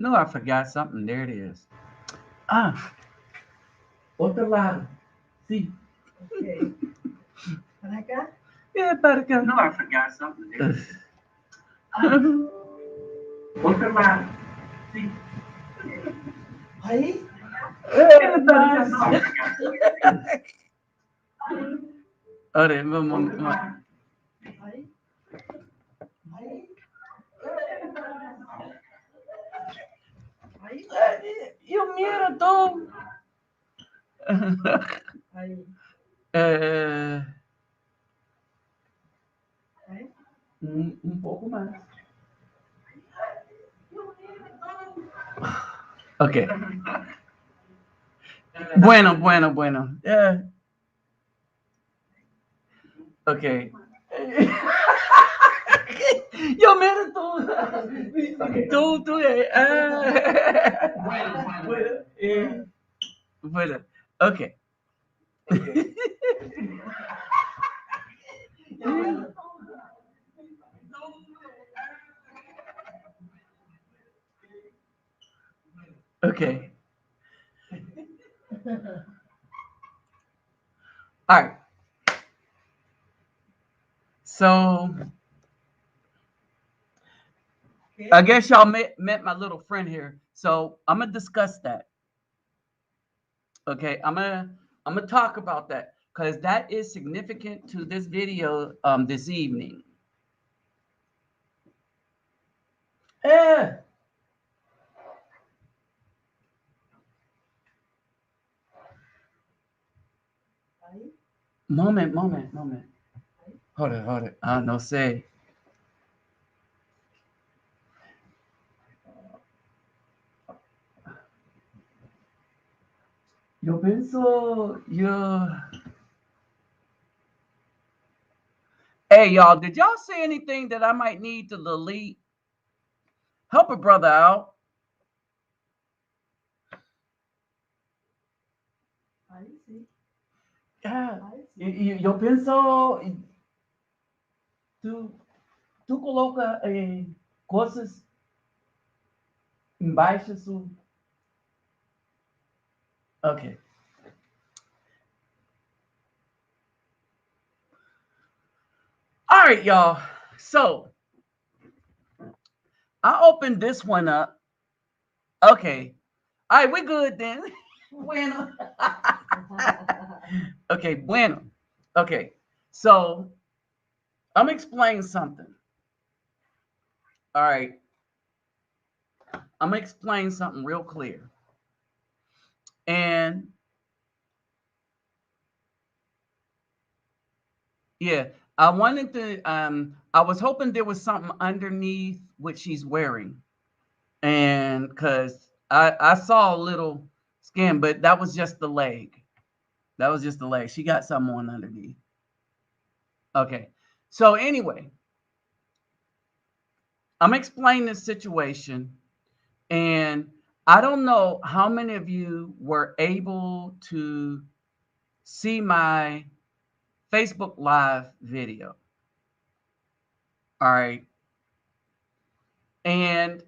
No, I forgot something. There it is. Ah, otro lado. Sí. Okay. ¿Para acá? Yeah, para acá. No, I forgot something. There it is. Otro lado. Sí. Ahí. Yeah, para acá. Ahora, vamos. Ahí. Ahí. Ahí. Eu miro todo. Ahí. É, Ahí. pouco mais. Ok. Bueno. Ok. Yo miro todo. Tú. Bueno. Ok. Okay. All right. So I guess y'all met my little friend here. So I'm gonna discuss that. Okay, I'm gonna talk about that because that is significant to this video this evening. Eh, Ahí. moment. Hold it. No sé. Yo pienso yo. Hey y'all, did y'all say anything that I might need to delete? Help a brother out. Ahí sí. Ah, Ahí sí. yo pienso tú, tú coloca coisas embaixo. Okay. All right, y'all. So I opened this one up. Okay. All right, we're good then. Bueno. Okay, bueno. Okay. So I'm explaining something. All right. I'm gonna explain something real clear. And yeah, I wanted to I was hoping there was something underneath what she's wearing. And because I saw a little skin, but that was just the leg. That was just the leg. She got something on underneath. Okay. So anyway, I'm explaining the situation, and I don't know how many of you were able to see my Facebook Live video. All right. And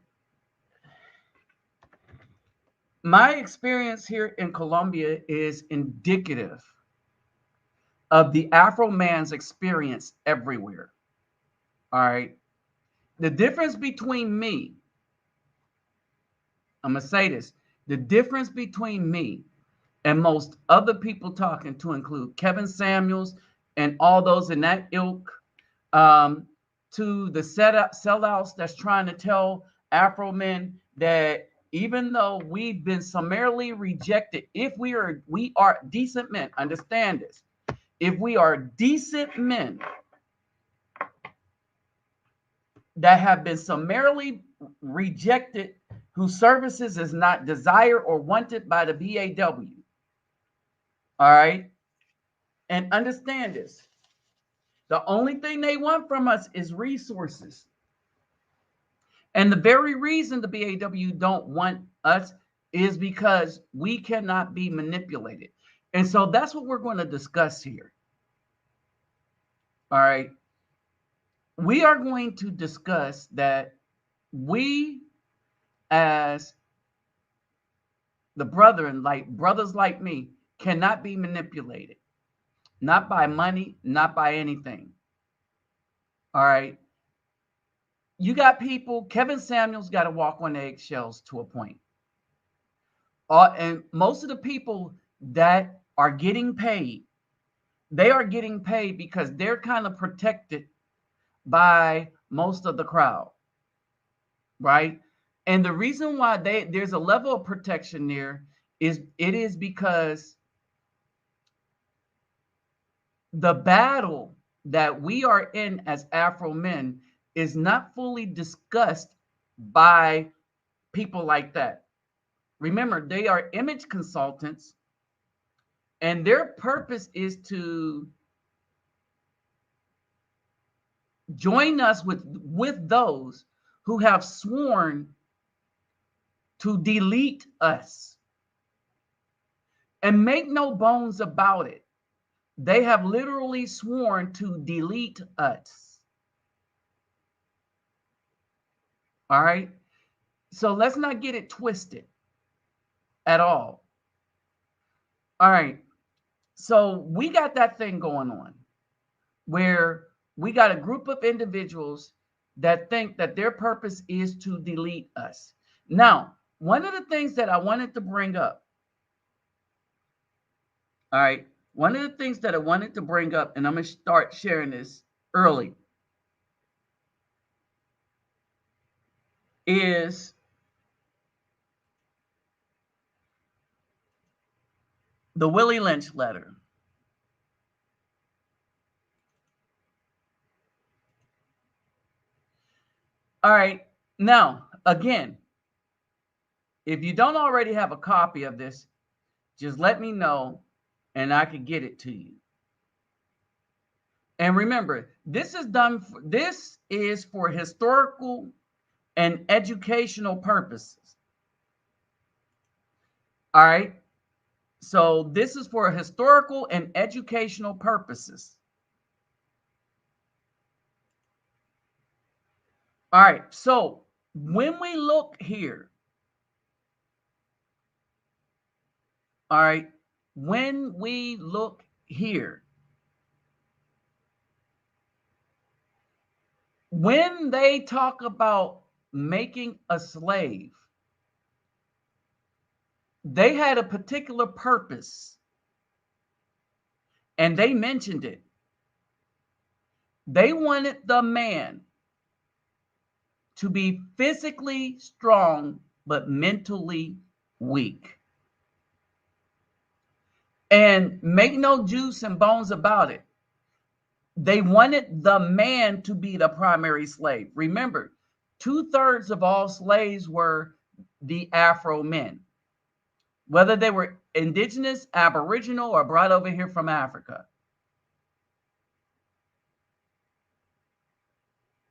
my experience here in Colombia is indicative of the Afro man's experience everywhere. All right. The difference between me, I'm going to say this, the difference between me and most other people talking, to include Kevin Samuels and all those in that ilk, um, to the sellouts that's trying to tell Afro men that even though we've been summarily rejected, if we are decent men, understand this. If we are decent men that have been summarily rejected, whose services is not desired or wanted by the BAW. All right. And understand this. The only thing they want from us is resources. And the very reason the BAW don't want us is because we cannot be manipulated. And so that's what we're going to discuss here. All right. We are going to discuss that we as the brethren, like brothers like me, cannot be manipulated. Not by money, not by anything. All right. You got people, Kevin Samuels got to walk on eggshells to a point. And most of the people that are getting paid, they are getting paid because they're kind of protected by most of the crowd, right? And the reason why there's a level of protection there is because the battle that we are in as Afro men is not fully discussed by people like that. Remember, they are image consultants, and their purpose is to join us with those who have sworn to delete us. And make no bones about it, they have literally sworn to delete us. All right? So let's not get it twisted at all. All right. So we got that thing going on where we got a group of individuals that think that their purpose is to delete us. Now, one of the things that I wanted to bring up, all right, one of the things that I wanted to bring up, and I'm going to start sharing this early, is the Willie Lynch letter. All right. Now, again, if you don't already have a copy of this, just let me know and I can get it to you. And remember, this is for historical and educational purposes. All right. So this is for historical and educational purposes. All right. So when we look here, all right, when we look here, when they talk about making a slave, they had a particular purpose, and they mentioned it. They wanted the man to be physically strong but mentally weak. And make no juice and bones about it, they wanted the man to be the primary slave. Remember, 2/3 of all slaves were the Afro men, whether they were indigenous, aboriginal, or brought over here from Africa.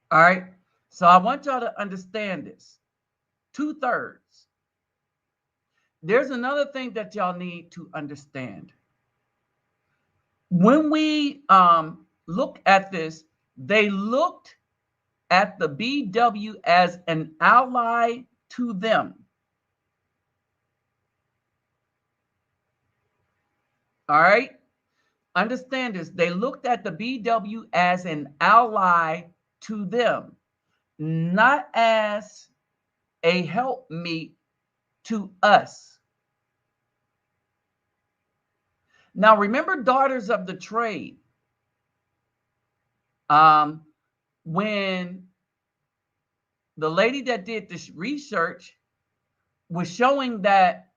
All right. So I want y'all to understand this. 2/3. There's another thing that y'all need to understand. When we look at this, they looked at the BW as an ally to them. All right. Understand this. They looked at the BW as an ally to them, not as a helpmeet to us. Now, remember Daughters of the Trade. When the lady that did this research was showing that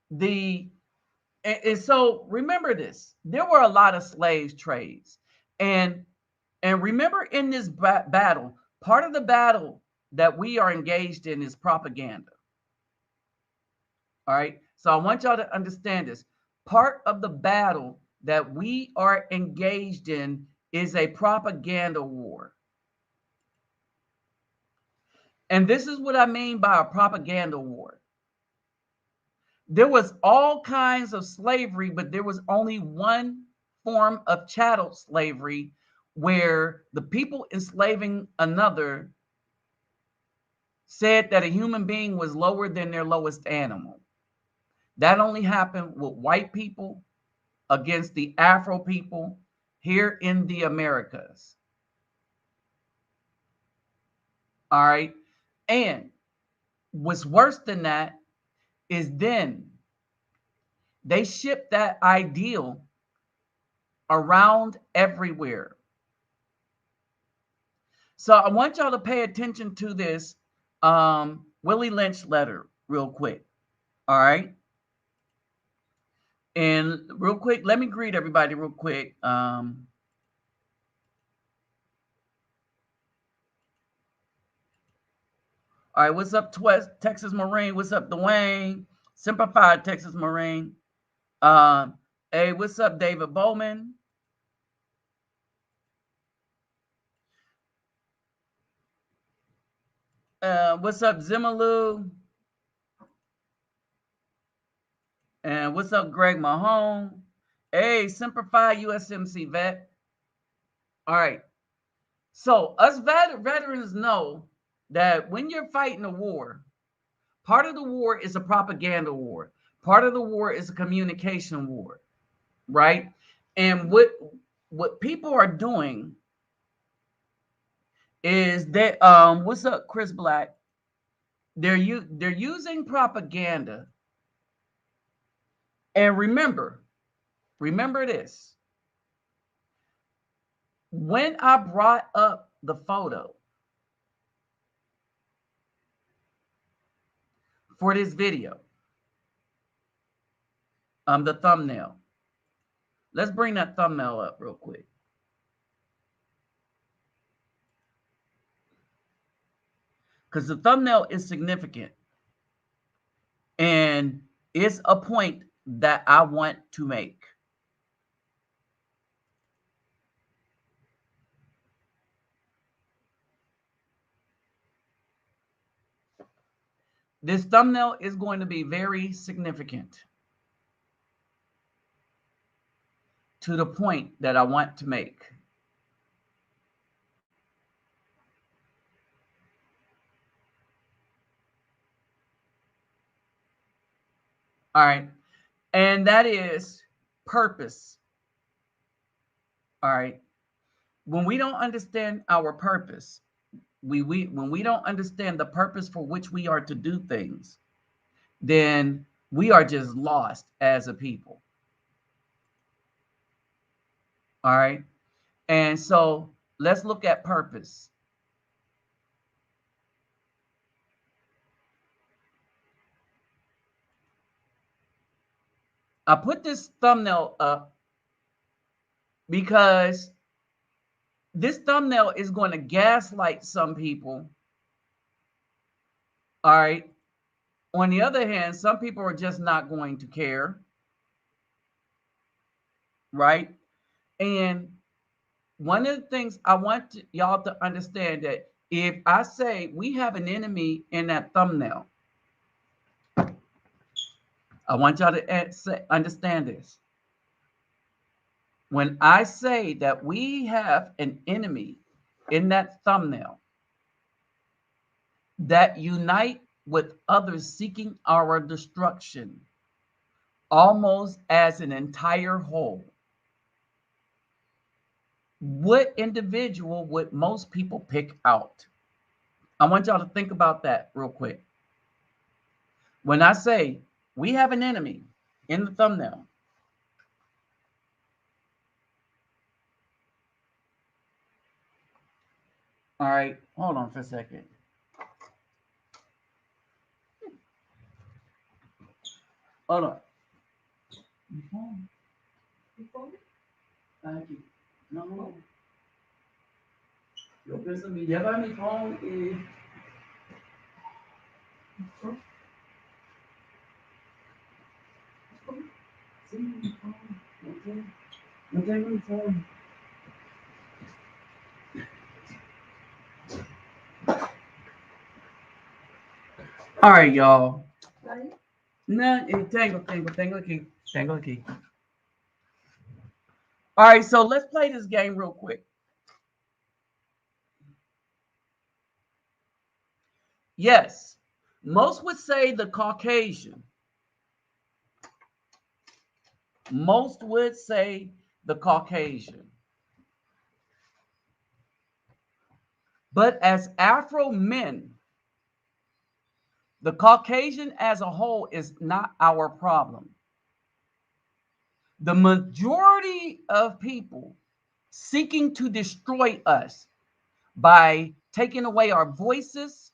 and so remember this, there were a lot of slave trades. And remember in this battle, part of the battle that we are engaged in is propaganda. All right. So I want y'all to understand this. Part of the battle that we are engaged in is a propaganda war. And this is what I mean by a propaganda war. There was all kinds of slavery, but there was only one form of chattel slavery where the people enslaving another said that a human being was lower than their lowest animal. That only happened with white people against the Afro people here in the Americas. All right. And what's worse than that is then they shipped that ideal around everywhere. So I want y'all to pay attention to this Willie Lynch letter real quick. All right. And real quick, let me greet everybody real quick. All right, what's up, Texas Marine? What's up, Dwayne? Simplified Texas Marine. Hey, what's up, David Bowman? What's up, Zimalu? And what's up, Greg Mahone? Hey, Simplified USMC vet. All right. So us veterans know that when you're fighting a war, part of the war is a propaganda war. Part of the war is a communication war, right? And what people are doing is that what's up, Chris Black? They're using propaganda. And remember this. When I brought up the photo for this video, the thumbnail. Let's bring that thumbnail up real quick. Because the thumbnail is significant. And it's a point that I want to make. This thumbnail is going to be very significant to the point that I want to make. All right. And that is purpose. All right. When we don't understand our purpose, when we don't understand the purpose for which we are to do things, then we are just lost as a people. All right. And so let's look at purpose. I put this thumbnail up because this thumbnail is going to gaslight some people. All right. On the other hand, some people are just not going to care. Right. And one of the things I want y'all to understand that if I say we have an enemy in that thumbnail, I want y'all to understand this. When I say that we have an enemy in that thumbnail that unite with others seeking our destruction, almost as an entire whole, what individual would most people pick out? I want y'all to think about that real quick. When I say we have an enemy in the thumbnail, all right, hold on for a second. Hold on. Aqui. Não. Eu penso me levar mi phone e. Sim, mi phone. Não tenho mi phone. All right, y'all. No, tengo aquí. All right, so let's play this game real quick. Yes, most would say the Caucasian. Most would say the Caucasian. But as Afro men, the Caucasian as a whole is not our problem. The majority of people seeking to destroy us by taking away our voices,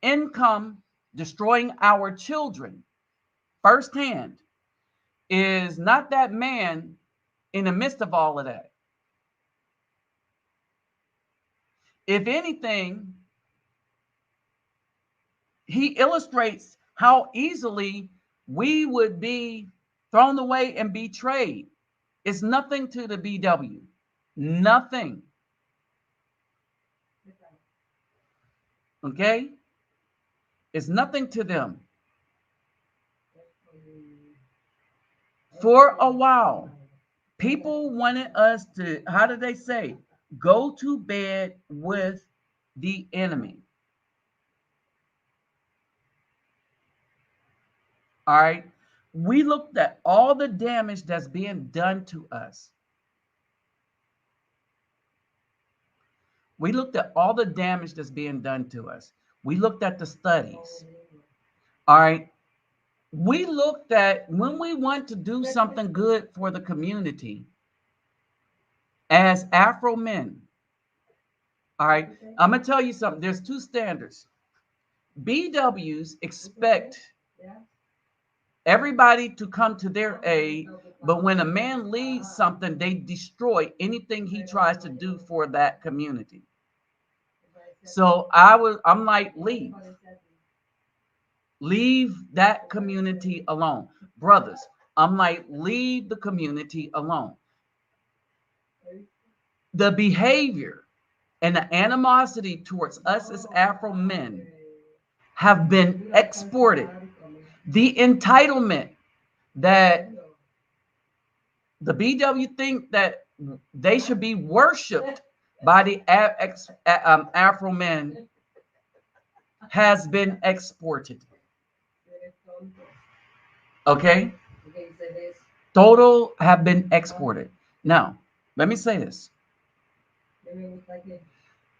income, destroying our children firsthand is not that man in the midst of all of that. If anything, he illustrates how easily we would be thrown away and betrayed. It's nothing to the BW. Nothing. Okay? It's nothing to them. For a while, people wanted us to, how did they say? Go to bed with the enemy. All right. We looked at all the damage that's being done to us. We looked at all the damage that's being done to us. We looked at the studies. All right. We looked at when we want to do something good for the community as Afro men. All right. I'm going to tell you something. There's two standards. BWs expect everybody to come to their aid, but when a man leads something, they destroy anything he tries to do for that community. So I'm like, leave that community alone. Brothers, I'm like, leave the community alone. The behavior and the animosity towards us as Afro men have been exported. The entitlement that the BW think that they should be worshipped by the Afro men has been exported. Okay? Total have been exported. Now, let me say this.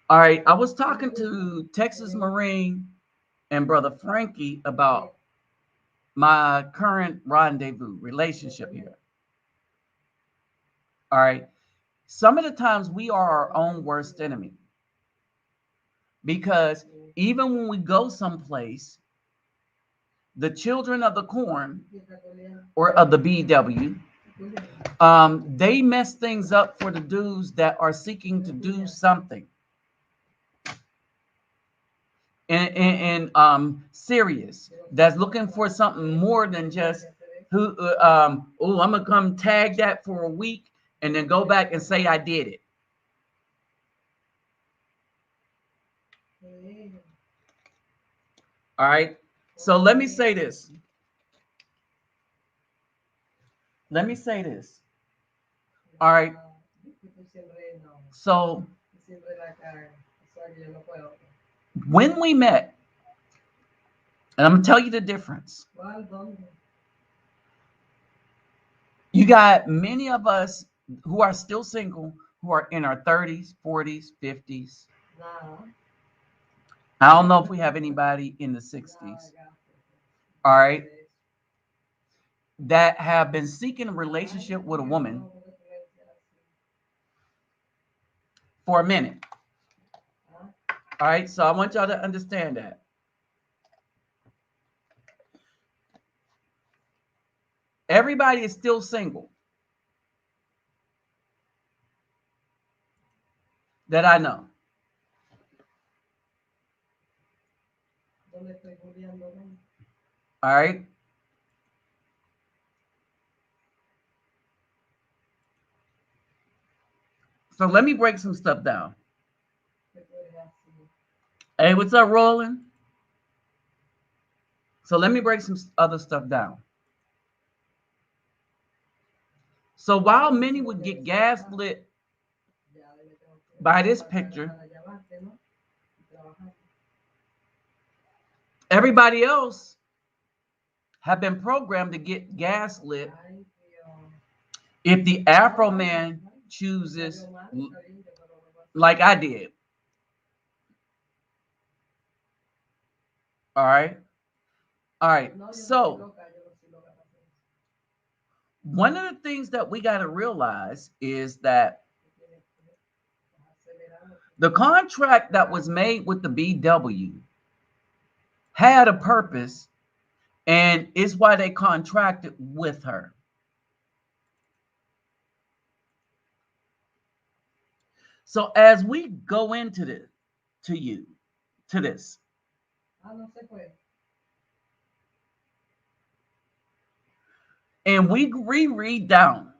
All right, I was talking to Texas Marine and Brother Frankie about my current rendezvous relationship here. All right. Some of the times we are our own worst enemy. Because even when we go someplace, the children of the corn or of the BW, they mess things up for the dudes that are seeking to do something. And serious, that's looking for something more than just I'm gonna come tag that for a week and then go back and say I did it. All right. So let me say this. All right. So when we met, and I'm gonna tell you the difference. You got many of us who are still single, who are in our 30s, 40s, 50s. I don't know if we have anybody in the 60s. All right. That have been seeking a relationship with a woman for a minute. All right. So I want y'all to understand that. Everybody is still single that I know. All right. So let me break some stuff down. Hey, what's up, Roland? So let me break some other stuff down. So while many would get gaslit by this picture, Everybody else have been programmed to get gaslit if the Afro man chooses, like I did. All right. All right. So, one of the things that we got to realize is that the contract that was made with the BW had a purpose, and it's why they contracted with her. So as we go into this, to this, and we reread down,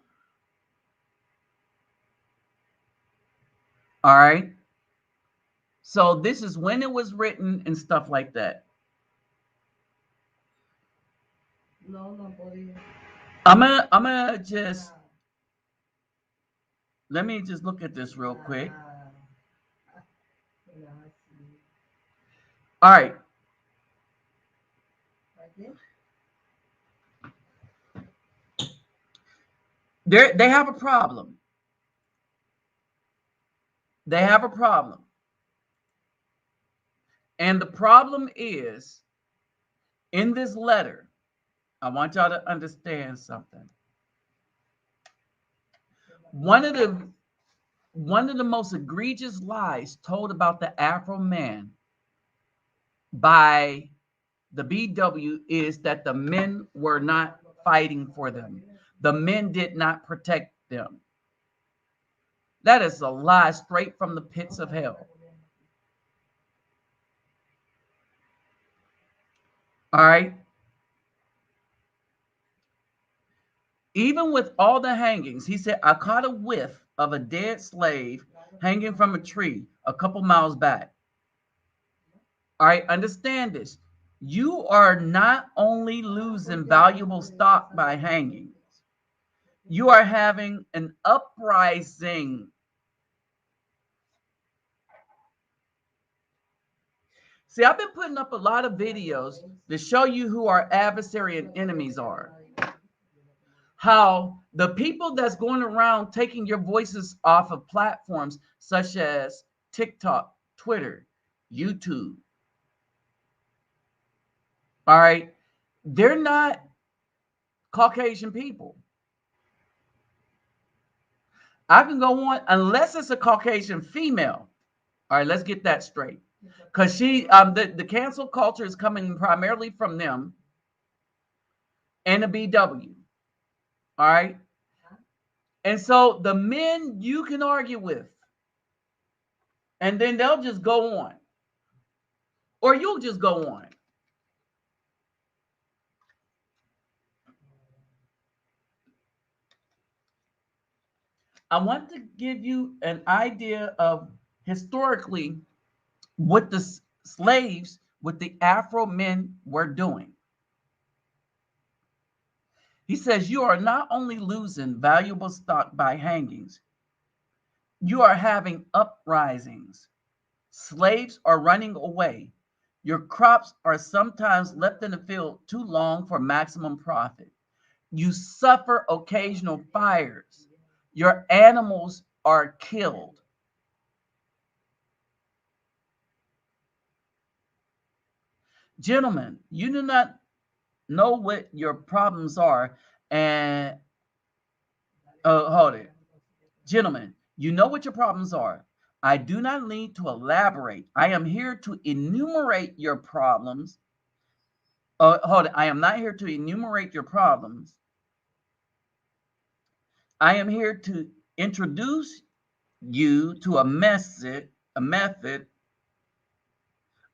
all right? So this is when it was written and stuff like that. I'm gonna just let me just look at this real quick. All right. They have a problem. They have a problem. And the problem is in this letter, I want y'all to understand something. One of the most egregious lies told about the Afro man by the BW is that the men were not fighting for them. The men did not protect them. That is a lie straight from the pits of hell. All right. Even with all the hangings, he said, I caught a whiff of a dead slave hanging from a tree a couple miles back. All right, understand this. You are not only losing valuable stock by hanging, you are having an uprising. See, I've been putting up a lot of videos to show you who our adversary and enemies are. How the people that's going around taking your voices off of platforms such as TikTok, Twitter, YouTube, all right, they're not Caucasian people. I can go on unless it's a Caucasian female. All right, let's get that straight. Because the cancel culture is coming primarily from them and the BW. All right. And so the men you can argue with, and then they'll just go on. Or you'll just go on. I want to give you an idea of historically what the slaves, what the Afro men were doing. He says, you are not only losing valuable stock by hangings, you are having uprisings. Slaves are running away. Your crops are sometimes left in the field too long for maximum profit. You suffer occasional fires. Your animals are killed. Gentlemen, you do not know what your problems are. And hold it. Gentlemen, you know what your problems are. I do not need to elaborate. I am here to enumerate your problems. Hold it. I am not here to enumerate your problems. I am here to introduce you to a method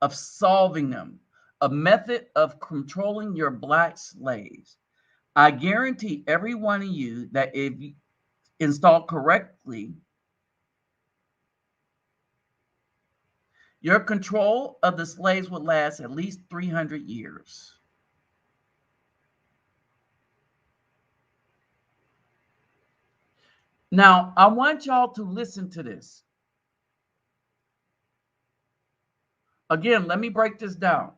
of solving them, a method of controlling your black slaves. I guarantee every one of you that if you install correctly, your control of the slaves will last at least 300 years. Now, I want y'all to listen to this. Again, let me break this down.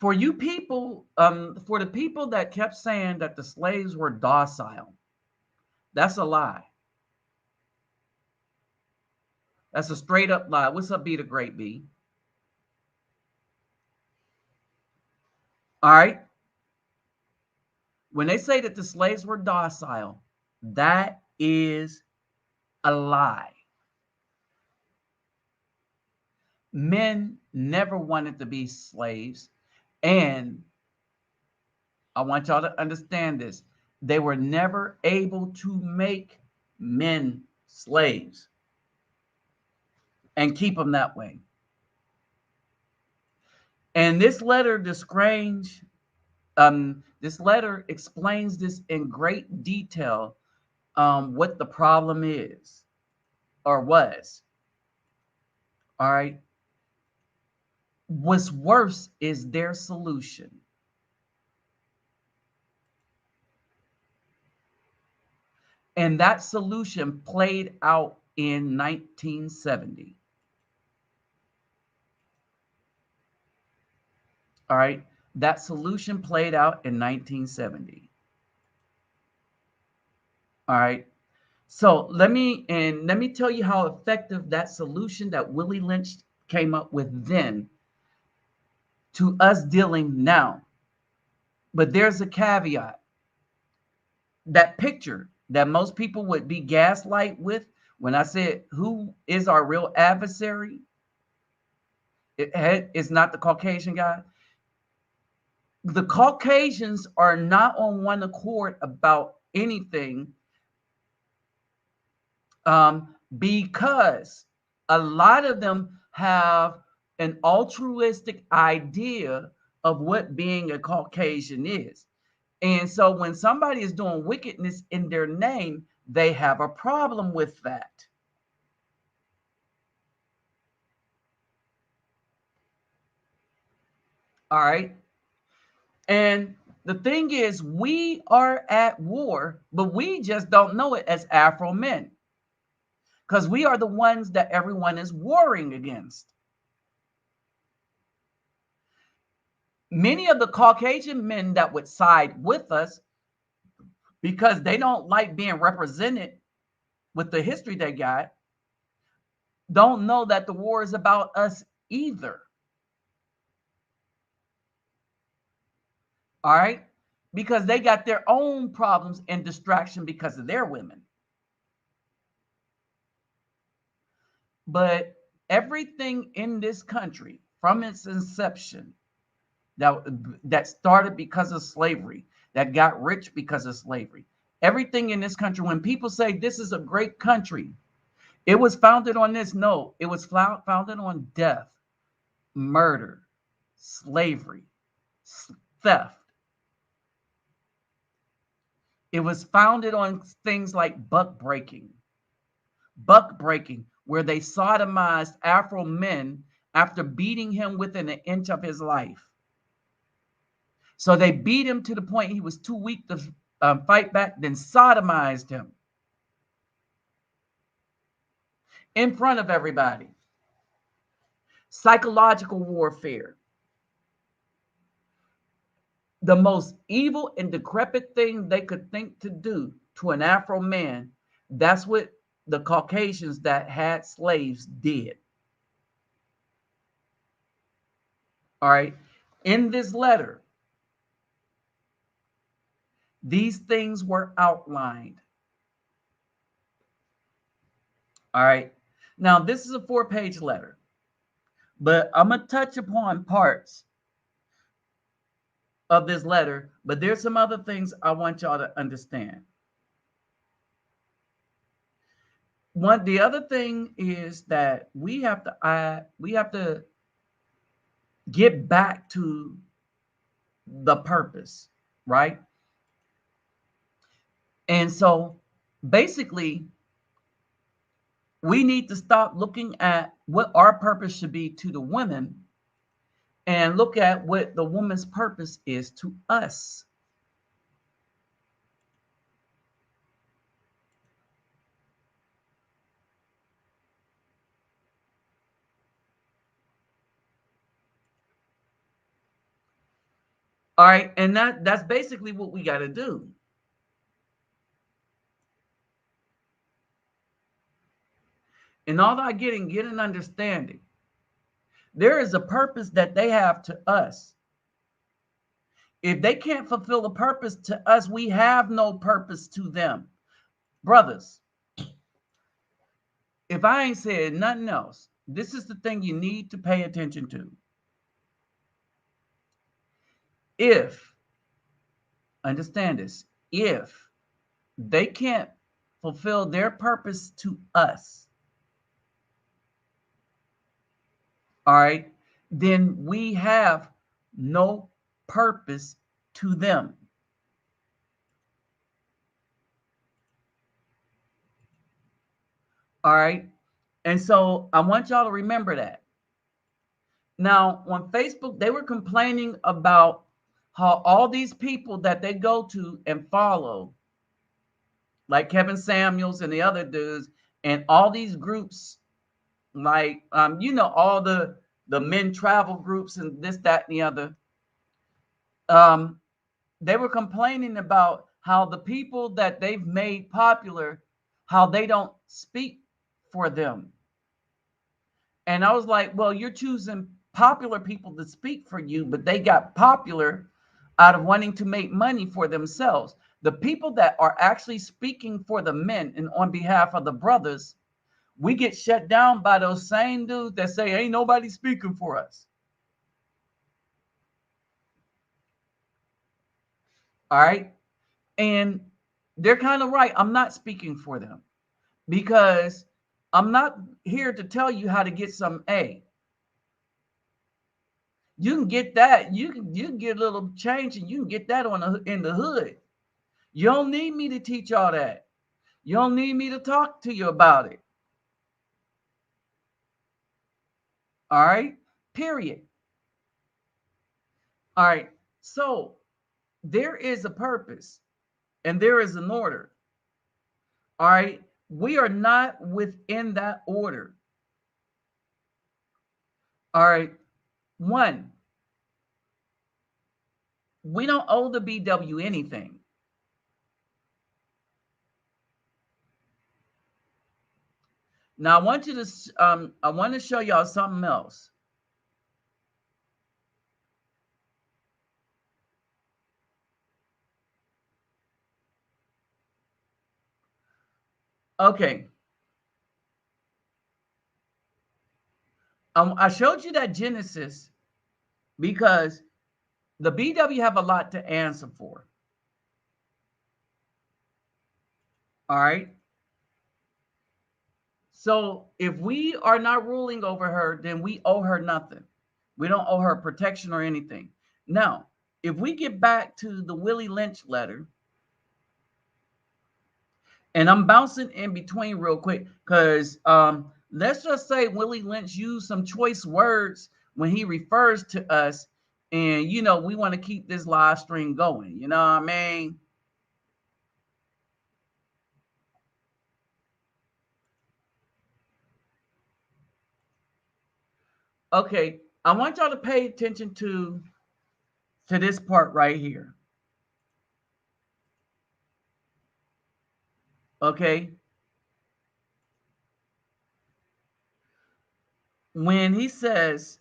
For you people, for the people that kept saying that the slaves were docile, that's a lie. That's a straight up lie. What's up, B the Great B? All right. When they say that the slaves were docile, that is a lie. Men never wanted to be slaves. And I want y'all to understand this. They were never able to make men slaves and keep them that way. And this letter this letter explains this in great detail, what the problem is or was. All right. What's worse is their solution. And that solution played out in 1970. All right. That solution played out in 1970. All right. So let me tell you how effective that solution that Willie Lynch came up with then to us dealing now. But there's a caveat. That picture that most people would be gaslight with when I said, who is our real adversary? It's not the Caucasian guy. The Caucasians are not on one accord about anything, because a lot of them have an altruistic idea of what being a Caucasian is. And so when somebody is doing wickedness in their name, they have a problem with that. All right. And the thing is, we are at war, but we just don't know it as Afro men because we are the ones that everyone is warring against. Many of the Caucasian men that would side with us because they don't like being represented with the history they got don't know that the war is about us either. All right. Because they got their own problems and distraction because of their women. But everything in this country from its inception that started because of slavery, that got rich because of slavery, everything in this country, when people say this is a great country, it was founded on this. No, it was founded on death, murder, slavery, theft. It was founded on things like buck breaking, where they sodomized Afro men after beating him within an inch of his life. So they beat him to the point he was too weak to fight back, then sodomized him in front of everybody. Psychological warfare. The most evil and decrepit thing they could think to do to an Afro man, that's what the Caucasians that had slaves did. All right. In this letter, these things were outlined. All right. Now, this is a 4-page letter, but I'm going to touch upon parts of this letter, but there's some other things I want y'all to understand. The other thing is that we have to get back to the purpose, right? And so basically, we need to stop looking at what our purpose should be to the women and look at what the woman's purpose is to us. All right, and that's basically what we got to do. And all that get an understanding. There is a purpose that they have to us. If they can't fulfill a purpose to us, we have no purpose to them. Brothers, if I ain't said nothing else, this is the thing you need to pay attention to. If, understand this, if they can't fulfill their purpose to us, all right, then we have no purpose to them. All right. And so I want y'all to remember that. Now, on Facebook, they were complaining about how all these people that they go to and follow, like Kevin Samuels and the other dudes, and all these groups, like all the men travel groups and this, that, and the other. Um, they were complaining about how the people that they've made popular, how they don't speak for them. And I was like, well, you're choosing popular people to speak for you, but they got popular out of wanting to make money for themselves. The people that are actually speaking for the men and on behalf of the brothers, we get shut down by those same dudes that say, ain't nobody speaking for us. All right. And they're kind of right. I'm not speaking for them because I'm not here to tell you how to get some A. You can get that. You can get a little change, and you can get that in the hood. You don't need me to teach all that. You don't need me to talk to you about it. All right. Period. All right. So there is a purpose and there is an order. All right. We are not within that order. All right. One, we don't owe the BW anything. Now I want to show y'all something else. Okay. I showed you that Genesis because the BW have a lot to answer for. All right. So if we are not ruling over her, then we owe her nothing. We don't owe her protection or anything. Now, if we get back to the Willie Lynch letter, and I'm bouncing in between real quick because let's just say Willie Lynch used some choice words when he refers to us, and we want to keep this live stream going. You know what I mean? Okay, I want y'all to pay attention to this part right here. Okay, when he says,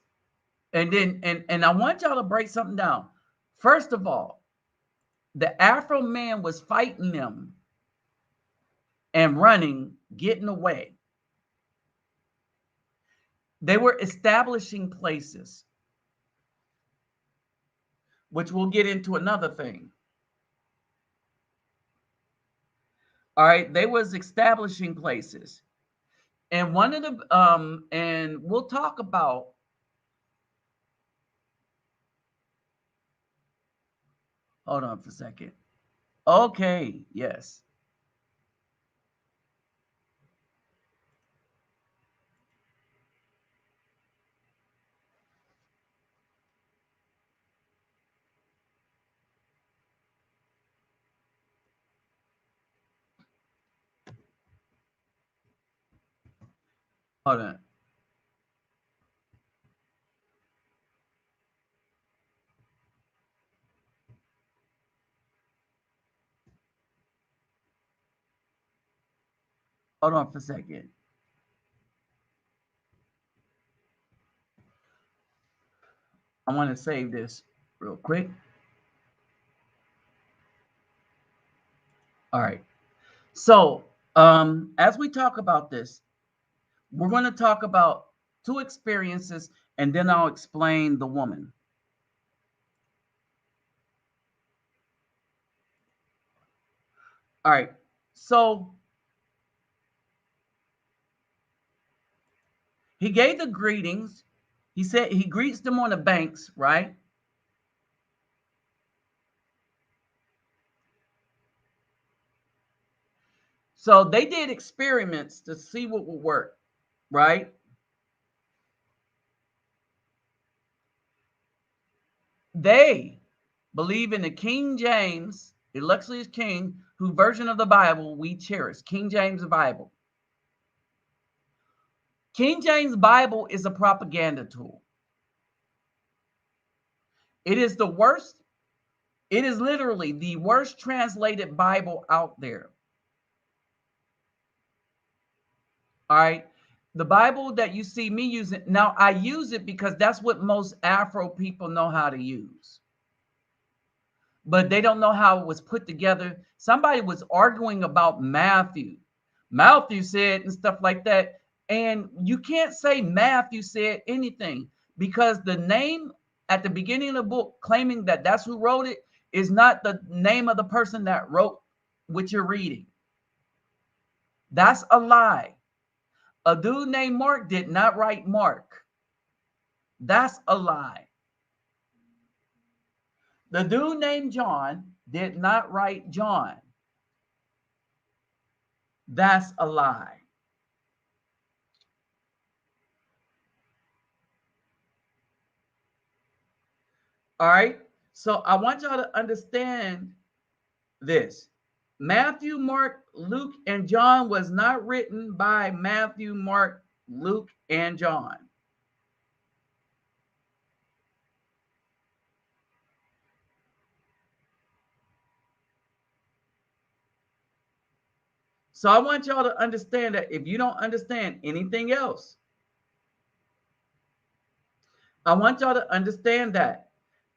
and I want y'all to break something down. First of all, the Afro man was fighting them and running, getting away. They were establishing places, which we'll get into another thing. All right, they was establishing places. And one of the and we'll talk about, hold on for a second. Okay, yes. Hold on. Hold on for a second. I want to save this real quick. All right. So, as we talk about this, we're going to talk about two experiences, and then I'll explain the woman. All right. So he gave the greetings. He said he greets them on the banks, right? So they did experiments to see what would work, right? They believe in the King James, illustrious King, whose version of the Bible we cherish, King James Bible. King James Bible is a propaganda tool. It is the worst, it is literally the worst translated Bible out there. All right. The Bible that you see me using, now I use it because that's what most Afro people know how to use. But they don't know how it was put together. Somebody was arguing about Matthew. Matthew said and stuff like that. And you can't say Matthew said anything because the name at the beginning of the book claiming that that's who wrote it is not the name of the person that wrote what you're reading. That's a lie. A dude named Mark did not write Mark. That's a lie. The dude named John did not write John. That's a lie. All right. So I want y'all to understand this. Matthew, Mark, Luke, and John was not written by Matthew, Mark, Luke, and John. So I want y'all to understand that if you don't understand anything else, I want y'all to understand that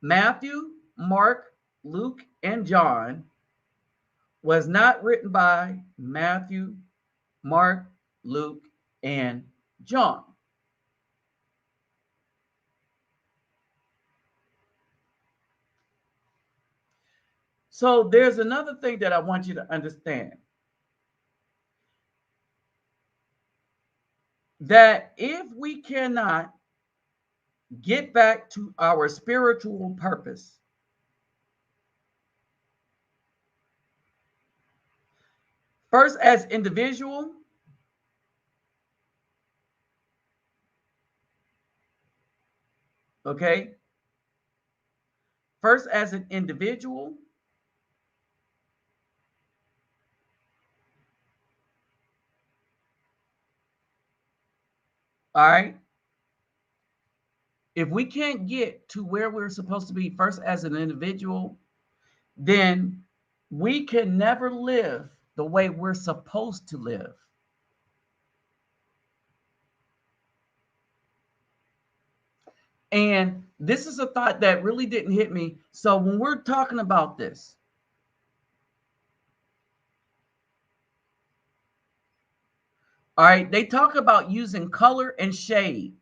Matthew, Mark, Luke, and John was not written by Matthew, Mark, Luke, and John. So there's another thing that I want you to understand. That if we cannot get back to our spiritual purpose, first as individual, okay? First as an individual, all right? If we can't get to where we're supposed to be first as an individual, then we can never live the way we're supposed to live. And this is a thought that really didn't hit me. So when we're talking about this, all right, they talk about using color and shade.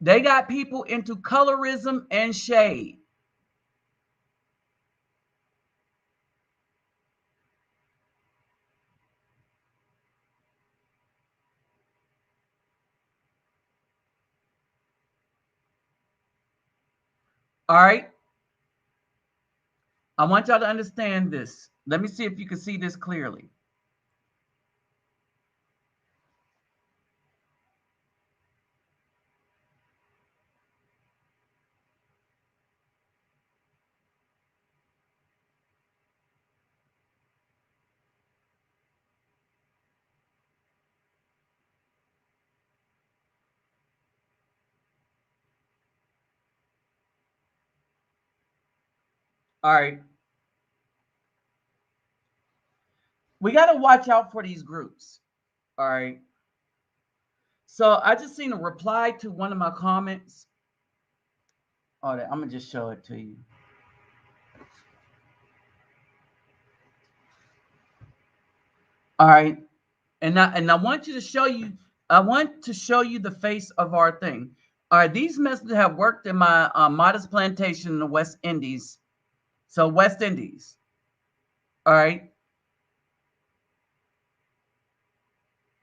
They got people into colorism and shade. All right. I want y'all to understand this. Let me see if you can see this clearly. All right. We got to watch out for these groups. All right. So I just seen a reply to one of my comments. All right, I'm gonna just show it to you. All right, and I want you to show you. I want to show you the face of our thing. All right, these methods have worked in my modest plantation in the West Indies. So West Indies. All right.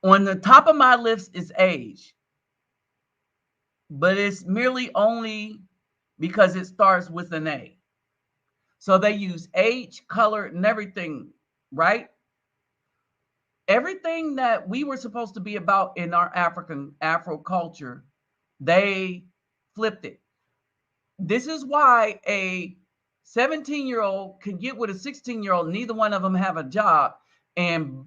On the top of my list is age, but it's merely only because it starts with an A. So they use age, color, and everything, right? Everything that we were supposed to be about in our Afro culture, they flipped it. This is why a 17-year-old can get with a 16-year-old. Neither one of them have a job, and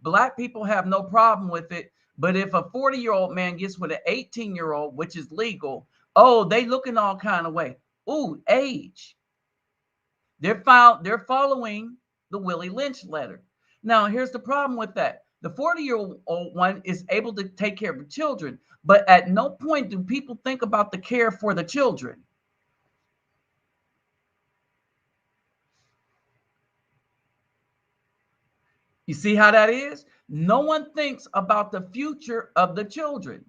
black people have no problem with it. But if a 40-year-old man gets with an 18-year-old, which is legal, oh, they looking all kind of way. Ooh, age. They're following the Willie Lynch letter. Now, here's the problem with that. The 40-year-old one is able to take care of the children, but at no point do people think about the care for the children. You see how that is? No one thinks about the future of the children.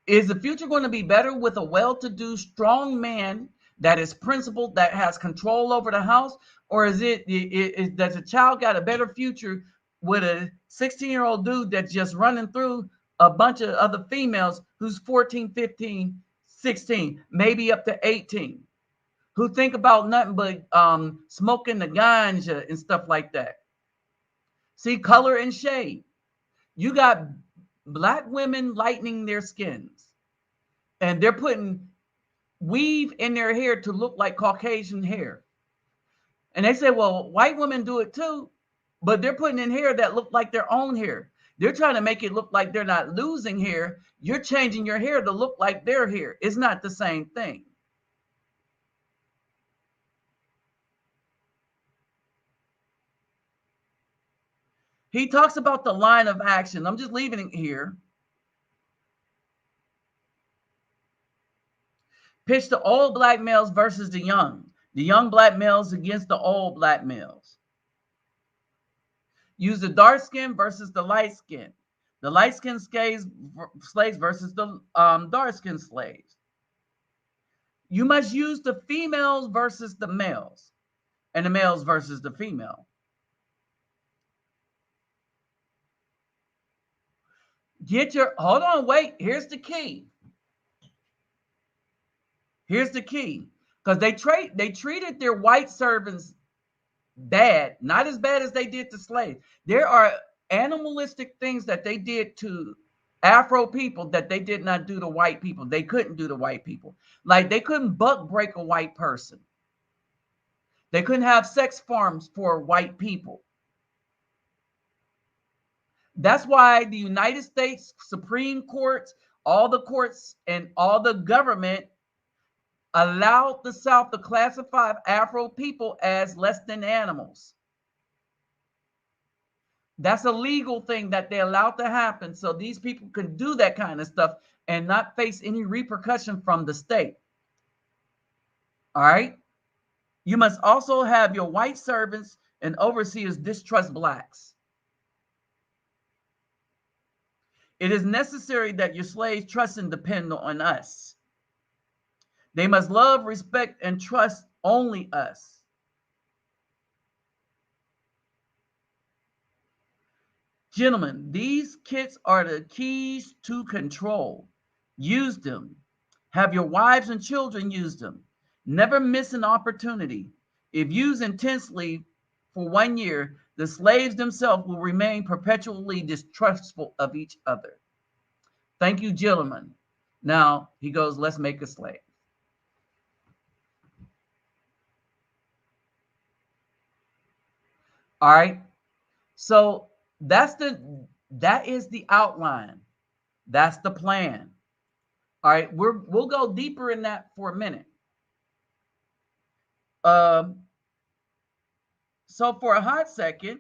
Is the future going to be better with a well-to-do, strong man that is principled, that has control over the house? Or does a child got a better future with a 16-year-old dude that's just running through a bunch of other females who's 14, 15, 16, maybe up to 18, who think about nothing but smoking the ganja and stuff like that? See, color and shade. You got black women lightening their skins, and they're putting weave in their hair to look like Caucasian hair. And they say, well, white women do it too, but they're putting in hair that look like their own hair. They're trying to make it look like they're not losing hair. You're changing your hair to look like their hair. It's not the same thing. He talks about the line of action. I'm just leaving it here. Pitch the old black males versus the young black males against the old black males. Use the dark skin versus the light skin. The light skin slaves versus the dark skin slaves. You must use the females versus the males, and the males versus the female. Hold on, wait. Here's the key. Here's the key. Because they treated their white servants bad, not as bad as they did to slaves. There are animalistic things that they did to Afro people that they did not do to white people. They couldn't do to white people. Like they couldn't buck break a white person. They couldn't have sex farms for white people. That's why the United States Supreme Courts, all the courts, and all the government allowed the South to classify Afro people as less than animals. That's a legal thing that they allowed to happen, so these people can do that kind of stuff and not face any repercussion from the state. All right. You must also have your white servants and overseers distrust blacks. It is necessary that your slaves trust and depend on us. They must love, respect, and trust only us. Gentlemen, these kits are the keys to control. Use them. Have your wives and children use them. Never miss an opportunity. If used intensely for 1 year, the slaves themselves will remain perpetually distrustful of each other. Thank you, gentlemen. Now, he goes, let's make a slave. All right. So that is the outline. That's the plan. All right. We'll go deeper in that for a minute. So for a hot second,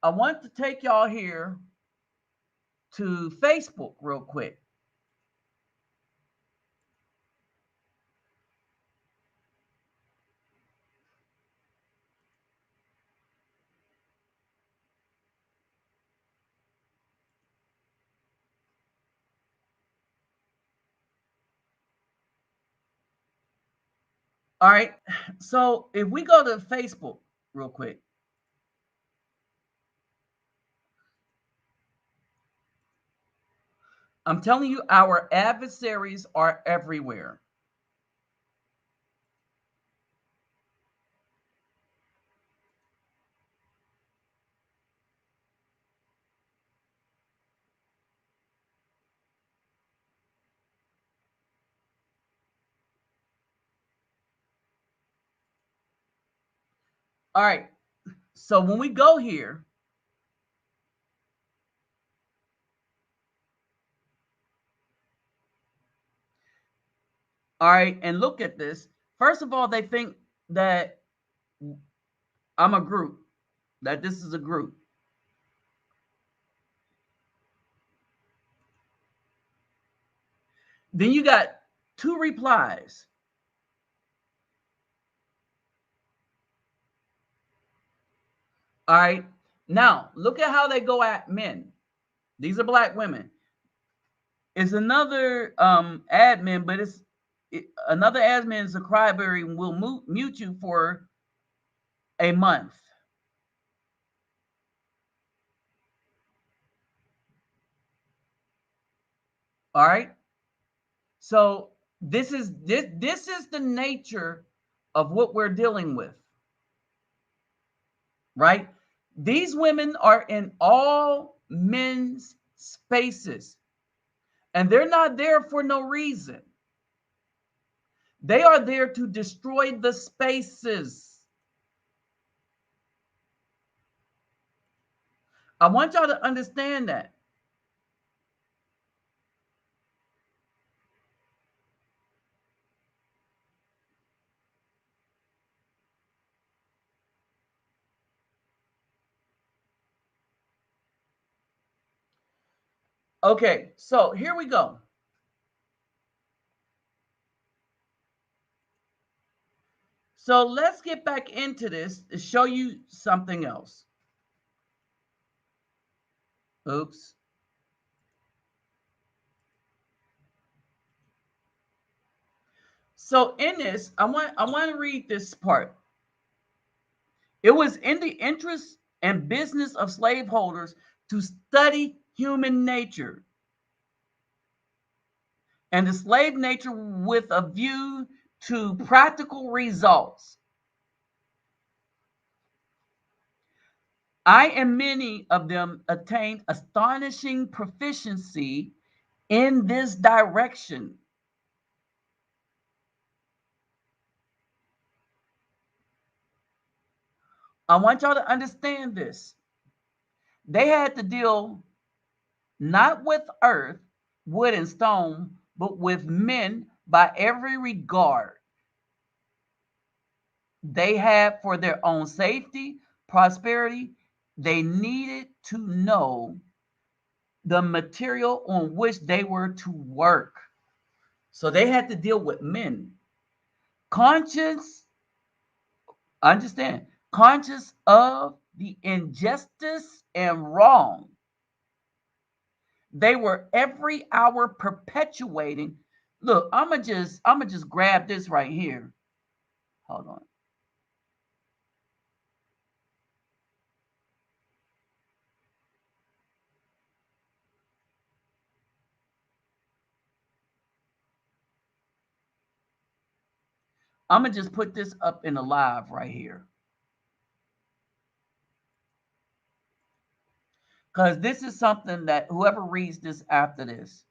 I want to take y'all here to Facebook real quick. All right. So if we go to Facebook real quick, I'm telling you, our adversaries are everywhere. All right. So when we go here, all right, and look at this. First of all, they think that I'm a group, that this is a group. Then you got two replies. All right. Now, look at how they go at men. These are black women. It's another admin, but another admin is a cryberry and will mute you for a month. All right. So this is the nature of what we're dealing with, right? These women are in all men's spaces, and they're not there for no reason. They are there to destroy the spaces. I want y'all to understand that. Okay, so here we go. So let's get back into this to show you something else. Oops. So in this, I want to read this part. It was in the interest and business of slaveholders to study human nature and the slave nature with a view to practical results. I and many of them attained astonishing proficiency in this direction. I want y'all to understand this. They had to deal not with earth, wood, and stone, but with men by every regard they had for their own safety, prosperity. They needed to know the material on which they were to work. So they had to deal with men. Conscious, understand, conscious of the injustice and wrong. They were every hour perpetuating. Look, I'm gonna just grab this right here. Hold on. I'm gonna just put this up in the live right here. Because this is something that whoever reads this after this,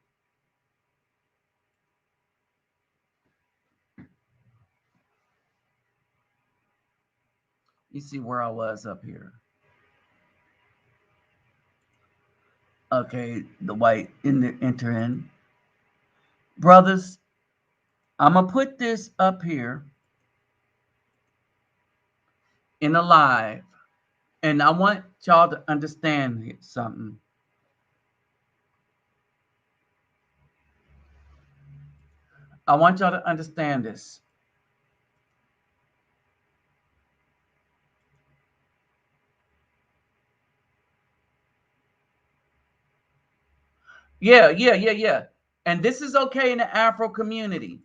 you see where I was up here. Okay, the white in the enter in. Brothers, I'm going to put this up here in a live, and I want y'all to understand something. I want y'all to understand this. Yeah. And this is okay in the Afro community.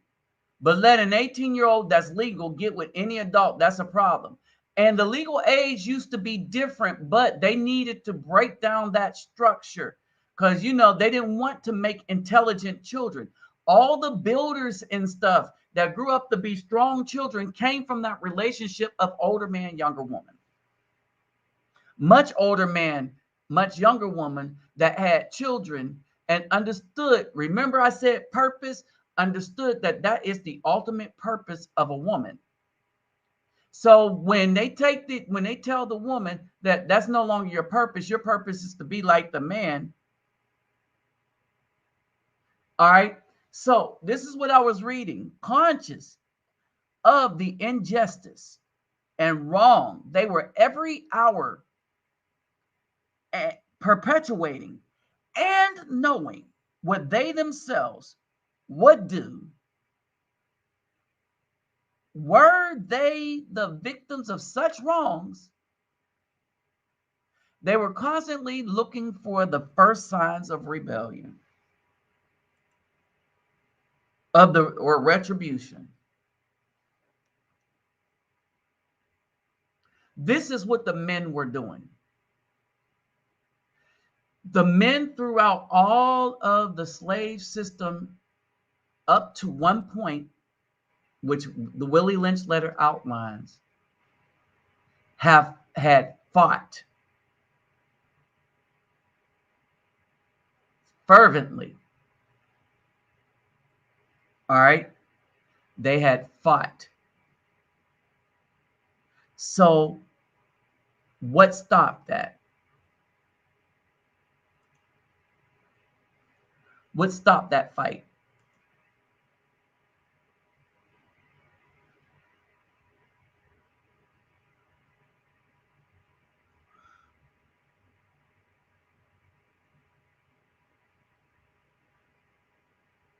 But let an 18-year-old that's legal get with any adult, that's a problem. And the legal age used to be different, but they needed to break down that structure because, they didn't want to make intelligent children. All the builders and stuff that grew up to be strong children came from that relationship of older man, younger woman. Much older man, much younger woman that had children and understood. Remember, I said purpose, understood that that is the ultimate purpose of a woman. So when they tell the woman that that's no longer your purpose is to be like the man. All right. So this is what I was reading. Conscious of the injustice and wrong, they were every hour perpetuating and knowing what they themselves would do. Were they the victims of such wrongs, they were constantly looking for the first signs of rebellion, or retribution. This is what the men were doing. The men throughout all of the slave system up to one point, which the Willie Lynch letter outlines, have had fought fervently. All right. They had fought. So what stopped that? What stopped that fight?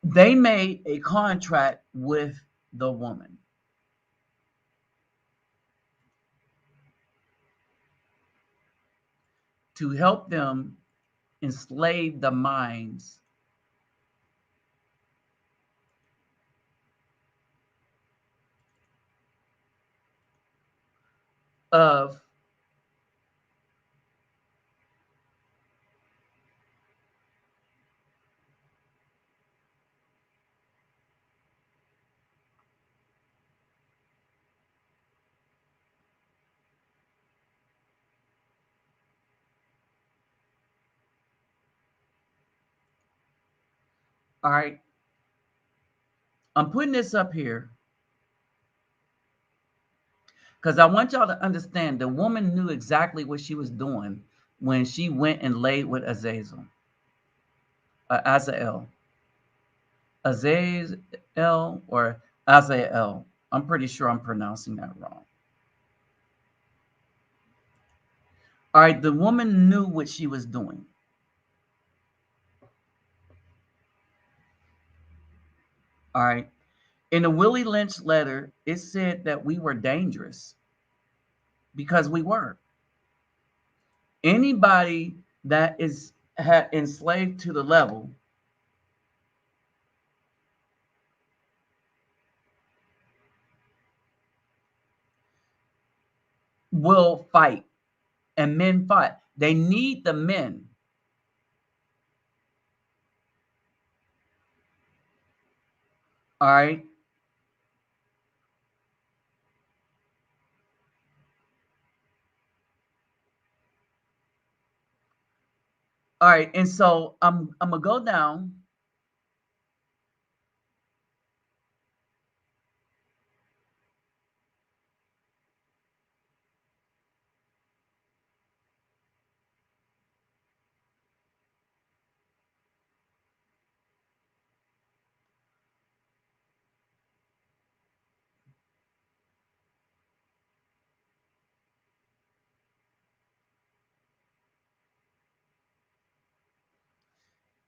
They made a contract with the woman to help them enslave the minds of all right. I'm putting this up here because I want y'all to understand the woman knew exactly what she was doing when she went and laid with Azazel. Azael. Azazel or Azael. I'm pretty sure I'm pronouncing that wrong. All right, the woman knew what she was doing. All right. In the Willie Lynch letter, it said that we were dangerous because we were. Anybody that is enslaved to the level will fight, and men fight. They need the men. All right. All right. And so I'm gonna go down.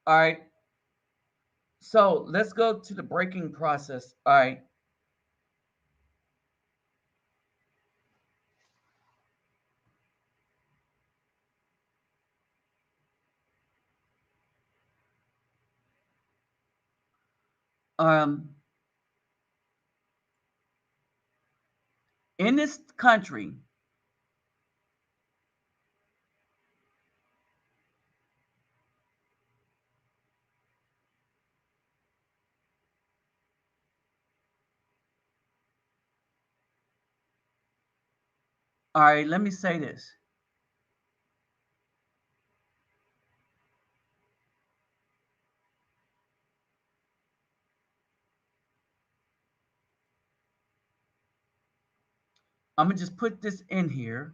All right. So let's go to the breaking process. All right. Um, in this country, all right, let me say this. I'm gonna just put this in here.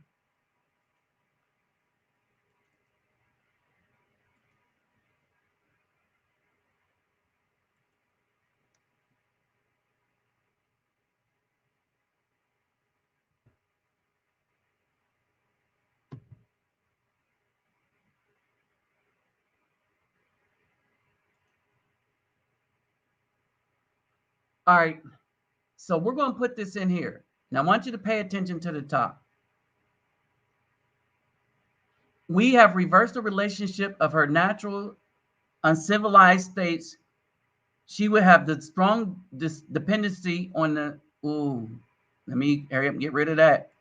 All right. So we're going to put this in here. Now I want you to pay attention to the top. We have reversed the relationship of her natural uncivilized states. She would have the strong dependency on the. Ooh, let me hurry up and get rid of that.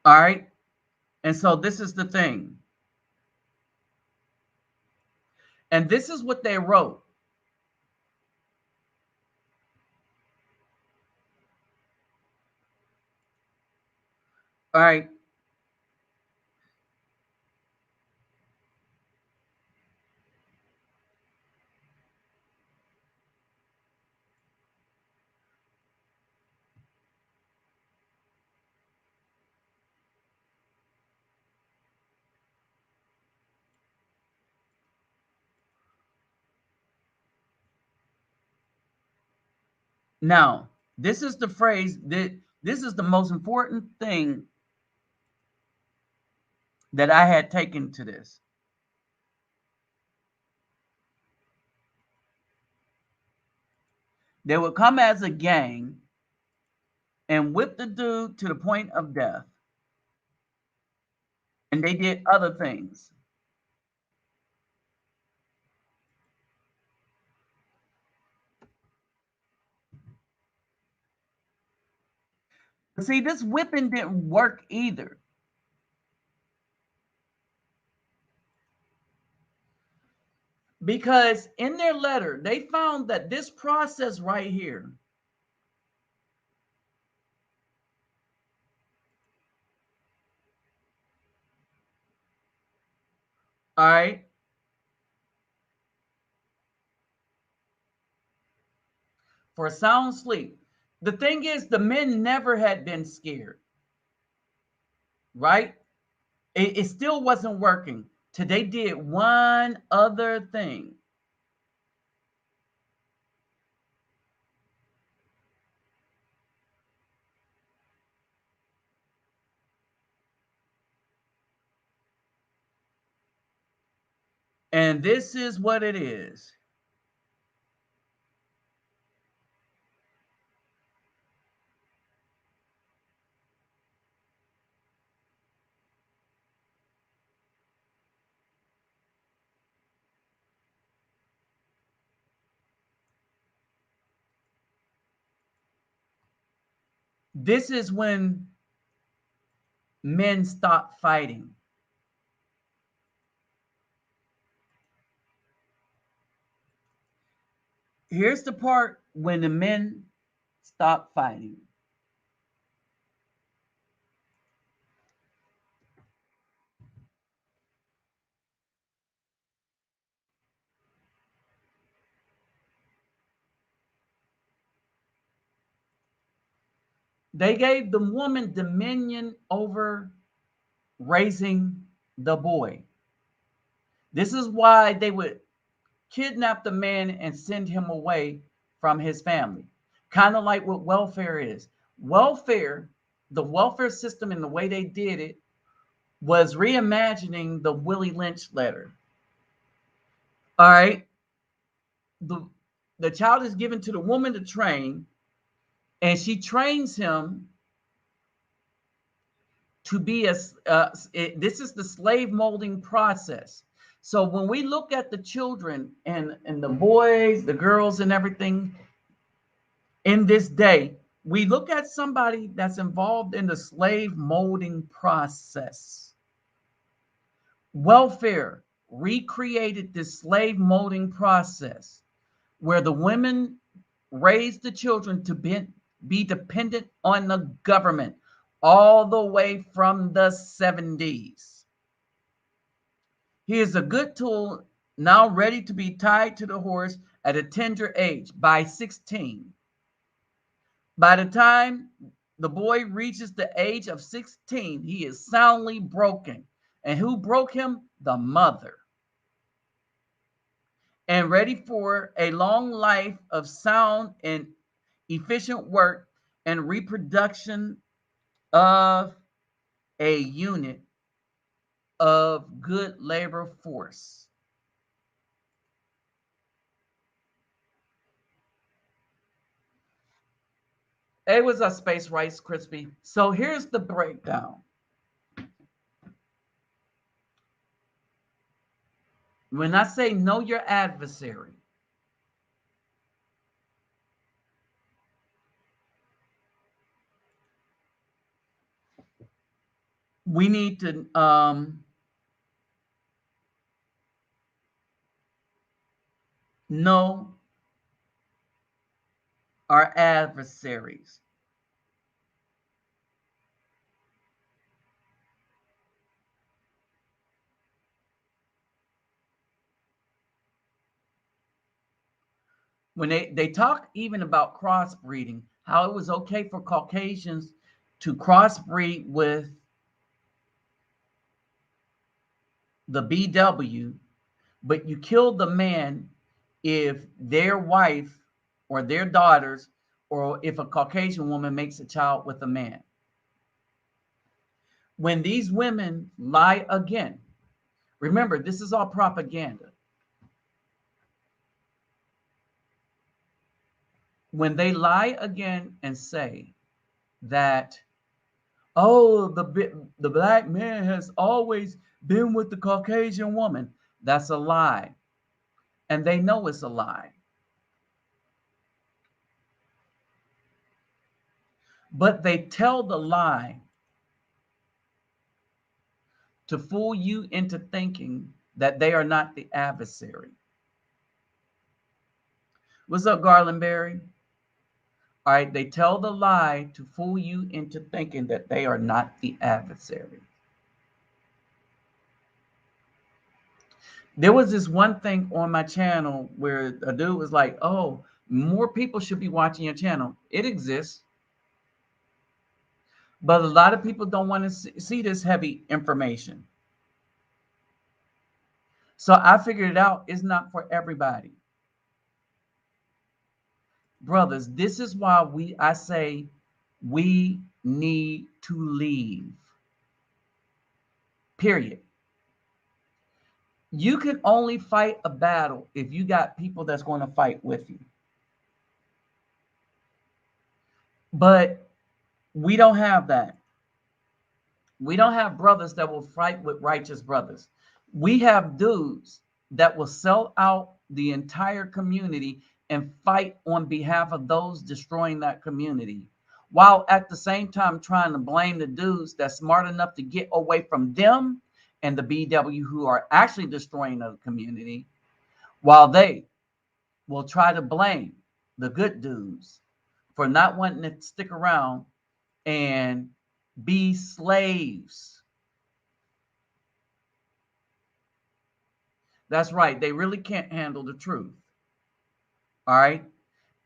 All right. And so this is the thing. And this is what they wrote. All right. Now, this is the phrase that this is the most important thing that I had taken to this. They would come as a gang and whip the dude to the point of death. And they did other things. See, this whipping didn't work either. Because in their letter, they found that this process right here, all right, for sound sleep. The thing is, the men never had been scared, right? It still wasn't working till they did one other thing. And this is what it is. This is when men stop fighting. Here's the part when the men stop fighting. They gave the woman dominion over raising the boy. This is why they would kidnap the man and send him away from his family. Kind of like what welfare is. Welfare, the welfare system and the way they did it was reimagining the Willie Lynch letter. All right. The the child is given to the woman to train, and she trains him to be a this is the slave molding process. So when we look at the children and the boys, the girls, and everything in this day, we look at somebody that's involved in the slave molding process. Welfare recreated this slave molding process where the women raised the children to be dependent on the government all the way from the 70s. He is a good tool now ready to be tied to the horse at a tender age by 16. By the time the boy reaches the age of 16, he is soundly broken. And who broke him? The mother. And ready for a long life of sound and efficient work and reproduction of a unit of good labor force. It was a space Rice Krispie. So here's the breakdown. When I say know your adversary, we need to know our adversaries. When they talk even about crossbreeding, how it was okay for Caucasians to crossbreed with the BW, but you kill the man if their wife or their daughters, or if a Caucasian woman makes a child with a man. When these women lie again, remember, this is all propaganda. When they lie again and say that, oh, the black man has always been with the Caucasian woman, that's a lie. And they know it's a lie. But they tell the lie to fool you into thinking that they are not the adversary. What's up, Garland Berry? All right, they tell the lie to fool you into thinking that they are not the adversary. There was this one thing on my channel where a dude was like, oh, more people should be watching your channel. It exists. But a lot of people don't want to see this heavy information. So I figured it out. It's not for everybody. Brothers, this is why I say we need to leave. Period. You can only fight a battle if you got people that's going to fight with you. But we don't have that. We don't have brothers that will fight with righteous brothers. We have dudes that will sell out the entire community and fight on behalf of those destroying that community, while at the same time trying to blame the dudes that's smart enough to get away from them and the BW who are actually destroying the community, while they will try to blame the good dudes for not wanting to stick around and be slaves. That's right. They really can't handle the truth. All right.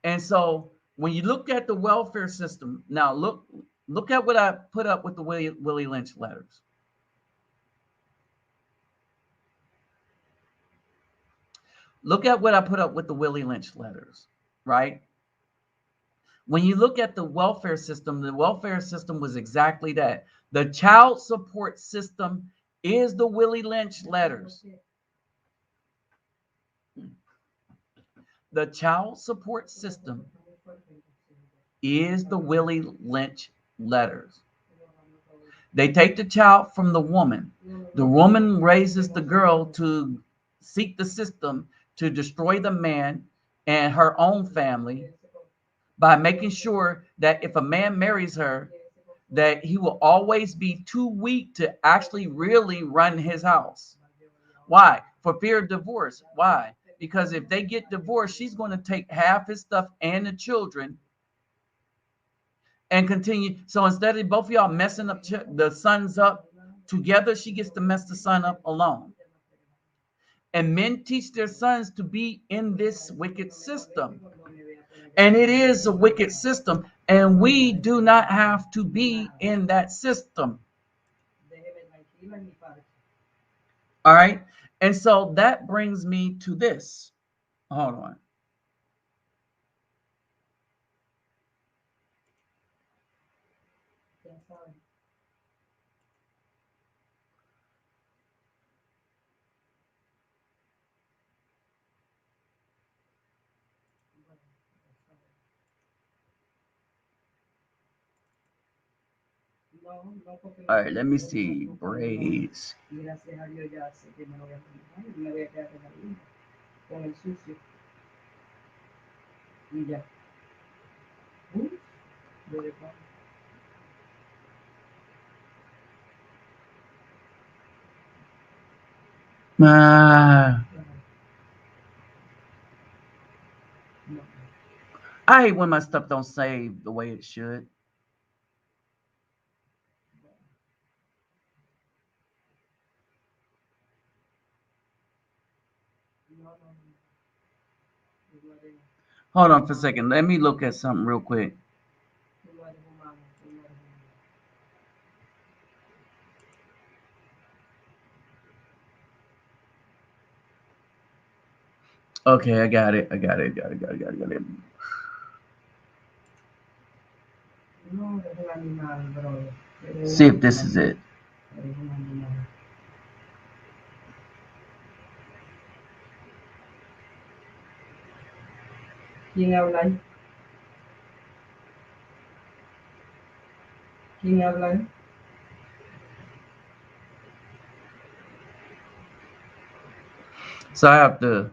And so when you look at the welfare system, now look at what I put up with the Willie Lynch letters. Look at what I put up with the Willie Lynch letters, right? when you look at the welfare system was exactly that. The child support system is the Willie Lynch letters. The child support system is the Willie Lynch letters. They take the child from the woman. The woman raises the girl to seek the system to destroy the man and her own family by making sure that if a man marries her, that he will always be too weak to actually really run his house. Why? For fear of divorce. Why? Because if they get divorced, she's going to take half his stuff and the children and continue. So instead of both of y'all messing up the sons up together, she gets to mess the son up alone. And men teach their sons to be in this wicked system. And it is a wicked system. And we do not have to be in that system. All right. And so that brings me to this. Hold on. All right, let me see. Braids. Ah, I hate when my stuff don't save the way it should. Hold on for a second. Let me look at something real quick. Okay, I got it. Got it. See if this is it. ¿Quién habla ahí? ¿Quién habla ahí? So I have to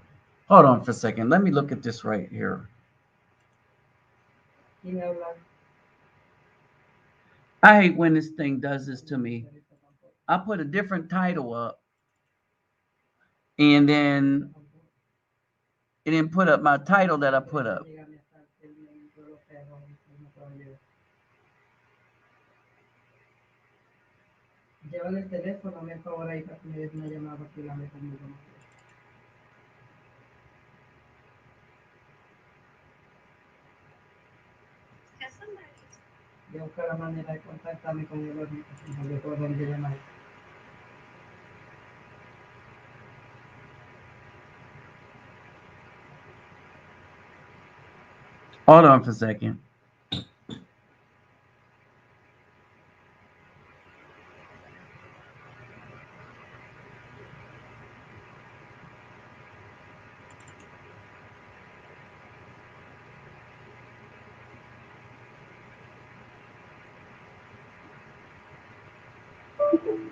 hold on for a second. Let me look at this right here. ¿Quién habla ahí? I hate when this thing does this to me. I put a different title up, and then it didn't put up my title that I put up. Llévale el teléfono, me favor ahí para que me des una llamada porque la me conmigo. Voy a buscar la manera de contactarme con el orden, porque por donde llamar. Hold on for a second.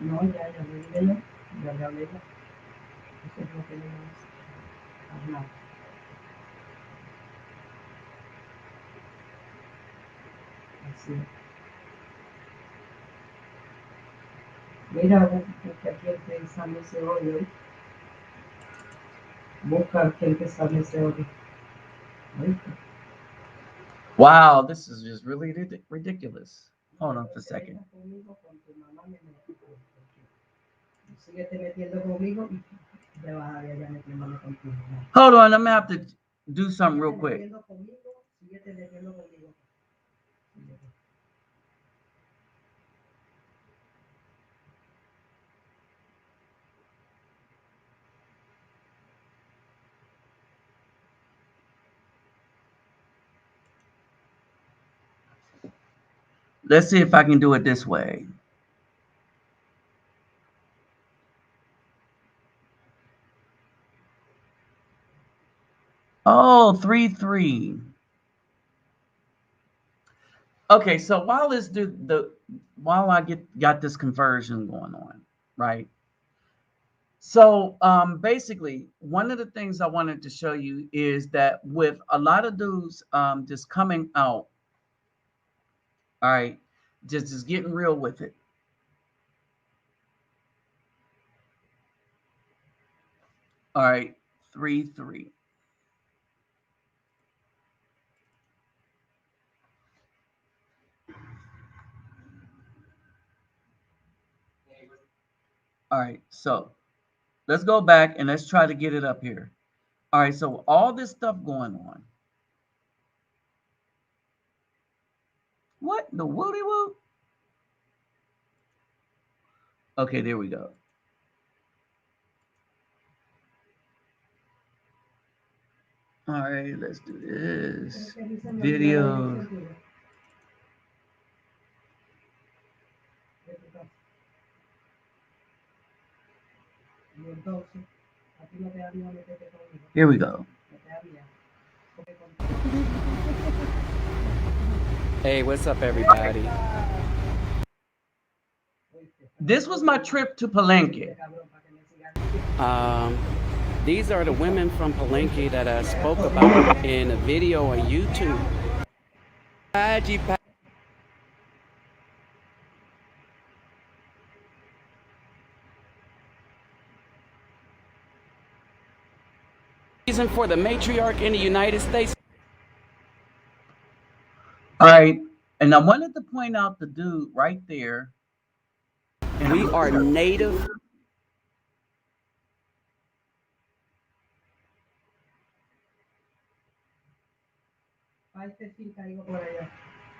No, ya le dije yo, ya le hablé yo. Eso es lo que le vamos a hablar. Así es. Mira, busca quien te sane ese odio. Busca quien te sane ese odio. ¿Oíste? Wow, this is just really ridiculous. Hold on for a second. Síguete metiendo conmigo y te vas a ver ya metiéndome contigo. Hold on, I'm gonna have to do something real quick. Síguete metiendo conmigo. Let's see if I can do it this way. Oh, 3-3. Okay, so while while I got this conversion going on, right? So basically, one of the things I wanted to show you is that with a lot of dudes just coming out, all right, just getting real with it. All right, 3-3. All right, so let's go back and let's try to get it up here. All right, so all this stuff going on. What the woody woo? Okay, there we go. All right, let's do this. Video. Here we go. Hey, what's up, everybody? This was my trip to Palenque. These are the women from Palenque that I spoke about in a video on YouTube. Reason for the matriarch in the United States. All right, and I wanted to point out the dude right there. And We are native.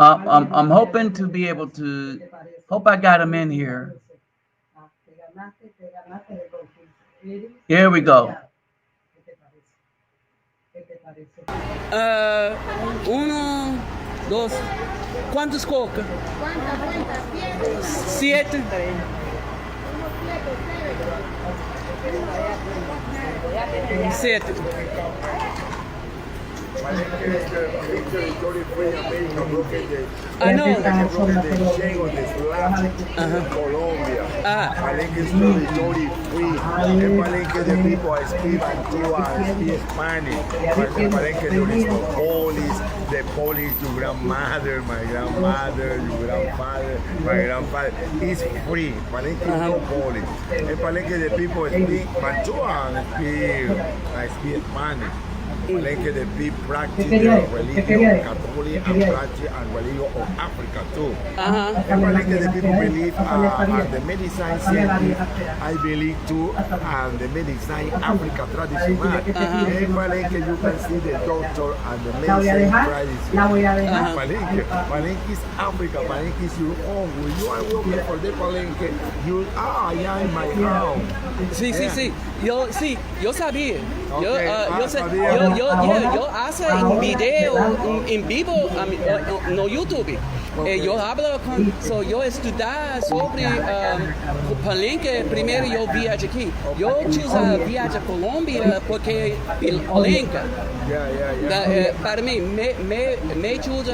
I'm hoping to be able to. Hope I got him in here. Here we go. Uno, dos. ¿Cuántos coca? Siete. Siete. I know. Colombia. Palenque is territory free. In Palenque, the people speak Antigua and speak Spanish. But in Palenque, there is no police. The police, your grandmother, my grandmother, your grandfather, my grandfather, is free. Palenque is no police. In Palenque, the people speak Mantua and speak Spanish. Palenque, the people practice their religion, Catholic, and practice and religion of Africa too. In Palenque, the people believe and the medicine scientist, I believe too, and the medicine Africa traditional. In Palenque, you can see the doctor and the medicine tradition. Palenque is Africa, Palenque is your home. When you are working for the Palenque, you are in my house. Sí. Yo sabía. Okay, Yo hace un video en vivo no YouTube. Yo hablo yo estudiar sobre Palenque. Primeiro eu viajo aqui. Eu choose viajar a Colômbia porque Palenque. Para mim, me choose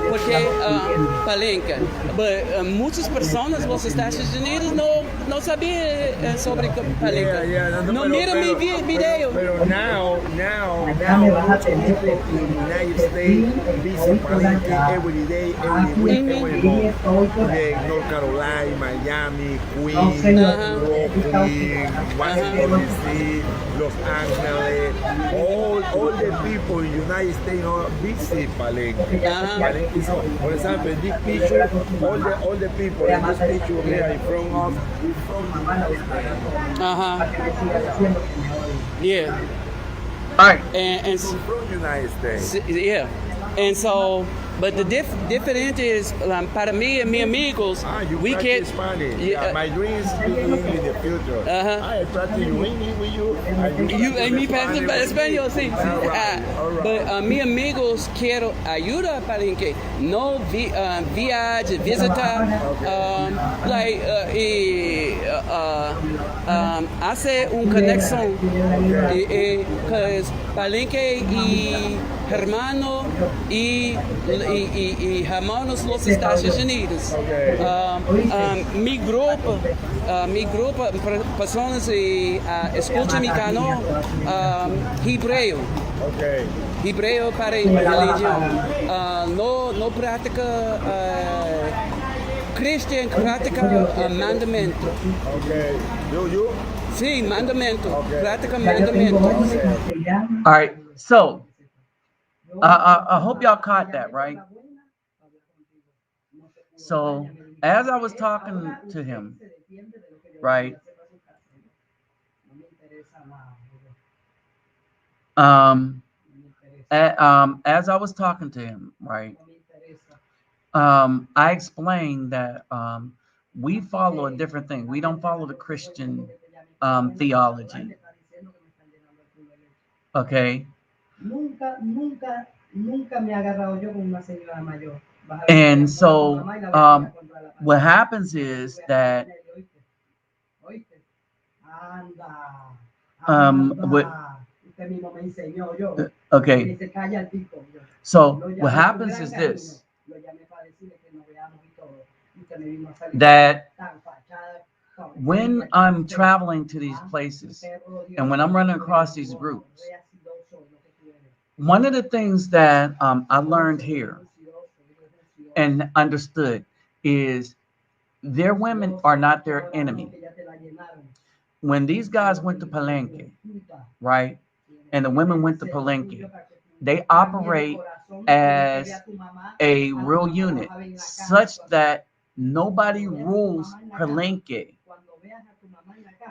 porque Palenque. Muitas pessoas nos Estados Unidos não sabiam sobre Palenque. Não miram meu video. But now people in the United States visit Palenque every day, every week, every month. North Carolina, Miami, Queens, Brooklyn, Washington DC, Los Angeles, all the people in the United States visit Palenque. Palenque is, for example, this picture, all the people in this picture here in front of from the United States. Yeah. All right. And from the United States. yeah. And so But the diferente is, para mí and mis amigos, You we can't. practice Spanish. Yeah, my dream is speaking English in the future. I practice English with you. You and me passing by español, sí. All right. But mis amigos quiero ayuda para que no viaje, visitar, like hace un conexión, because Palenque y hermano y hermanos los Estados Unidos. Mi grupo, personas escucha mi canal, hebreo. Okay. Hebreo para religión. No practica Christian, practica mandamento. Okay. You? Sí, mandamento. Okay. Practica mandamento. All right. So I hope y'all caught that, right? So as I was talking to him, right? As I was talking to him, right? I explained that we follow a different thing. We don't follow the Christian theology. Okay. And so what happens is that okay. So what happens is this, that when I'm traveling to these places and when I'm running across these groups, one of the things that I learned here and understood is their women are not their enemy. When these guys went to Palenque, right, and the women went to Palenque, they operate as a real unit, such that nobody rules Palenque.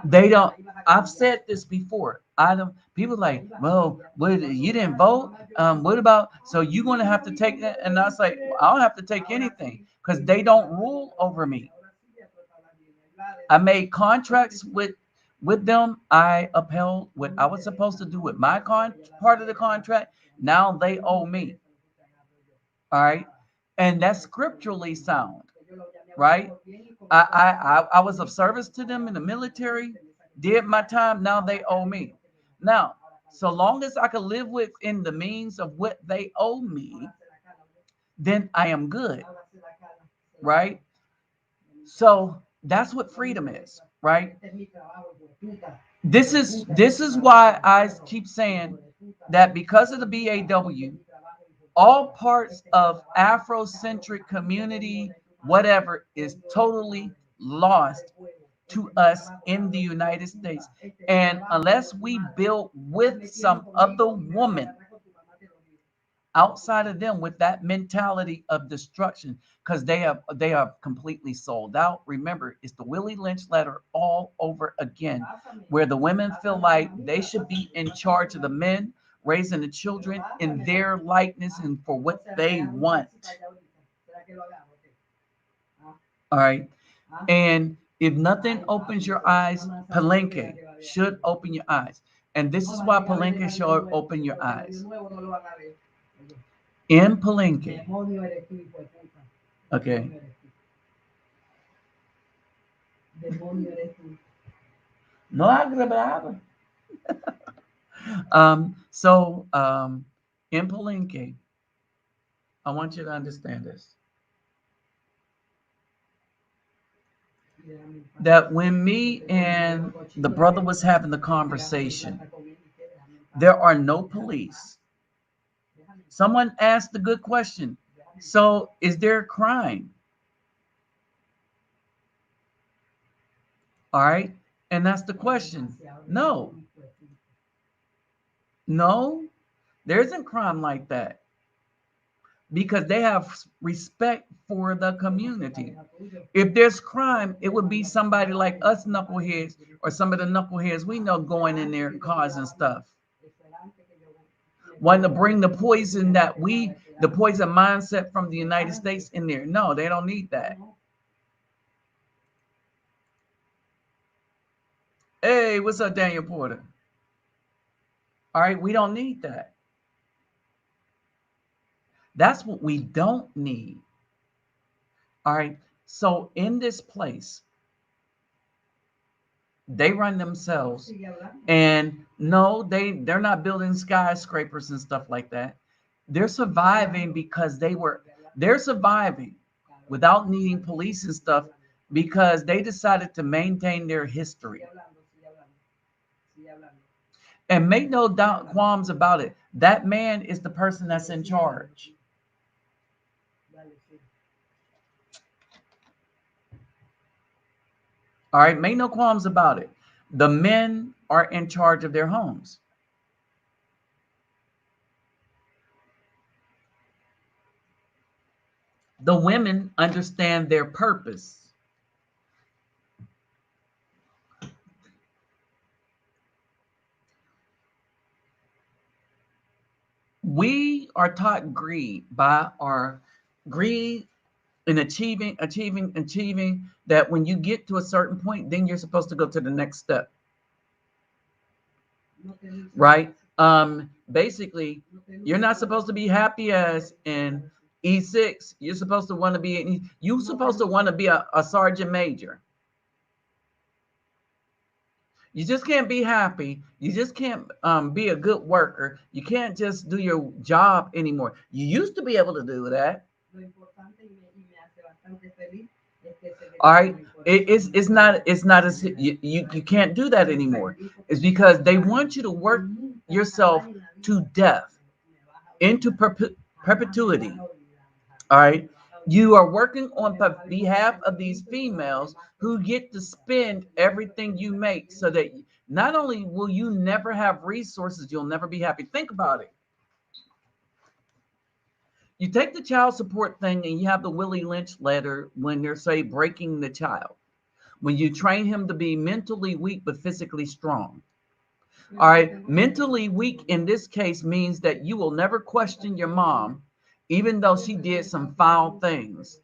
They don't. I've said this before. I don't. People like, well, what, you didn't vote? What about? So you're going to have to take that? And I was like, I don't have to take anything because they don't rule over me. I made contracts with them. I upheld what I was supposed to do with my part of the contract. Now they owe me. All right, and that's scripturally sound, right? I was of service to them in the military, did my time. Now they owe me. Now, so long as I can live within the means of what they owe me, then I am good, right? So that's what freedom is, right? This is why I keep saying that because of the BAW, all parts of Afrocentric community, whatever, is totally lost to us in the United States. And unless we build with some other woman outside of them with that mentality of destruction, because they are completely sold out. Remember, it's the Willie Lynch letter all over again, where the women feel like they should be in charge of the men, raising the children in their likeness and for what they want. All right. And if nothing opens your eyes, Palenque should open your eyes. And this is why Palenque should open your eyes. In Palenque. Okay. No agradable. So in Palenque, I want you to understand this. That when me and the brother was having the conversation, there are no police. Someone asked a good question. So is there a crime? All right. And that's the question. No. No, there isn't crime like that. Because they have respect for the community. If there's crime, it would be somebody like us knuckleheads or some of the knuckleheads we know going in there causing stuff. Wanting to bring the poison that we the poison mindset from the United States in there. No, they don't need that. Hey, what's up, Daniel Porter? All right, we don't need that. That's what we don't need. All right, so in this place, they run themselves, and no, they're not building skyscrapers and stuff like that. They're surviving because they're surviving without needing police and stuff because they decided to maintain their history. And make no doubt qualms about it. That man is the person that's in charge. All right, make no qualms about it. The men are in charge of their homes. The women understand their purpose. We are taught greed by our greed in achieving that when you get to a certain point, then you're supposed to go to the next step. Right? Basically, you're not supposed to be happy as in E6. You're supposed to want to be a sergeant major. You just can't be happy. You just can't be a good worker. You can't just do your job anymore. You used to be able to do that. All right, it's not as you can't do that anymore. It's because they want you to work yourself to death, into perpetuity. All right, you are working on behalf of these females who get to spend everything you make, so that not only will you never have resources, you'll never be happy. Think about it. You take the child support thing and you have the Willie Lynch letter when they're, say, breaking the child. When you train him to be mentally weak but physically strong. All right, mentally weak in this case means that you will never question your mom, even though she did some foul things.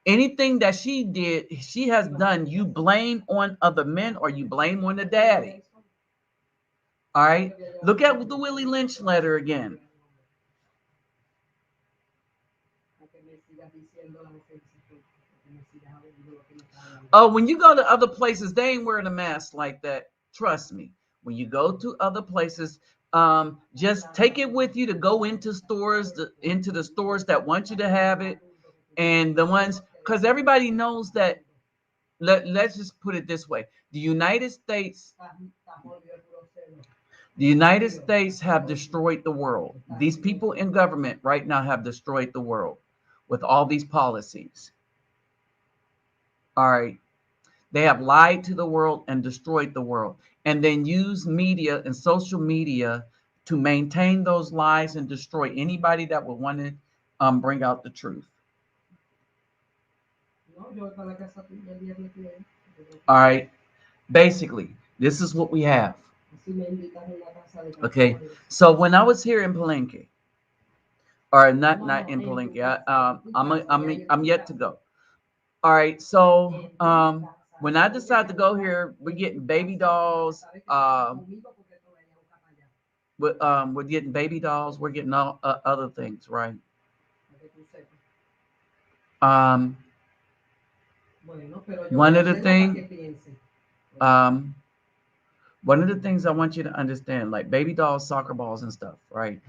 Anything that she has done, you blame on other men or you blame on the daddy. All right, look at the Willie Lynch letter again. Oh, when you go to other places, they ain't wearing a mask like that. Trust me. When you go to other places, just take it with you to go into stores, into the stores that want you to have it, and the ones, because everybody knows that. Let's just put it this way: the United States have destroyed the world. These people in government right now have destroyed the world with all these policies. All right. They have lied to the world and destroyed the world, and then use media and social media to maintain those lies and destroy anybody that would want to bring out the truth. All right. Basically, this is what we have. Okay. So when I was here in Palenque, or not in Palenque, I'm yet to go. All right, so when I decide to go here, we're getting baby dolls. We're getting baby dolls. We're getting all other things, right? One of the things I want you to understand, like baby dolls, soccer balls, and stuff, right?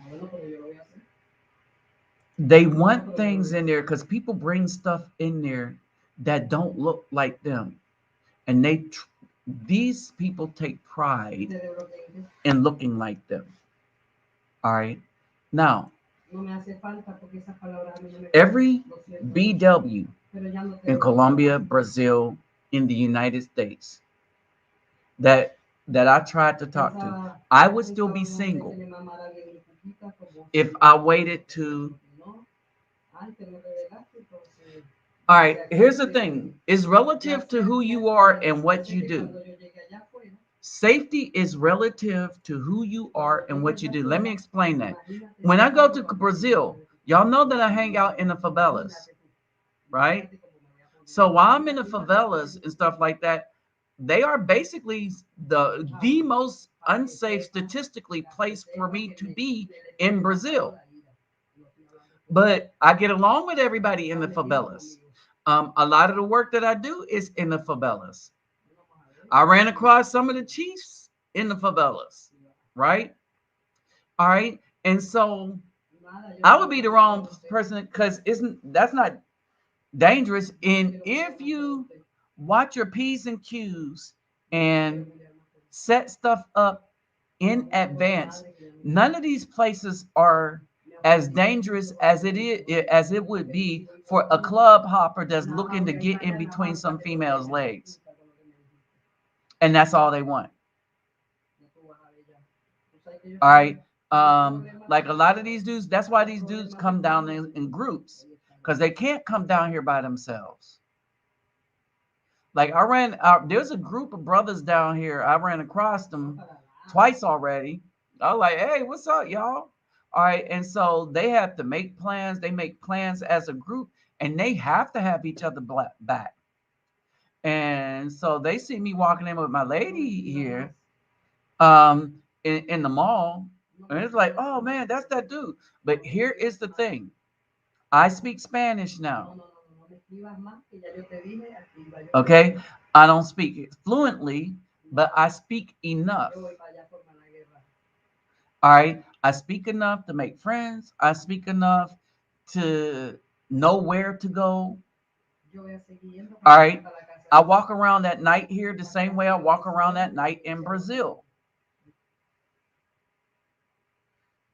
They want things in there because people bring stuff in there that don't look like them, and these people take pride in looking like them. All right, now every BW in Colombia, Brazil, in the United States that I tried to talk to, I would still be single if I waited to. All right, here's the thing. It's relative to who you are and what you do. Safety is relative to who you are and what you do. Let me explain that. When I go to Brazil, Y'all know that I hang out in the favelas, right? So while I'm in the favelas and stuff like that, they are basically the most unsafe statistically place for me to be in Brazil. But I get along with everybody in the favelas. A lot of the work that I do is in the favelas. I ran across some of the chiefs in the favelas, right? All right. And so I would be the wrong person because that's not dangerous. And if you watch your P's and Q's and set stuff up in advance, none of these places are as dangerous as it would be for a club hopper that's looking to get in between some female's legs. And that's all they want. All right. Like a lot of these dudes, that's why these dudes come down in groups, because they can't come down here by themselves. Like I ran out, there's a group of brothers down here. I ran across them twice already. I was like, hey, what's up, y'all? All right. And so they have to make plans. They make plans as a group, and they have to have each other back. And so they see me walking in with my lady here in the mall. And it's like, oh man, that's that dude. But here is the thing. I speak Spanish now. Okay. I don't speak it fluently, but I speak enough. All right. I speak enough to make friends. I speak enough to know where to go. All right. I walk around at night here the same way I walk around at night in Brazil.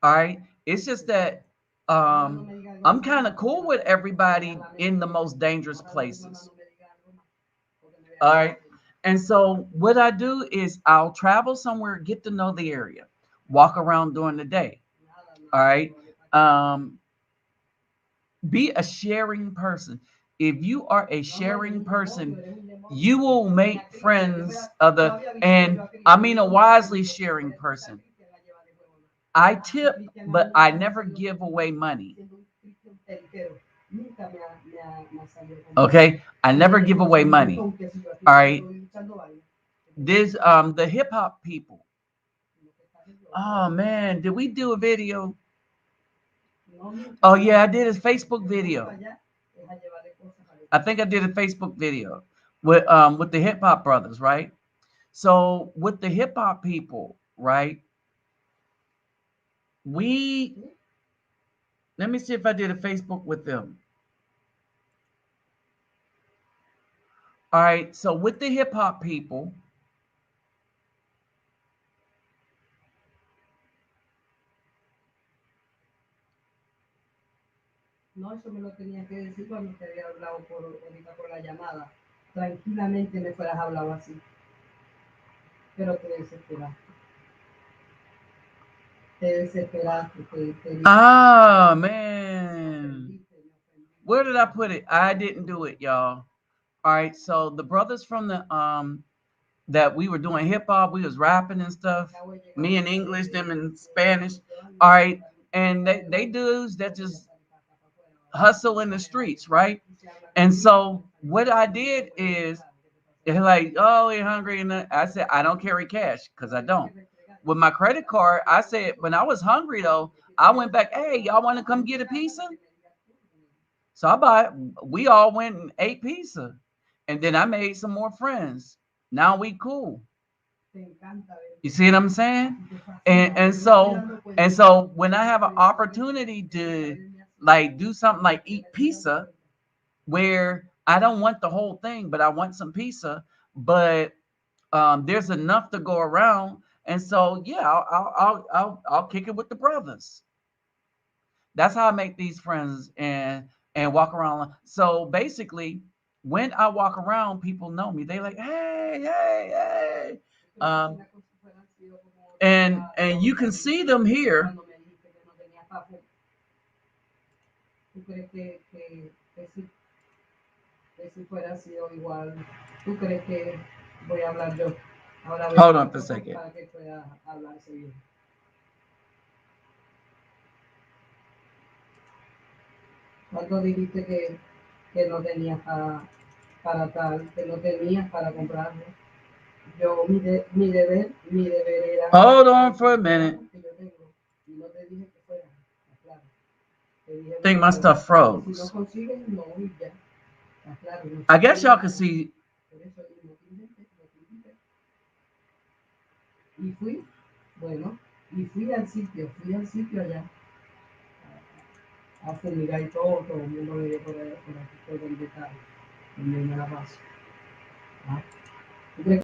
All right. It's just that I'm kind of cool with everybody in the most dangerous places. All right. And so what I do is I'll travel somewhere, get to know the area, walk around during the day. All right. Be a sharing person. If you are a sharing person, you will make friends and I mean a wisely sharing person. I tip, but I never give away money. Okay, I never give away money. All right. This the hip hop people. Oh man, did we do a video? Oh yeah, I did a Facebook video. I think I did a Facebook video with the hip hop brothers, right? So with the hip hop people, right? Let me see if I did a Facebook with them. All right, so with the hip hop people, no, eso me lo tenías que decir cuando te había hablado ahorita por la llamada. Tranquilamente me fueras hablado así. Pero te desesperaste. Ah, man. Where did I put it? I didn't do it, y'all. All right, so the brothers from the that we were doing hip hop, we was rapping and stuff. Me in English, them in Spanish. All right, and they dudes that just hustle in the streets, right? And so what I did is they're like, oh, you're hungry, and I said I don't carry cash because I don't. With my credit card, I said when I was hungry though, I went back. Hey, y'all want to come get a pizza? So we all went and ate pizza, and then I made some more friends. Now we cool. You see what I'm saying? And so when I have an opportunity to like do something like eat pizza, where I don't want the whole thing, but I want some pizza, but there's enough to go around, and so yeah, I'll kick it with the brothers. That's how I make these friends and walk around. So basically, when I walk around, people know me. They like, hey, hey, hey. And you can see them here. Hold on for a second. ¿Cuánto dijiste que no tenías para tal, que no tenías para comprarlo? Yo, mi deber era... Hold on for a minute. Que yo tengo, y no te dije que fuera, claro. Te dije, I think my stuff si froze. no consigues, no, y ya. Claro, no I guess y'all can see. por eso, y no te inventes, no te inventes. Y fui, bueno, y fui al sitio allá, a fumigar y todo el mundo me dio por allá, por aquí, por donde está, donde me la paso. ¿Ah? ¿Tú crees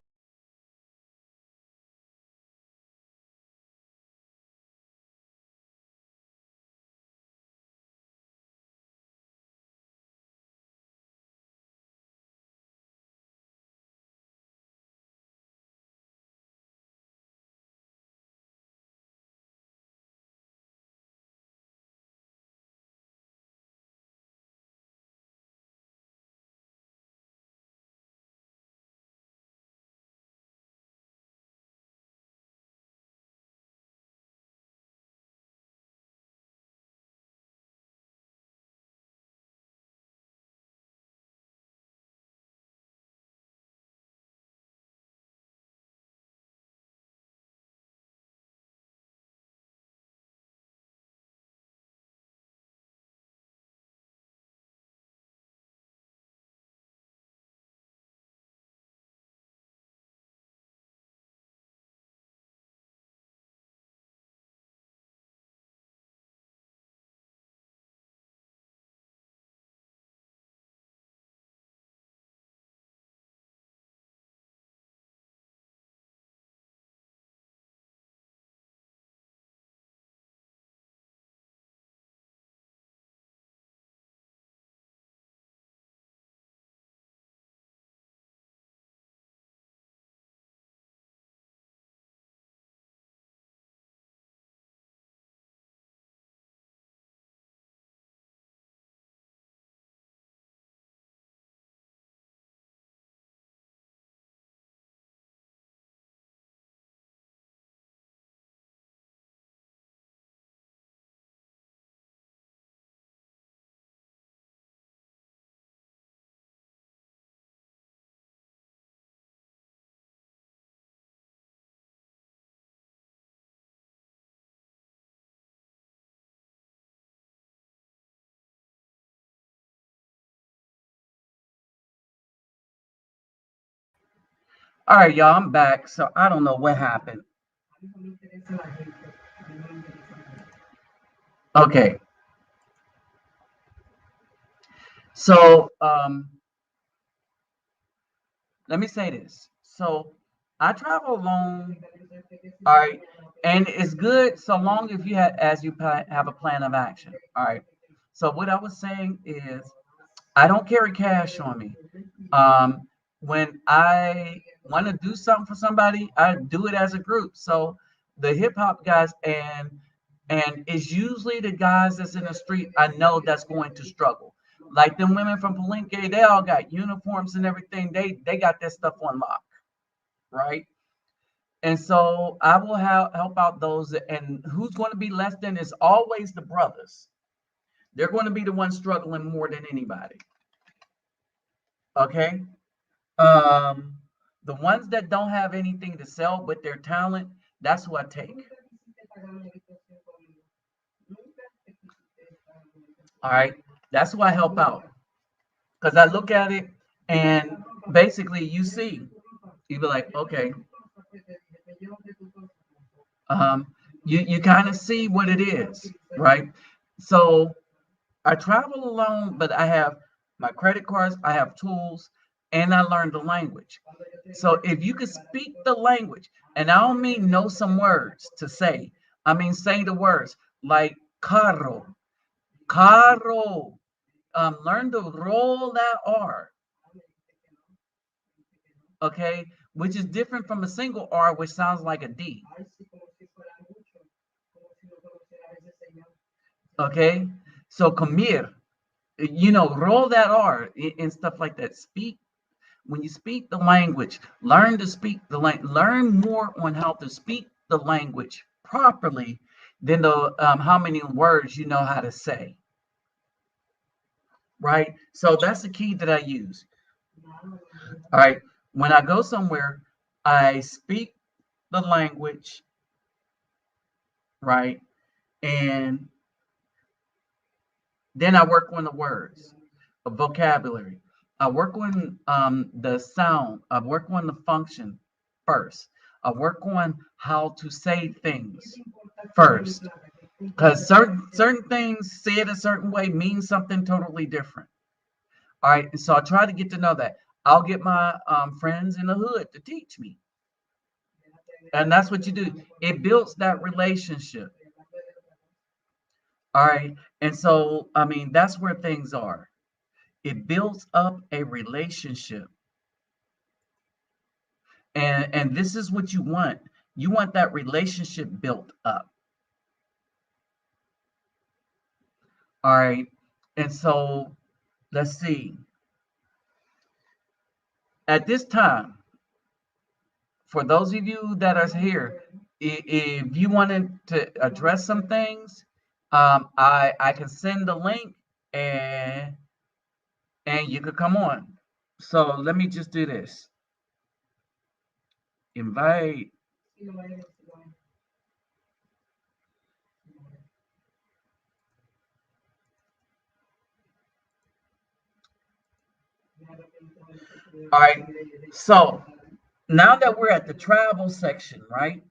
All right, y'all, I'm back. So I don't know what happened. a mí no me interesa la gente? A mí no me interesa la gente. Okay. So let me say this. So I travel alone. All right. And it's good so long if you have have a plan of action. All right. So what I was saying is I don't carry cash on me. When I want to do something for somebody, I do it as a group. So the hip hop guys and it's usually the guys that's in the street I know that's going to struggle. Like them women from Palenque, they all got uniforms and everything. They got that stuff on lock, right? And so I will help out those. And who's going to be left in is always the brothers. They're going to be the ones struggling more than anybody. Okay. Um, the ones that don't have anything to sell but their talent, that's who I take. All right. That's who I help out. Because I look at it and basically you see, you be like, okay, you kind of see what it is, right? So I travel alone, but I have my credit cards, I have tools, and I learned the language. So if you could speak the language, and I don't mean know some words to say, I mean say the words like carro, carro. Learn to roll that R, okay, which is different from a single R, which sounds like a D. Okay, so comer, roll that R and stuff like that. Speak when you speak the language. Learn to speak the language. Learn more on how to speak the language properly than the how many words you know how to say. right? So that's the key that I use. All right. When I go somewhere, I speak the language, right? And then I work on the words, the vocabulary. I work on the sound. I work on the function first. I work on how to say things first, because certain things said a certain way mean something totally different. All right, so I try to get to know that. I'll get my friends in the hood to teach me, and that's what you do. It builds that relationship. All right, and so I mean that's where things are. It builds up a relationship, and this is what you want. You want that relationship built up. All right, and so let's see. At this time, for those of you that are here, if you wanted to address some things, I can send the link and you could come on. So let me just do this. Invite. All right. So now that we're at the travel section, right?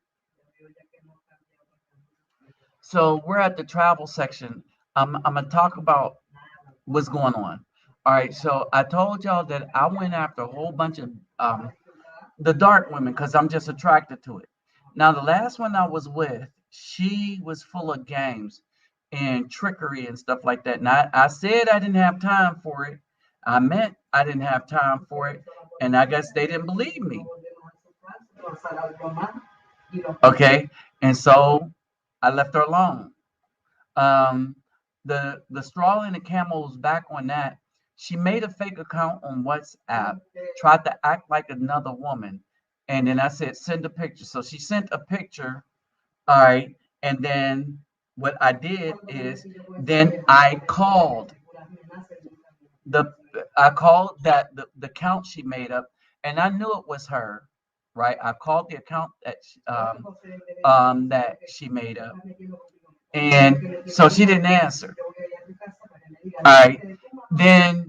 So we're at the travel section. I'm gonna talk about what's going on. All right. So I told y'all that I went after a whole bunch of the dark women because I'm just attracted to it. Now the last one I was with, she was full of games and trickery and stuff like that. And I said I didn't have time for it. I meant I didn't have time for it. And I guess they didn't believe me. Okay. And so I left her alone. Um, the straw in the camel's back on that. She made a fake account on WhatsApp, tried to act like another woman, and then I said send a picture. So she sent a picture, all right, and then what I did is then the I called that the account she made up, and I knew it was her, right? I called the account that she made up, and so she didn't answer. All right, then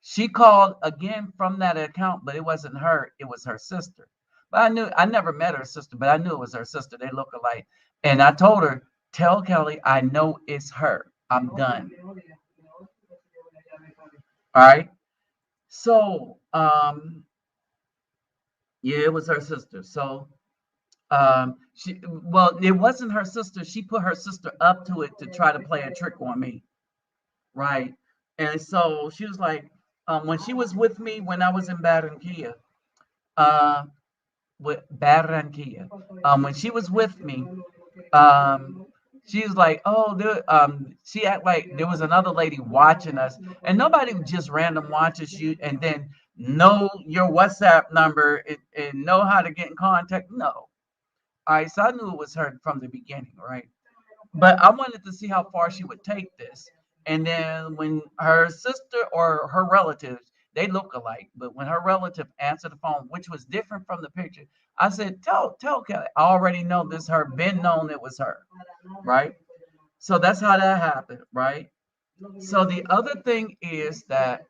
she called again from that account, but it wasn't her, it was her sister. But I never met her sister, but I knew it was her sister. They look alike. And I told her, tell Kelly, I know it's her. I'm done. All right. So, yeah, it was her sister. So, well, it wasn't her sister. She put her sister up to it to try to play a trick on me. Right. And so she was like, when she was with me when I was in Barranquilla, uh, with Barranquilla, when she was with me, she was like, oh, she act like there was another lady watching us, and nobody just random watches you and then know your WhatsApp number and know how to get in contact. No. All right. So I knew it was her from the beginning. Right. But I wanted to see how far she would take this. And then when her sister or her relatives, they look alike, but when her relative answered the phone, which was different from the picture, I said, tell Kelly, I already know this her, been known it was her, right? So that's how that happened, right? So the other thing is that,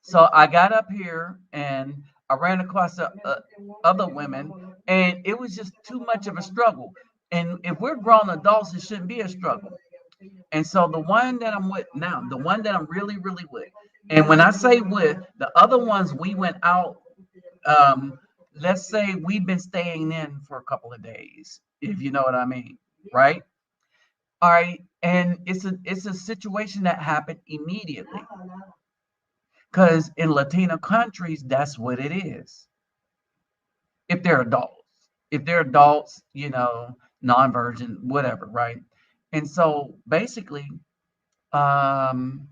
so I got up here and I ran across other women, and it was just too much of a struggle. And if we're grown adults, it shouldn't be a struggle. And so the one that I'm with now, the one that I'm really, really with, and when I say with, the other ones we went out, let's say we've been staying in for a couple of days, if you know what I mean, right? All right, and it's a situation that happened immediately, because in Latino countries, that's what it is. If they're adults, non-virgin, whatever, right? And so basically, um,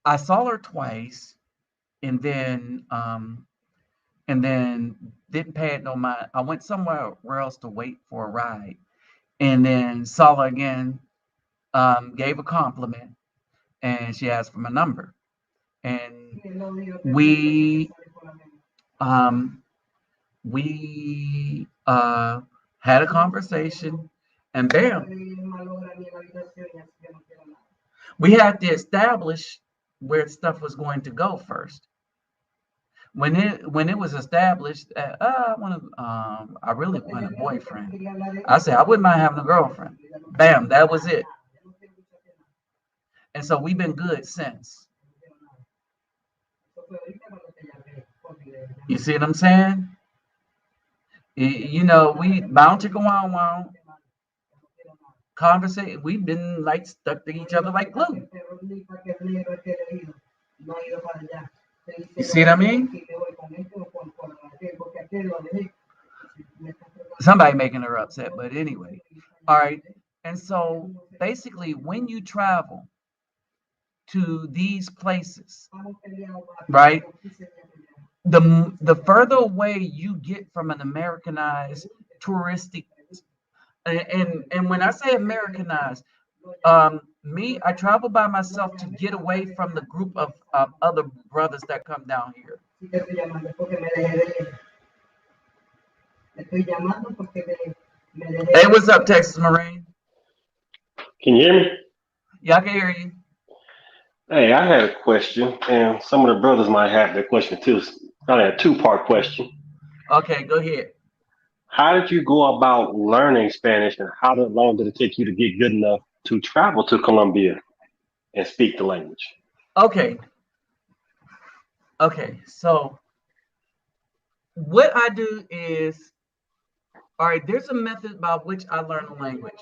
I saw her twice, and then didn't pay it no mind. I went somewhere else to wait for a ride, and then saw her again. gave a compliment, and she asked for my number, and we had a conversation, and bam, we had to establish where stuff was going to go first. When it was established that I really want a boyfriend, I said I wouldn't mind having a girlfriend. Bam, that was it. And so we've been good since. You see what I'm saying? You know, we bound to go on conversation. We've been like stuck to each other like glue. You see what I mean? Somebody making her upset, but anyway. All right. And so basically, when you travel to these places, right, the further away you get from an Americanized touristic, and when I say Americanized, I travel by myself to get away from the group of other brothers that come down here. Hey, what's up, Texas Marine? Can you hear me? Yeah, I can hear you. Hey, I had a question, and some of the brothers might have their question too. I had a two-part question. Okay, go ahead. How did you go about learning Spanish, and how long did it take you to get good enough to travel to Colombia and speak the language? Okay. So what I do is, all right, there's a method by which I learn a language.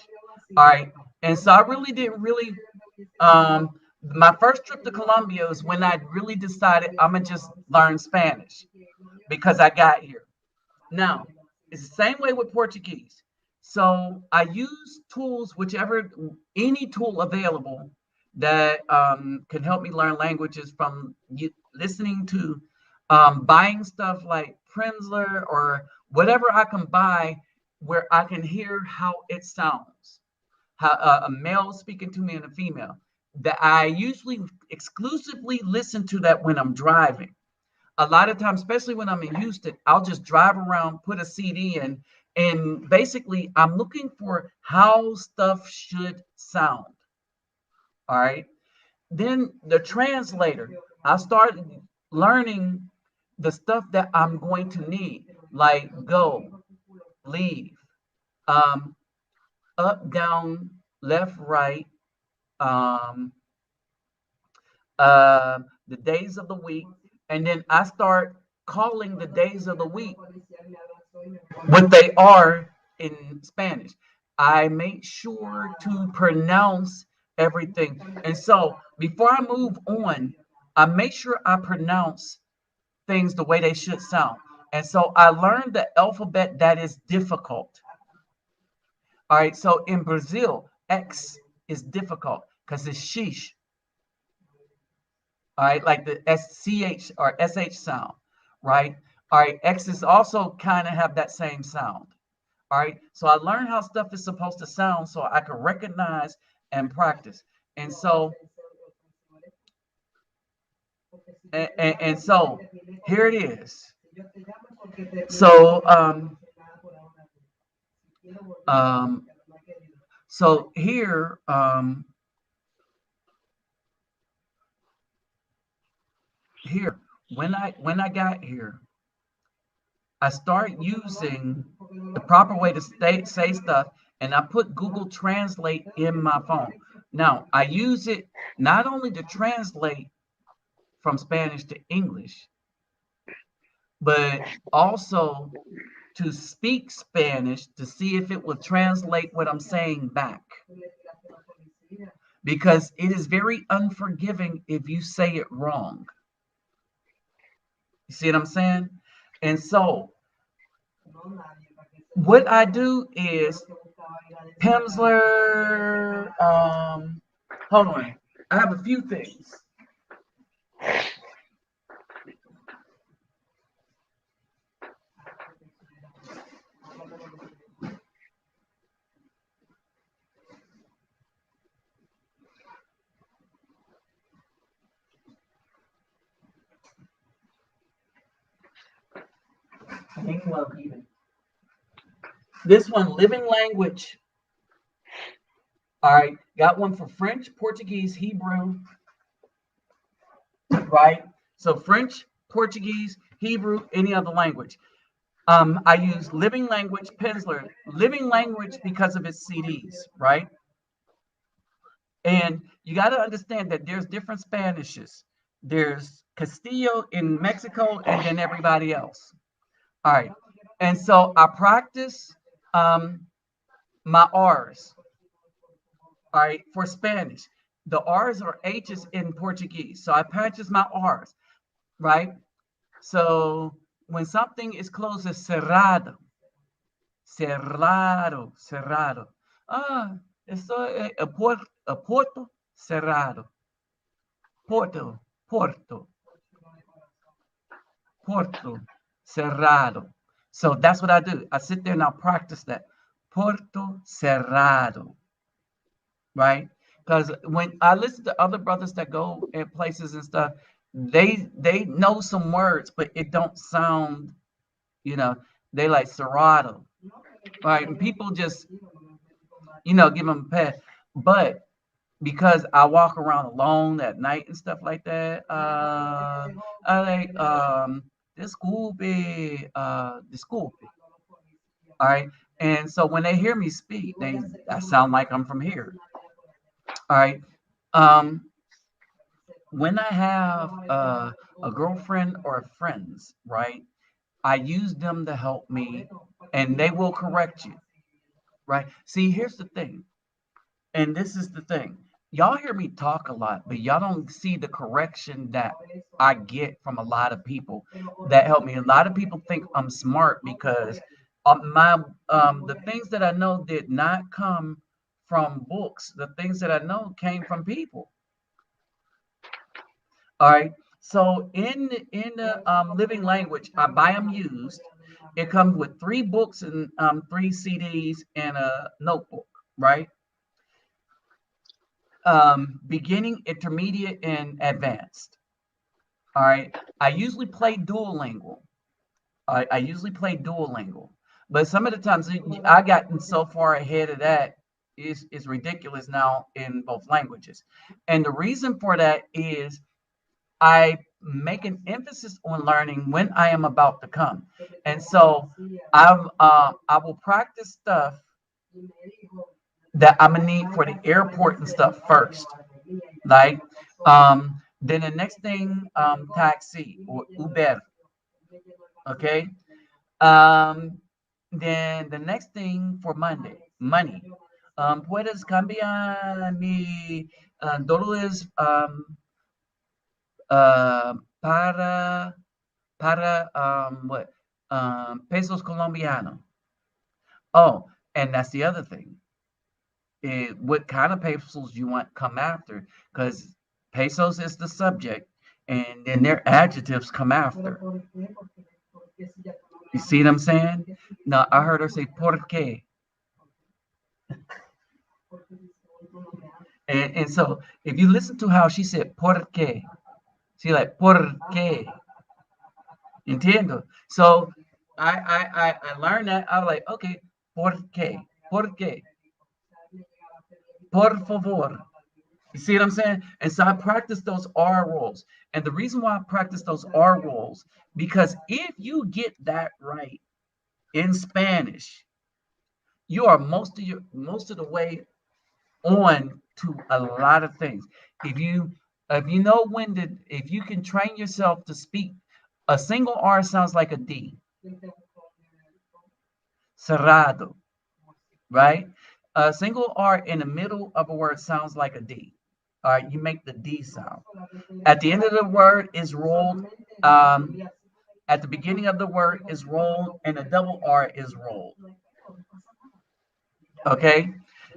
All right. And so I really didn't my first trip to Colombia was when I really decided I'm gonna just learn Spanish because I got here. Now, it's the same way with Portuguese. So I use tools, any tool available that can help me learn languages, from listening to buying stuff like Prenzler or whatever I can buy where I can hear how it sounds, how a male speaking to me and a female. That I usually exclusively listen to that when I'm driving. A lot of times, especially when I'm in Houston, I'll just drive around, put a CD in, and basically I'm looking for how stuff should sound. All right. Then the translator, I started learning the stuff that I'm going to need, like go, leave, up, down, left, right, the days of the week. And then I start calling the days of the week what they are in Spanish. I make sure to pronounce everything. And so before I move on, I make sure I pronounce things the way they should sound. And so I learned the alphabet that is difficult. All right. So in Brazil, X is difficult because it's sheesh. All right, like the SCH or SH sound, right? All right, X's also kind of have that same sound. All right, so I learned how stuff is supposed to sound so I can recognize and practice. And so, and so here it is. So, so here, when I got here, I start using the proper way to say stuff, and I put Google Translate in my phone. Now, I use it not only to translate from Spanish to English, but also to speak Spanish to see if it will translate what I'm saying back. Because it is very unforgiving if you say it wrong. You see what I'm saying? And so what I do is Pimsleur, hold on. I have a few things. Hang low, even. This one, living language. All right, got one for French, Portuguese, Hebrew, right? So French, Portuguese, Hebrew, any other language. I use living language, Penzler, living language because of its CDs, right? And you got to understand that there's different Spanishes. There's Castillo in Mexico and then everybody else. All right. And so I practice my R's, all right, for Spanish. The R's or H's in Portuguese. So I practice my R's, right? So when something is closed, it's cerrado. Cerrado, cerrado. Ah, eso es a Porto cerrado. Porto, Porto, Porto cerrado. So that's what I do. I sit there and I practice that. Porto cerrado. Right? Because when I listen to other brothers that go in places and stuff, they know some words, but it don't sound, they like cerrado. Right? And people just, give them a pass. But because I walk around alone at night and stuff like that, I like disculpe. All right. And so when they hear me speak, I sound like I'm from here. All right. When I have a girlfriend or friends, right, I use them to help me and they will correct you. Right. See, here's the thing. And this is the thing. Y'all hear me talk a lot, but y'all don't see the correction that I get from a lot of people that help me. A lot of people think I'm smart because the things that I know did not come from books. The things that I know came from people. All right. So in the living language, I buy them used. It comes with 3 books and 3 CDs and a notebook, right? Beginning, intermediate, and advanced. All right. I usually play Duolingo. I usually play Duolingo, but some of the times I gotten so far ahead of that is ridiculous now in both languages, and the reason for that is I make an emphasis on learning when I am about to come, and so I will practice stuff that I'm gonna need for the airport and stuff first, like then the next thing, taxi or Uber, okay. Then the next thing for money. Puedes cambiar mi dólares para what pesos colombianos. Oh, and that's the other thing. What kind of pesos you want come after? Because pesos is the subject, and then their adjectives come after. You see what I'm saying? Now I heard her say "por qué," and so if you listen to how she said "por qué," she like "por qué." Entiendo. So I learned that. I was like, okay, ¿por qué? ¿Por qué? Por favor. You see what I'm saying? And so I practice those R rolls. And the reason why I practice those R rolls, because if you get that right in Spanish, you are most of the way on to a lot of things. If you know if you can train yourself to speak, a single R sounds like a D. Cerrado, right? A single R in the middle of a word sounds like a D. All right, you make the D sound. At the end of the word is rolled. At the beginning of the word is rolled, and a double R is rolled. Okay,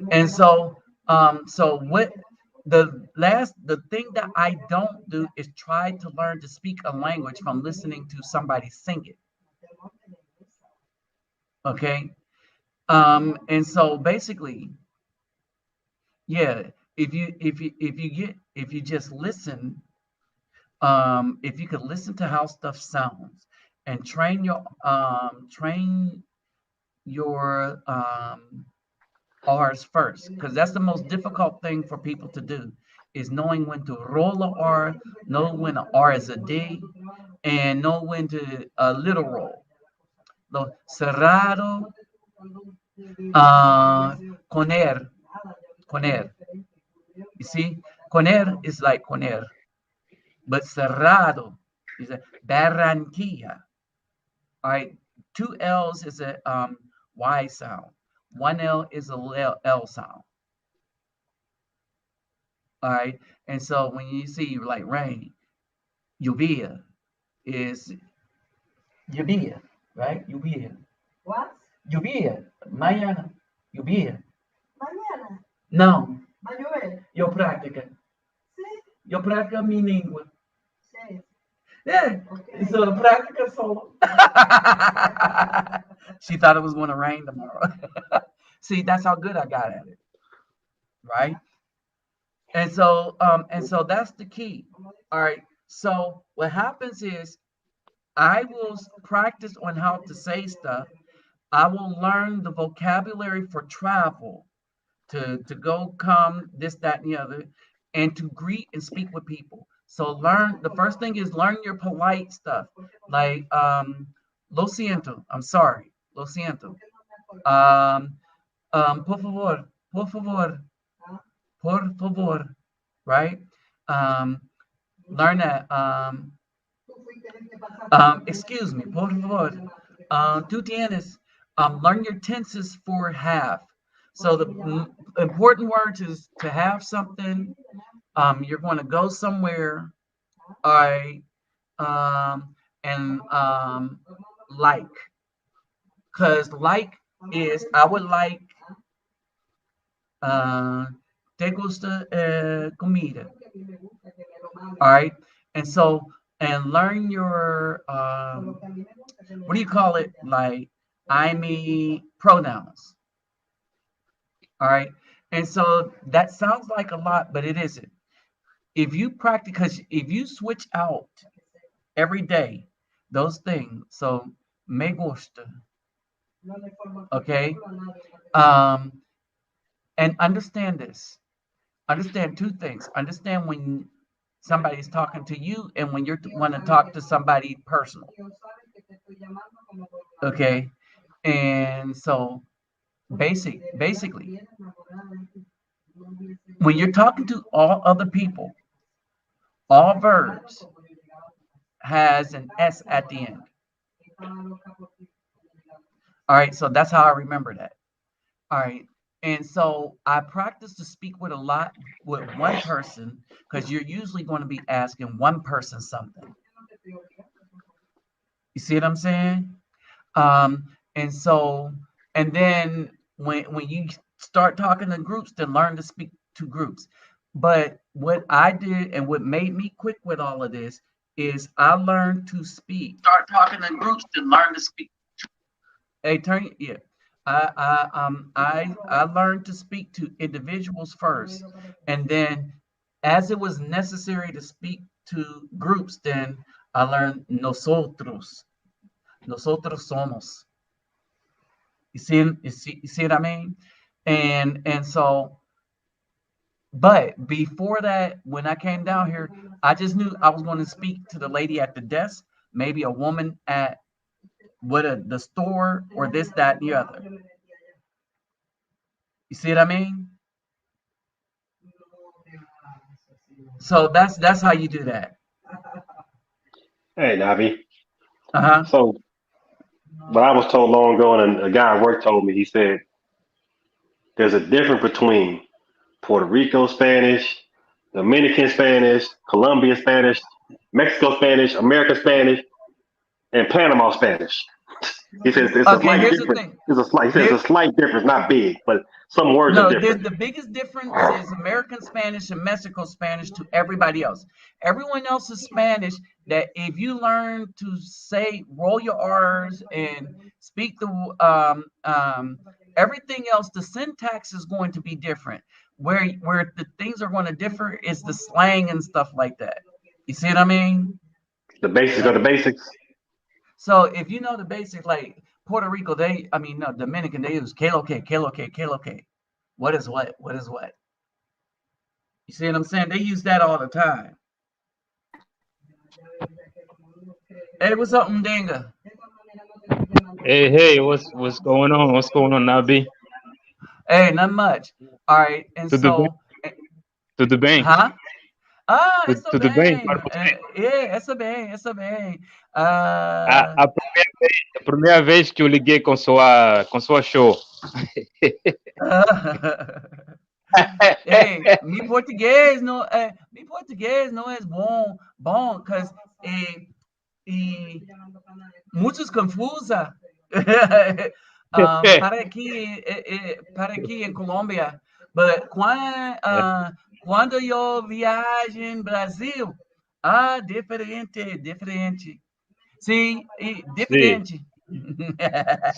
and so what the thing that I don't do is try to learn to speak a language from listening to somebody sing it. Okay, and so basically, yeah, if you just listen, if you could listen to how stuff sounds, and train your R's first, because that's the most difficult thing for people to do, is knowing when to roll a R, know when an R is a D, and know when to little roll. Lo cerrado, coner, coner. You see, coner is like coner, but cerrado is a Barranquilla. All right, two L's is a Y sound. One L is a L sound. All right, and so when you see like rain, lluvia is lluvia, right? Lluvia, What? lluvia, mañana, lluvia. Mañana. No, Va a llover. yo práctica. Sí. Yo practico mi lengua. Sí. Yeah, Okay. so the practical solo. She thought it was going to rain tomorrow. See, that's how good I got at it, right? And so that's the key. All right. So what happens is I will practice on how to say stuff. I will learn the vocabulary for travel, to go, come, this, that, and the other, and to greet and speak with people. So the first thing is learn your polite stuff, like lo siento, I'm sorry, lo siento, por favor, por favor, por favor, right? Learn that. Excuse me, por favor. Tú tienes. Learn your tenses for have. So the important words is to have something. You're going to go somewhere. All right. And like, because like is I would like. Te gusta comida. All right. And so, and learn your, what do you call it? Like, I mean, pronouns. All right. And so that sounds like a lot, but it isn't. If you practice, because if you switch out every day, those things, so me gusta, okay? And understand this. Understand two things. Understand when somebody's talking to you and when you want to talk to somebody personal. Okay. And so basically, when you're talking to all other people, all verbs has an S at the end. All right. So that's how I remember that. All right. And so I practice to speak with one person, because you're usually going to be asking one person something. You see what I'm saying? And so, and then when you start talking to groups, then learn to speak to groups. But what I did and what made me quick with all of this is I learned to speak. Start talking to groups, then learn to speak. Hey, yeah. I learned to speak to individuals first, and then as it was necessary to speak to groups, then I learned nosotros somos. You see what I mean? And so, but before that, when I came down here, I just knew I was going to speak to the lady at the desk, maybe a woman at the store, or this, that, and the other. You see what I mean? So that's how you do that. Hey, Navi. Uh-huh. So, what I was told long ago, and a guy at work told me, he said, there's a difference between Puerto Rico Spanish, Dominican Spanish, Colombia Spanish, Mexico Spanish, American Spanish, and Panama Spanish. He says it's a slight difference. He says it's a slight difference, not big, but some words are different. The biggest difference is American Spanish and Mexico Spanish to everybody else. Everyone else is Spanish that if you learn to say, roll your R's and speak the everything else, the syntax is going to be different. Where the things are going to differ is the slang and stuff like that. You see what I mean? The basics are the basics. So if you know the basics, like Puerto Rico, no, Dominican, they use que lo que, que lo que, que lo que. What is what? What is what? You see what I'm saying? They use that all the time. Hey, what's up, Mdinga? Hey, what's going on? What's going on, Nabi? Hey, not much. All right, and Tudo bem? so, Tudo bem? huh? Ah, essa Tudo bem bem. para você? Essa bem, essa bem. A primeira vez que eu liguei com sua show. Ei, meu português não é bom, because muitos confusa para aqui em Colômbia, but quando eu viajo em Brasil, diferente. Sim, diferente.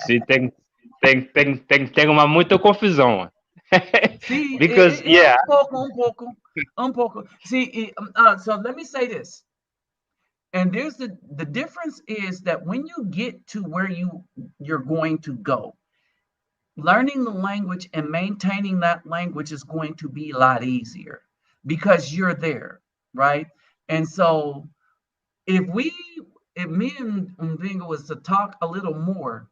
Sim, tem uma muita confusão. See, Because yeah, un poco. See, so let me say this. And there's the difference is that when you get to where you're going to go, learning the language and maintaining that language is going to be a lot easier because you're there, right? And so if me and Umbinga was to talk a little more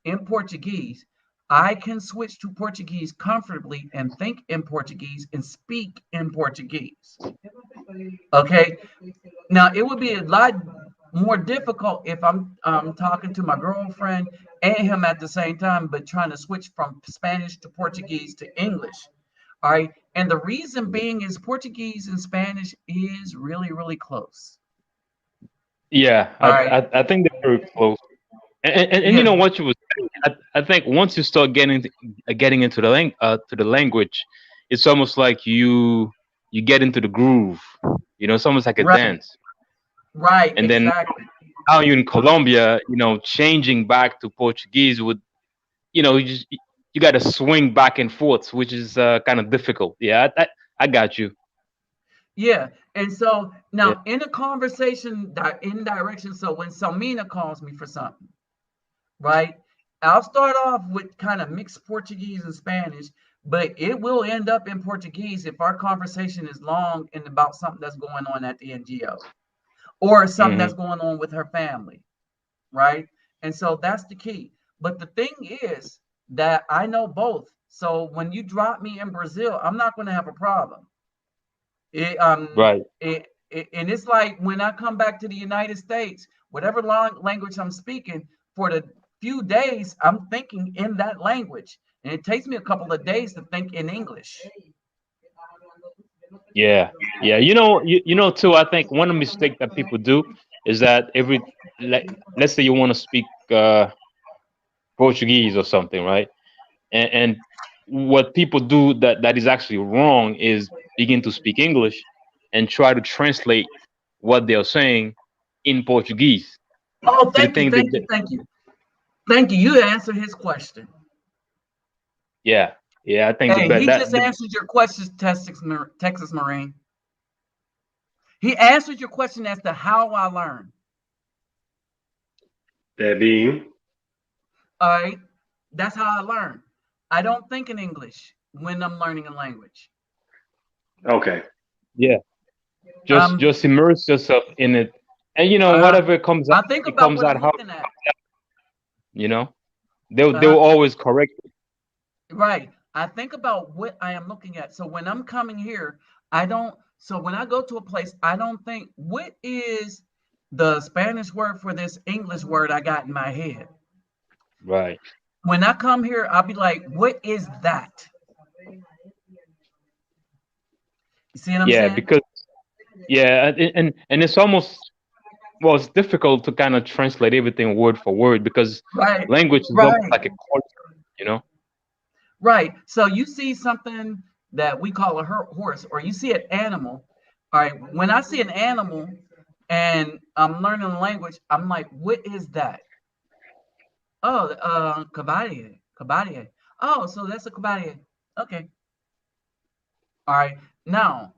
in Portuguese, I can switch to Portuguese comfortably and think in Portuguese and speak in Portuguese. Okay. Now it would be a lot more difficult if I'm talking to my girlfriend and him at the same time, but trying to switch from Spanish to Portuguese to English. All right. And the reason being is Portuguese and Spanish is really, really close. yeah, All right. I think they're very close. And Yeah. you know what you was saying, I think once you start getting into the language, it's almost like you get into the groove. You know, it's almost like a Right. dance. Right. And then Exactly. now you're in Colombia, you know, changing back to Portuguese would, you know, you got to swing back and forth, which is kind of difficult. Yeah, I got you. Yeah. And so Yeah. now in a conversation in direction, so when Salmina calls me for something, right? I'll start off with kind of mixed Portuguese and Spanish, but it will end up in Portuguese if our conversation is long and about something that's going on at the NGO or something that's going on with her family, right? And so that's the key. But the thing is that I know both. So when you drop me in Brazil, I'm not going to have a problem. Right. And it's like when I come back to the United States, whatever language I'm speaking, for the few days, I'm thinking in that language. And it takes me a couple of days to think in English. Yeah. Yeah. You know too, I think one mistake that people do is that let's say you want to speak Portuguese or something, right? And what people do that is actually wrong is begin to speak English and try to translate what they're saying in Portuguese. Oh, So they thank you, think thank that you, thank you. Thank you. You answered his question. yeah, I think Hey, he just answered your question, Texas Marine. He answered your question as to how I learn. That being, All right. That's how I learn. I don't think in English when I'm learning a language. okay. yeah, just immerse yourself in it, and you know whatever comes I out, think it about comes what out I'm how looking at. you know they'll always correct it. Right. I think about what I am looking at. So when I'm coming here, so when I go to a place, I don't think, what is the Spanish word for this English word I got in my head? Right. When I come here, I'll be like, what is that? You see what I'm saying? Because and it's almost, well, it's difficult to kind of translate everything word for word because Right. language is almost like a culture, you know. Right. So you see something that we call a horse, or you see an animal. All right. When I see an animal and I'm learning the language, I'm like, what is that? Oh, caballo. Oh, so that's a caballo. Okay. All right. Now,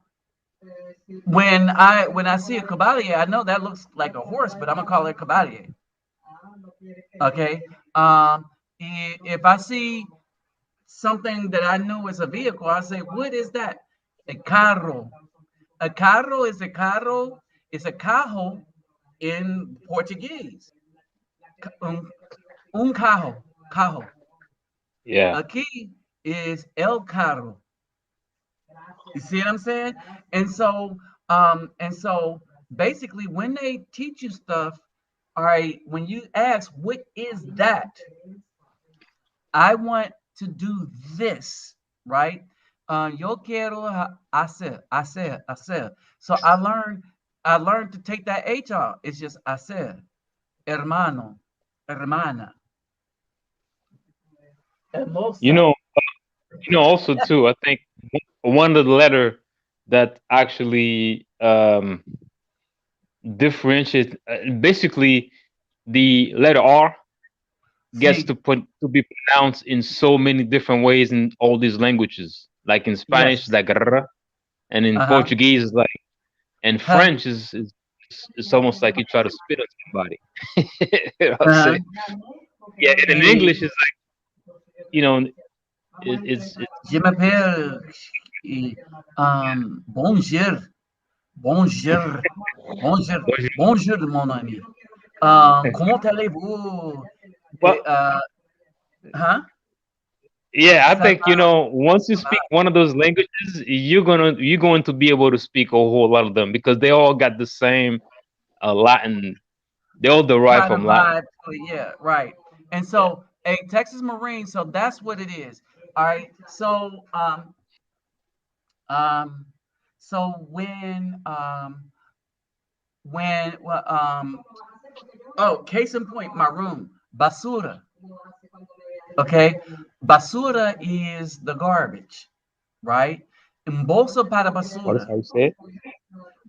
when I see a caballo, I know that looks like a horse, but I'm gonna call it caballo. Okay. If I see something that I know is a vehicle, I say, what is that? A carro. A carro is a carro. It's a carro in Portuguese. Un carro. Carro. Yeah. Aquí is el carro. You see what I'm saying? And so basically when they teach you stuff, all right, when you ask what is that, I want to do this, right? Yo quiero hacer. So I learned to take that H out. It's just hacer, hermano, hermana, You hermosa. know, also too, I think one of the letter that actually differentiates, basically the letter R gets See, to be pronounced in so many different ways in all these languages. Like in Spanish, yes, like r, and in uh-huh, Portuguese, is like, and huh, French is it's almost like you try to spit on somebody. You know what I'm uh-huh. saying? Yeah, and in Et English, it's like, you know, it's je m'appelle bonjour, bonjour, bonjour, bonjour, mon ami. Comment allez-vous? well, Et, huh? yeah, I Ça think, once you speak one of those languages, you're going to be able to speak a whole lot of them because they all got the same Latin. They all derive kind of from Latin. vibe to it, yeah, right. And Yeah. so a Texas Marine, so that's what it is. All right. Um, so when oh, case in point, my room, basura. Okay, basura is the garbage, right? And bolsa para What is basura. how you say it?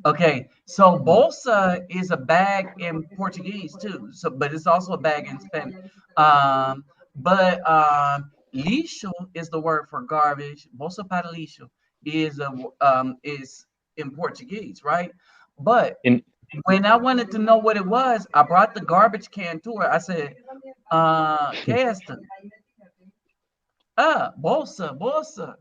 Okay, so bolsa is a bag in Portuguese too. So, but it's also a bag in Spanish. But lixo is the word for garbage. Bolsa para lixo is in Portuguese, right? But In when I wanted to know what it was, I brought the garbage can to her. I said, ¿qué es esto? Bolsa, bolsa.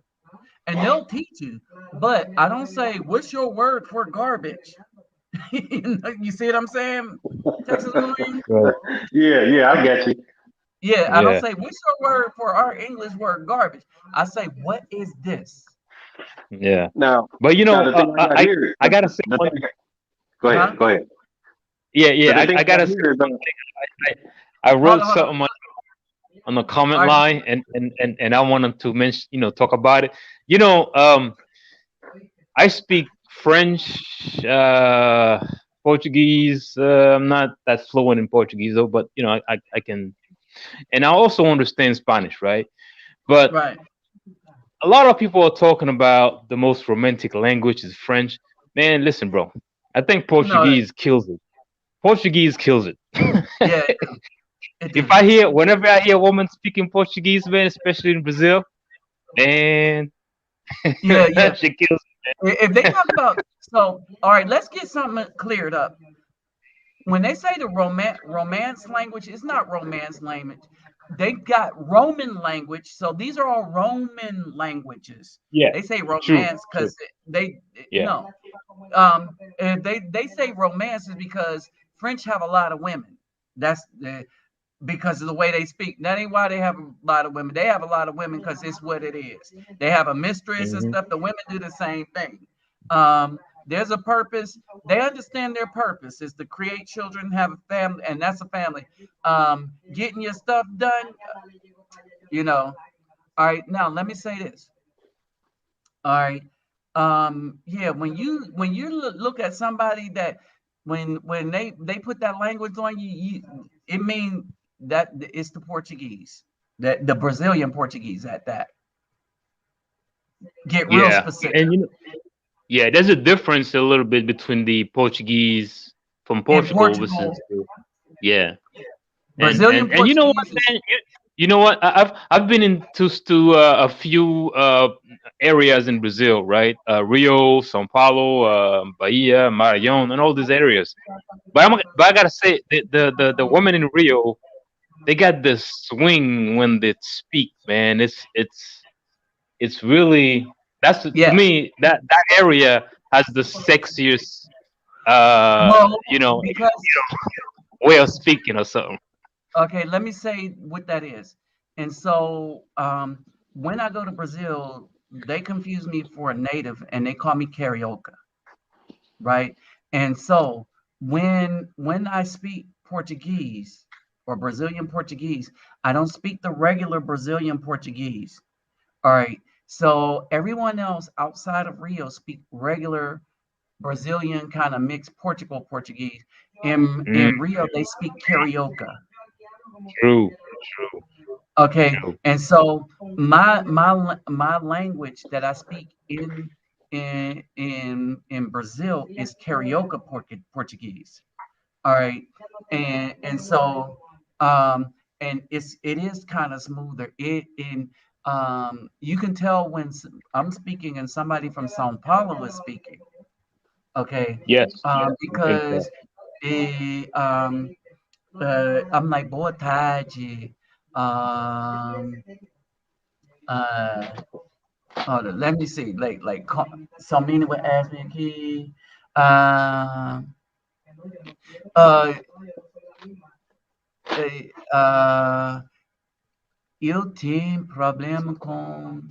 And they'll teach you. But I don't say, what's your word for garbage? You see what I'm saying, Texas Marine? Right. Yeah, I got you. Yeah, I don't Yeah. say, what's your word for our English word garbage? I say, what is this? Yeah. Now, But the thing I got here, I gotta say the one. thing, go Huh? ahead, go ahead. Yeah, But yeah. the thing I I got gotta say here is, I Hold wrote on, hold on. something on the comment All right. line, and I wanted to mention, talk about it. I speak French, Portuguese. I'm not that fluent in Portuguese though, but I can, and I also understand Spanish, right? But Right. a lot of people are talking about the most romantic language is French. Man, listen, bro. I think No, Portuguese kills it. Portuguese kills it. yeah, it do. It If do. whenever I hear a woman speaking Portuguese, man, especially in Brazil, man, Yeah, yeah. she kills If they talk about, so, all right, let's get something cleared up. When they say the romance language, it's not romance language. They got Roman language, so these are all Roman languages. Yeah, They say true, romance true. because they Yeah. no. And they say romance is because French have a lot of women. That's because of the way they speak. That ain't why they have a lot of women. They have a lot of women because it's what it is. They have a mistress and Hmm. stuff. The women do the same thing. There's a purpose. They understand their purpose is to create children, have a family, and that's a family. Getting your stuff done, you know. All right, now let me say this. All right. Yeah, when you look at somebody that when they put that language on you, it mean that it's the Portuguese, that the Brazilian Portuguese at that. Get real Yeah, specific. and yeah, there's a difference a little bit between the Portuguese from In Portugal Portugal, versus yeah, Brazilian and you know what, Portuguese is man? You know what? I've been into a few areas in Brazil, right? Rio, São Paulo, Bahia, Maranhão, and all these areas. But I gotta say, the women in Rio. they got this swing when they speak, man. It's really, that's to Yeah. me, that area has the sexiest Well, you know, because way of speaking or something. okay, let me say what that is. And so when I go to Brazil, they confuse me for a native and they call me carioca, right? And so when I speak Portuguese or Brazilian Portuguese, I don't speak the regular Brazilian Portuguese. All right. So everyone else outside of Rio speak regular Brazilian kind of mixed Portugal Portuguese. Mm, In Rio, they speak carioca. true, true, Okay, true. and so my language that I speak in Brazil is carioca Portuguese. All right, and so and it is kind of smoother. You can tell when I'm speaking and somebody from São Paulo is speaking. Okay, Yes, you can because tell. I'm like boa tarde. Um, uh, Hold on, let me see. So many would ask me aqui. Um, uh, uh, eu tenho problema com.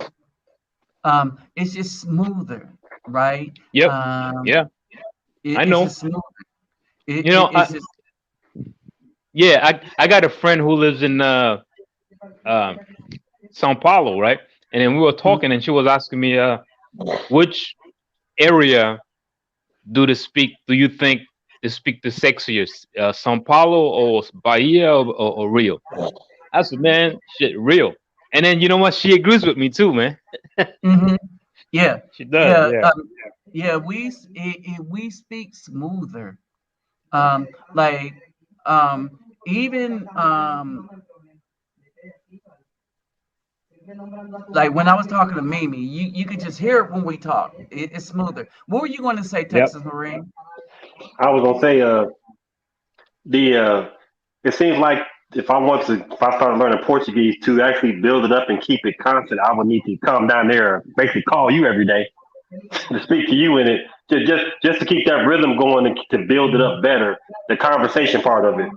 It's just smoother, right? Yep. Um, Yeah, I it's know. just smoother. You know, It's just yeah, I got a friend who lives in um Sao Paulo, right? And then we were mm, talking, and she was asking me, which area do you think they speak the sexiest, Sao Paulo or Bahia or Rio? I said, man, shit, Rio. And then you know what? She agrees with me too, man. mhm, yeah, She does, yeah, yeah. yeah. We speak smoother. Um, like even like when I was talking to Mimi, you could just hear it when we talk. It's smoother. What were you going to say, Yep. Texas Marine? I was gonna say the it seems like if I started learning Portuguese to actually build it up and keep it constant, I would need to come down there, basically call you every day to speak to you in it, just to keep that rhythm going and to build it up better, the conversation part of it,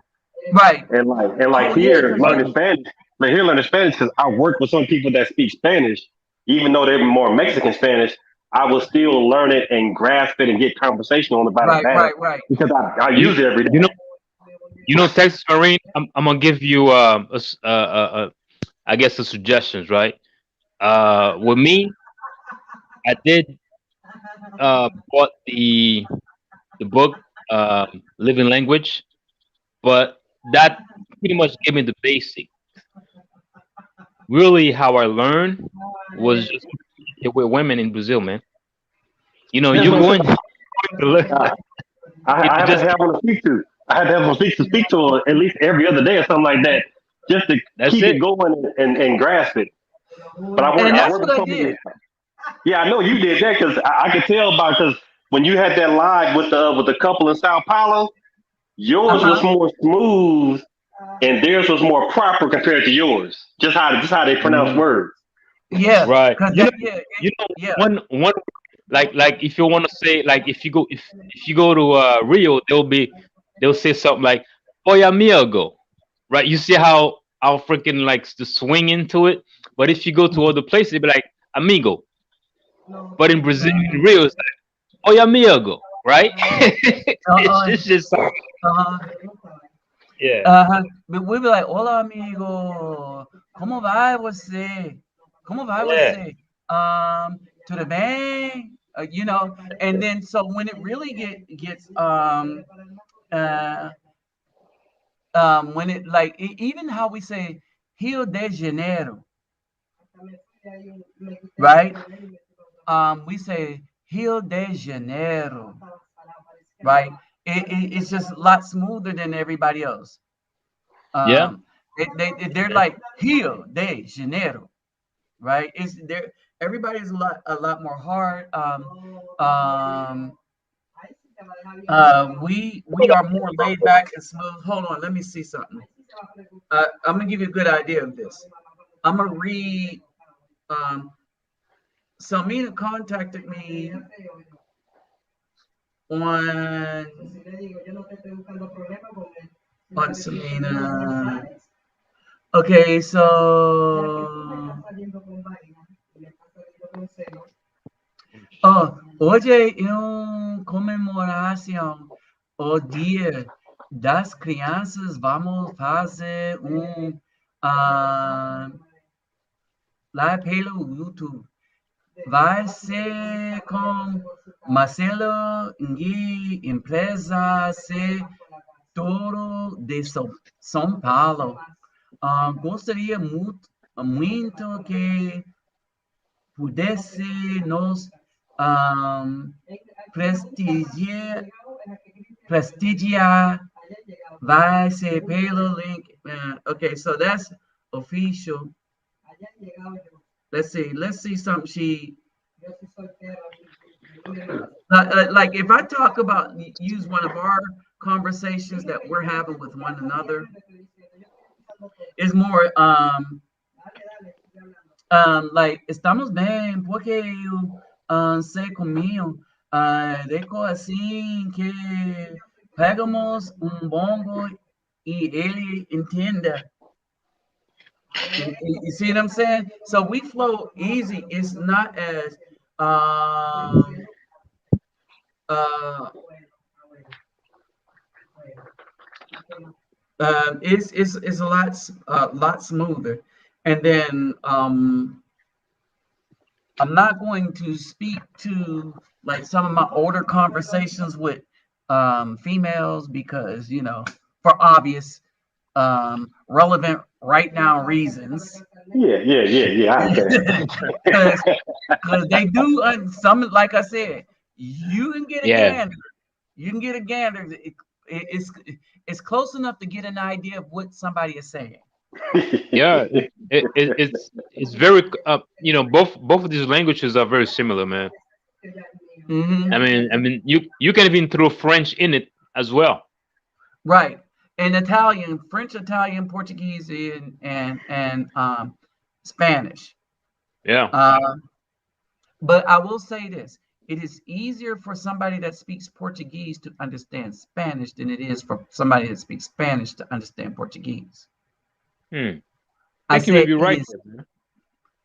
Right. and like Oh yeah, here because learning Spanish, because I work with some people that speak Spanish, even though they're more Mexican Spanish, I will still learn it and grasp it and get conversation on about it right, better right, right. because I You use it every day. you know Texas Marine. I'm gonna give you I guess the suggestions, right? With me, I did bought the book Living Language, but that pretty much gave me the basic. Really, how I learned was just with women in Brazil, man. You know, That's you what I'm going saying. to learn, Uh, you I know, have to just have one to speak to. I had to have one to speak to her at least every other day or something like that, just to that's keep it it. going and grasp it. But And I that's work what with I so many. did. Yeah, I know you did that because I could tell by because when you had that live with the couple in Sao Paulo, yours was Uh-huh. more smooth and theirs was more proper compared to yours. Just how they pronounce Mhm. words. Yeah, Right. because You know, you know, yeah. one like if you want to say, like, if you go to Rio, they'll say something like "Oi amigo," right? You see how freaking like the swing into it. But if you go to other places, they be like "amigo." But in Brazil, in Rio, it's like "Oi amigo," right? Uh-uh. It's just Uh-huh. yeah, Uh-huh. But we'll be like, "Hola, amigo. Como vai você? Como vai yeah, você? Tudo bem?" And then so when it really gets uh when it like even how we say Rio de Janeiro, right? We say Rio de Janeiro, right? It's just a lot smoother than everybody else. yeah. Um, they're like Rio de Janeiro, right? It's there. Everybody's a lot more hard. Um, we are more laid back and smooth. Hold on, let me see something. I'm gonna give you a good idea of this. I'm gonna read. Samina contacted me on Samina. Okay, so hoje é uma comemoração o Dia das Crianças. Vamos fazer live pelo YouTube. Vai ser com Marcelo Ngui, empresa Setor de São Paulo. Gostaria muito que pudesse nos prestigiar. Vai ser pelo link. Okay, so that's official. Let's see something she like. If I talk about, use one of our conversations that we're having with one another, is more like estamos bem porque eu sei comigo deco assim que pegamos bongo e ele entenda. You see what I'm saying? So we flow easy. It's not as it's a lot smoother. And then I'm not going to speak to like some of my older conversations with females because, you know, for obvious relevant right now reasons. Yeah. Because they do some, like I said, you can get a gander. You can get a gander. It's close enough to get an idea of what somebody is saying. Yeah, it's very you know, both of these languages are very similar, man. Mm-hmm. I mean you can even throw French in it as well. Right. And Italian, French, Italian, Portuguese, and Spanish. Yeah. But I will say this: it is easier for somebody that speaks Portuguese to understand Spanish than it is for somebody that speaks Spanish to understand Portuguese. I think you may be right.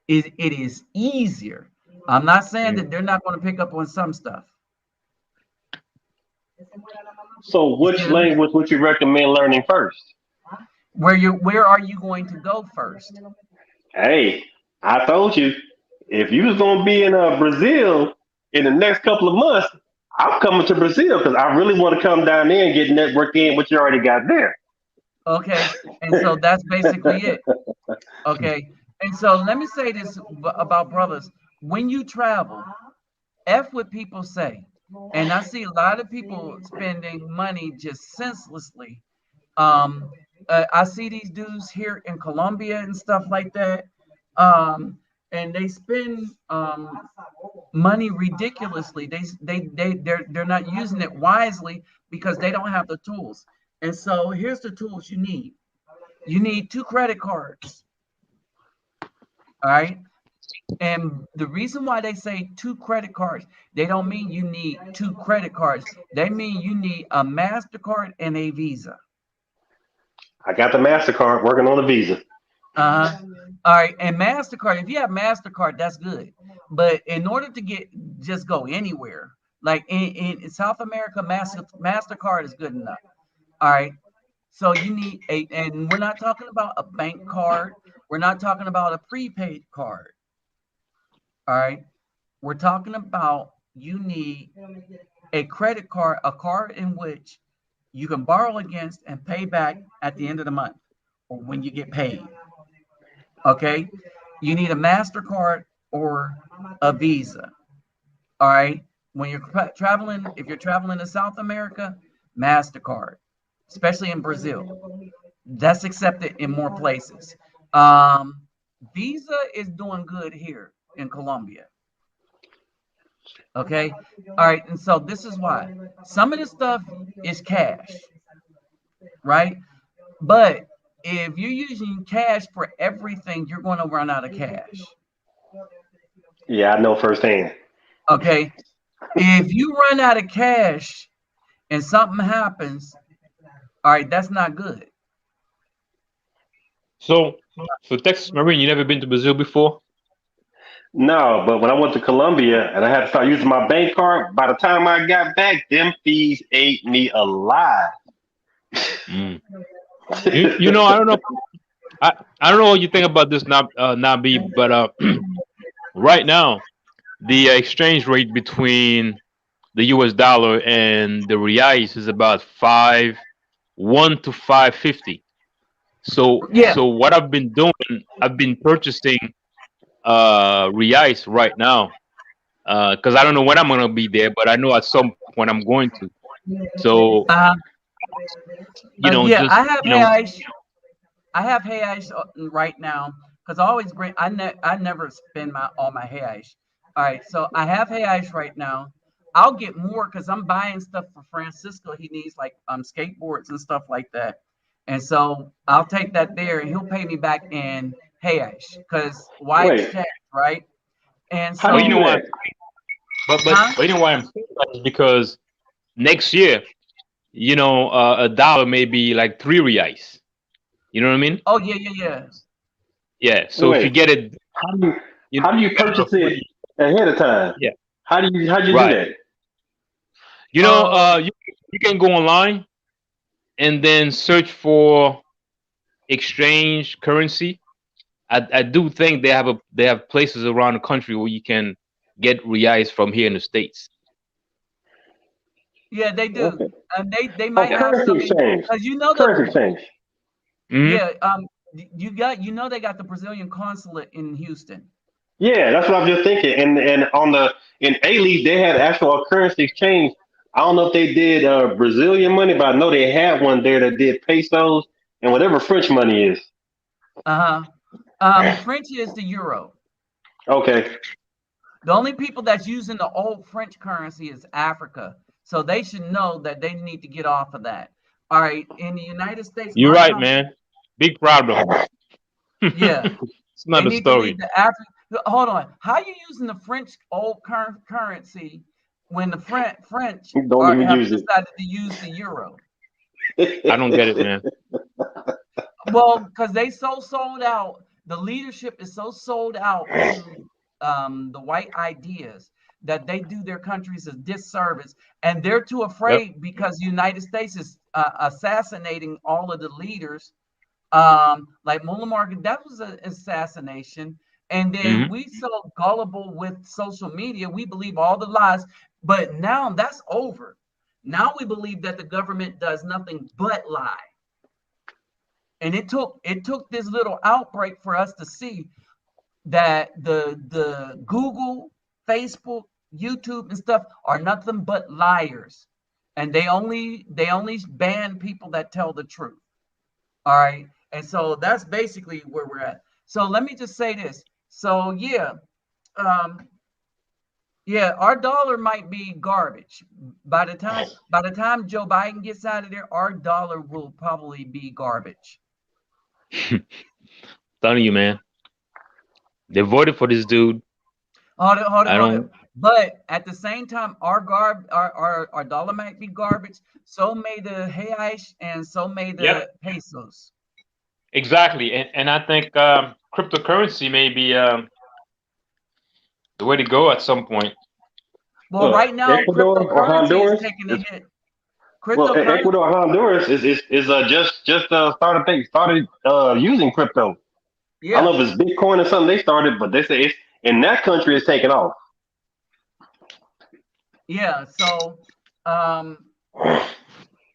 It is easier. I'm not saying that they're not going to pick up on some stuff. So which language would you recommend learning first? Where are you going to go first? Hey, I told you, if you was gonna be in Brazil in the next couple of months, I'm coming to Brazil because I really want to come down there and get networked in what you already got there. Okay, and so that's basically it. Okay, and so let me say this about brothers: when you travel, F what people say. And I see a lot of people spending money just senselessly. I see these dudes here in Colombia and stuff like that, and they spend money ridiculously. They're not using it wisely because they don't have the tools. And so here's the tools you need. You need 2 credit cards. All right. And the reason why they say 2 credit cards, they don't mean you need 2 credit cards. They mean you need a MasterCard and a Visa. I got the MasterCard, working on the Visa. All right. And MasterCard, if you have MasterCard, that's good. But in order to just go anywhere, like in South America, MasterCard is good enough. All right. So you need and we're not talking about a bank card. We're not talking about a prepaid card. All right, we're talking about you need a credit card, a card in which you can borrow against and pay back at the end of the month or when you get paid. Okay, you need a MasterCard or a Visa. All right, when you're traveling, if you're traveling to South America, MasterCard, especially in Brazil, that's accepted in more places. Visa is doing good here in Colombia. Okay. All right. And so this is why some of this stuff is cash, right? But if you're using cash for everything, you're going to run out of cash. Yeah, I know firsthand. Okay. If you run out of cash and something happens, all right, that's not good. So Texas Marine, you never been to Brazil before? No, but when I went to Colombia and I had to start using my bank card, by the time I got back, them fees ate me alive. Mm. You know, I don't know. I don't know what you think about this, Nabi, but right now the exchange rate between the U.S. dollar and the reais is about 5.1 to 5.50. So Yeah. so what I've been doing, I've been purchasing reais right now because I don't know when I'm gonna be there, but I know at some point I'm going to. So Yeah, just I have reais right now because I always bring. I never spend all my reais. All right, so I have reais right now. I'll get more because I'm buying stuff for Francisco. He needs like skateboards and stuff like that, and so I'll take that there, and he'll pay me back in reais because why Wait, exchange, right? And how so, do you you know do why? that? But you know why I'm saying that is because next year, a dollar may be like 3 reais. You know what I mean? oh yeah. Yeah. So if you Wait, get it, how do you got enough purchase it money. ahead of time? Yeah. How do you do Right. that? You can go online and then search for exchange currency. I do think they have places around the country where you can get reais from here in the States. Yeah, they do, Okay. and they Oh, might have currency some exchange. because you know Currency the exchange. Hmm. yeah they got the Brazilian consulate in Houston. Yeah, that's what I was just thinking. And on the in A League they had actual currency exchange. I don't know if they did Brazilian money, but I know they had one there that did pesos and whatever French money is. French is the euro. Okay. The only people that's using the old French currency is Africa, so they should know that they need to get off of that. All right, in the United States, You're right, man. Big problem. yeah, It's they not a need to leave story. the Africa. Hold on, how are you using the French old currency when the French Don't even have use decided to use the euro? I don't get it, it. man. Well, because they so sold out, the leadership is so sold out to the white ideas that they do their countries a disservice, and they're too Yep. afraid because the United States is assassinating all of the leaders. Like Muammar Gaddafi was an assassination, and then Hmm. we so gullible with social media, we believe all the lies. But now that's over. Now we believe that the government does nothing but lie. And it took this little outbreak for us to see that the Google, Facebook, YouTube, and stuff are nothing but liars, and they only ban people that tell the truth. All right, and so that's basically where we're at. So let me just say this. So um, our dollar might be garbage. By the time Joe Biden gets out of there, our dollar will probably be garbage. Telling you, man. They voted for this dude. Hold it, hold it, I hold it. don't But at the same time, our dollar might be garbage. So may the reais, and so may the Yep. pesos. Exactly. And I think cryptocurrency may be the way to go at some point. Well, right now, Ecuador or cryptocurrency is Honduras? taking a hit. Well, Cryptocurrency, Ecuador or Honduras is just started using crypto. I don't yeah, know if it's Bitcoin or something they started, but they say it's in that country it's taking off. yeah. So, um,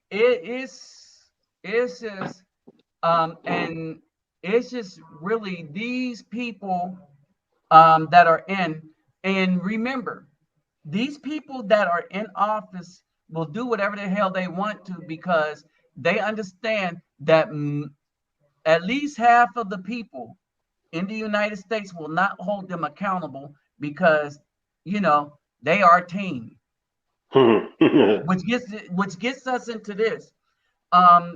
it is, it's just, and it's just really these people, that are in, and remember, these people that are in office will do whatever the hell they want to because they understand that at least half of the people in the United States will not hold them accountable because they are team, Hmm. which gets us into this.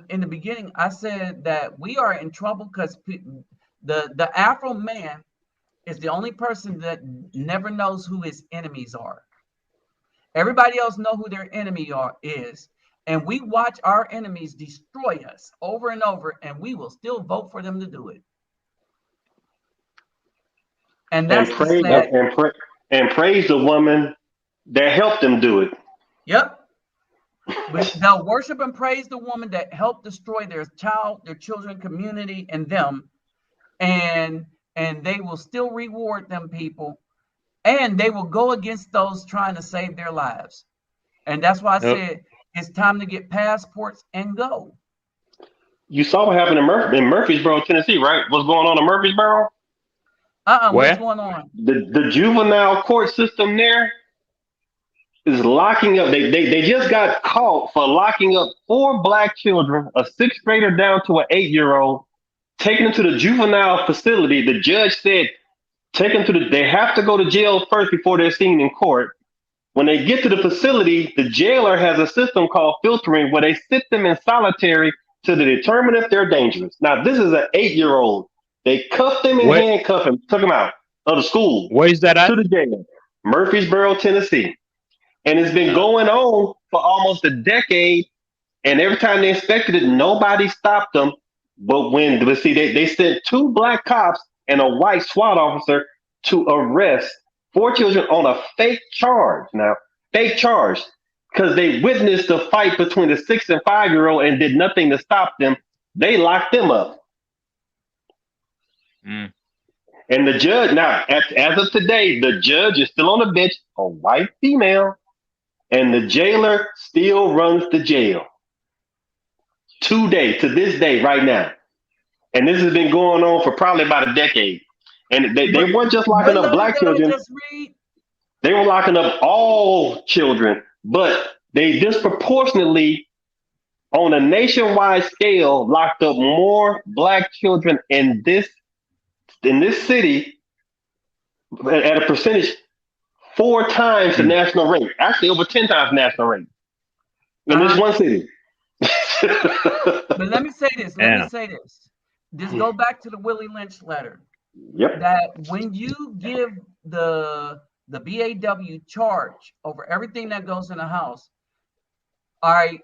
in the beginning, I said that we are in trouble because the Afro man is the only person that never knows who his enemies are. Everybody else know who their enemy is, and we watch our enemies destroy us over and over, and we will still vote for them to do it. And And that's the praise sad. and praise the woman that helped them do it. Yep. They'll worship and praise the woman that helped destroy their children, community, and them, and they will still reward them people, and they will go against those trying to save their lives. And that's why I Yep. said it's time to get passports and go. You saw what happened in Murfreesboro, Tennessee, right? What's going on in Murfreesboro? What's Where? going on? The juvenile court system there is locking up. They just got caught for locking up 4 black children, a sixth grader down to an 8-year-old, taking them to the juvenile facility. The judge said take them to they have to go to jail first before they're seen in court. When they get to the facility, the jailer has a system called filtering where they sit them in solitary to determine if they're dangerous. Now, this is an 8-year-old. They cuffed him and Where? handcuffed him, took him out of the school Where is that to at? the jail, Murfreesboro, Tennessee. And it's been going on for almost a decade. And every time they inspected it, nobody stopped them. But they sent 2 black cops and a white SWAT officer to arrest 4 children on a fake charge. Now, fake charge, because they witnessed a fight between the 6 and 5-year-old and did nothing to stop them. They locked them up. Mm. And the judge, now, as of today, the judge is still on the bench, a white female, and the jailer still runs the jail. To this day, right now. And this has been going on for probably about a decade. And they weren't just locking up black children. They were locking up all children, but they disproportionately, on a nationwide scale, locked up more black children in this city at a percentage 4 times the national rate. Actually, over 10 times the national rate in this one city. But let me say this. Yeah. Just go back to the Willie Lynch letter. Yep. That when you give the BAW charge over everything that goes in the house, all right,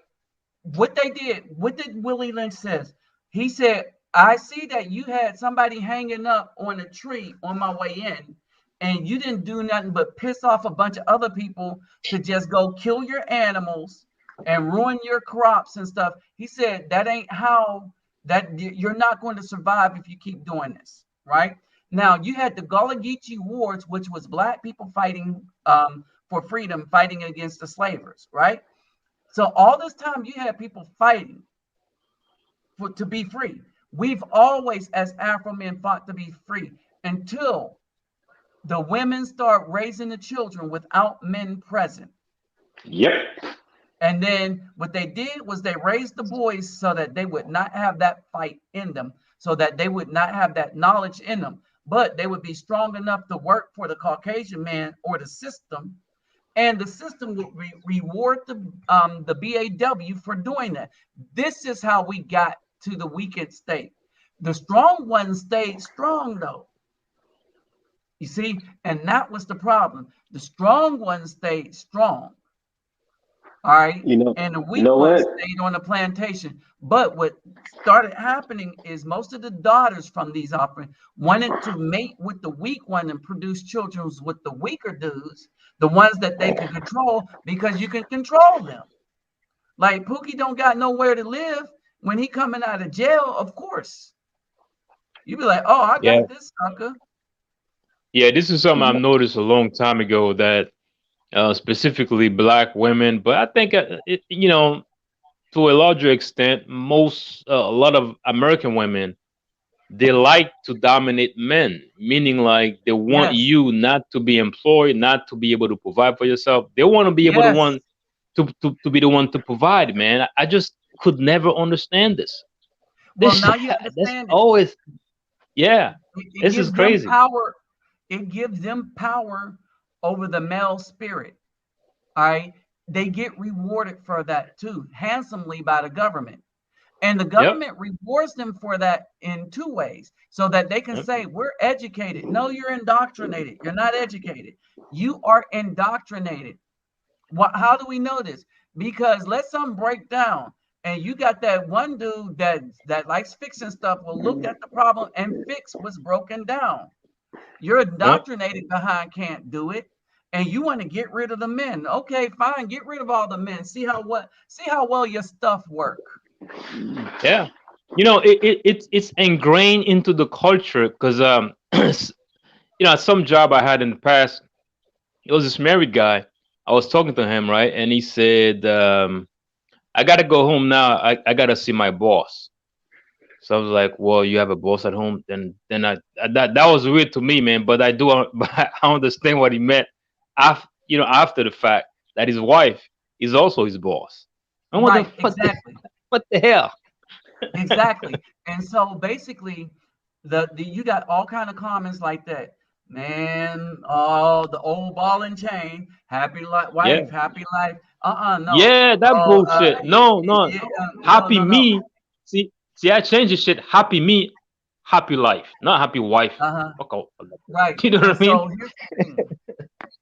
what did Willie Lynch says? He said, I see that you had somebody hanging up on a tree on my way in, and you didn't do nothing but piss off a bunch of other people to just go kill your animals and ruin your crops and stuff. He said that ain't how, that you're not going to survive if you keep doing this, right? Now, you had the Gullah Geechee Wars, which was black people fighting for freedom, fighting against the slavers, right? So all this time you had people fighting to be free. We've always, as Afro men, fought to be free until the women start raising the children without men present. Yep. And then what they did was they raised the boys so that they would not have that fight in them, so that they would not have that knowledge in them, but they would be strong enough to work for the Caucasian man or the system, and the system would reward the BAW for doing that. This is how we got to the weakened state. The strong ones stayed strong, though. You see, and that was the problem. The strong ones stayed strong. All right. And the weak ones stayed on the plantation. But what started happening is most of the daughters from these operations wanted to mate with the weak one and produce children with the weaker dudes, the ones that they can control, because you can control them. Like Pookie don't got nowhere to live when he coming out of jail, of course. You be like, oh, I got this sucker. Yeah, this is something I've noticed a long time ago, that specifically black women, but I think to a larger extent, a lot of American women, they like to dominate men, meaning like they want you not to be employed, not to be able to provide for yourself. They want to be able to be the one to provide, man. I just could never understand this. Well, now you understand. Always, this is crazy. It gives them power over the male spirit. All right. They get rewarded for that too, handsomely by the government. And the government rewards them for that in two ways, so that they can say, we're educated. No, you're indoctrinated. You're not educated. You are indoctrinated. How do we know this? Because let something break down, and you got that one dude that likes fixing stuff will look at the problem and fix what's broken down. You're indoctrinated behind can't do it, and you want to get rid of the men. Okay, fine, get rid of all the men. See how well your stuff work. Yeah, you know, it's ingrained into the culture because you know, some job I had in the past, it was this married guy. I was talking to him, right, and he said, I gotta go home now. I gotta see my boss. So I was like, well, you have a boss at home? Then that was weird to me, man. But I do but I understand what he meant after the fact that his wife is also his boss. And Right, exactly. What the hell? Exactly. And so basically, the you got all kind of comments like that. Man, oh, the old ball and chain, happy wife, Yeah. happy life. No. Yeah, that Oh, bullshit. No, no. Happy no. me. See, I changed the shit. Happy me, happy life, not happy wife. Fuck off. Right. You know what I mean? So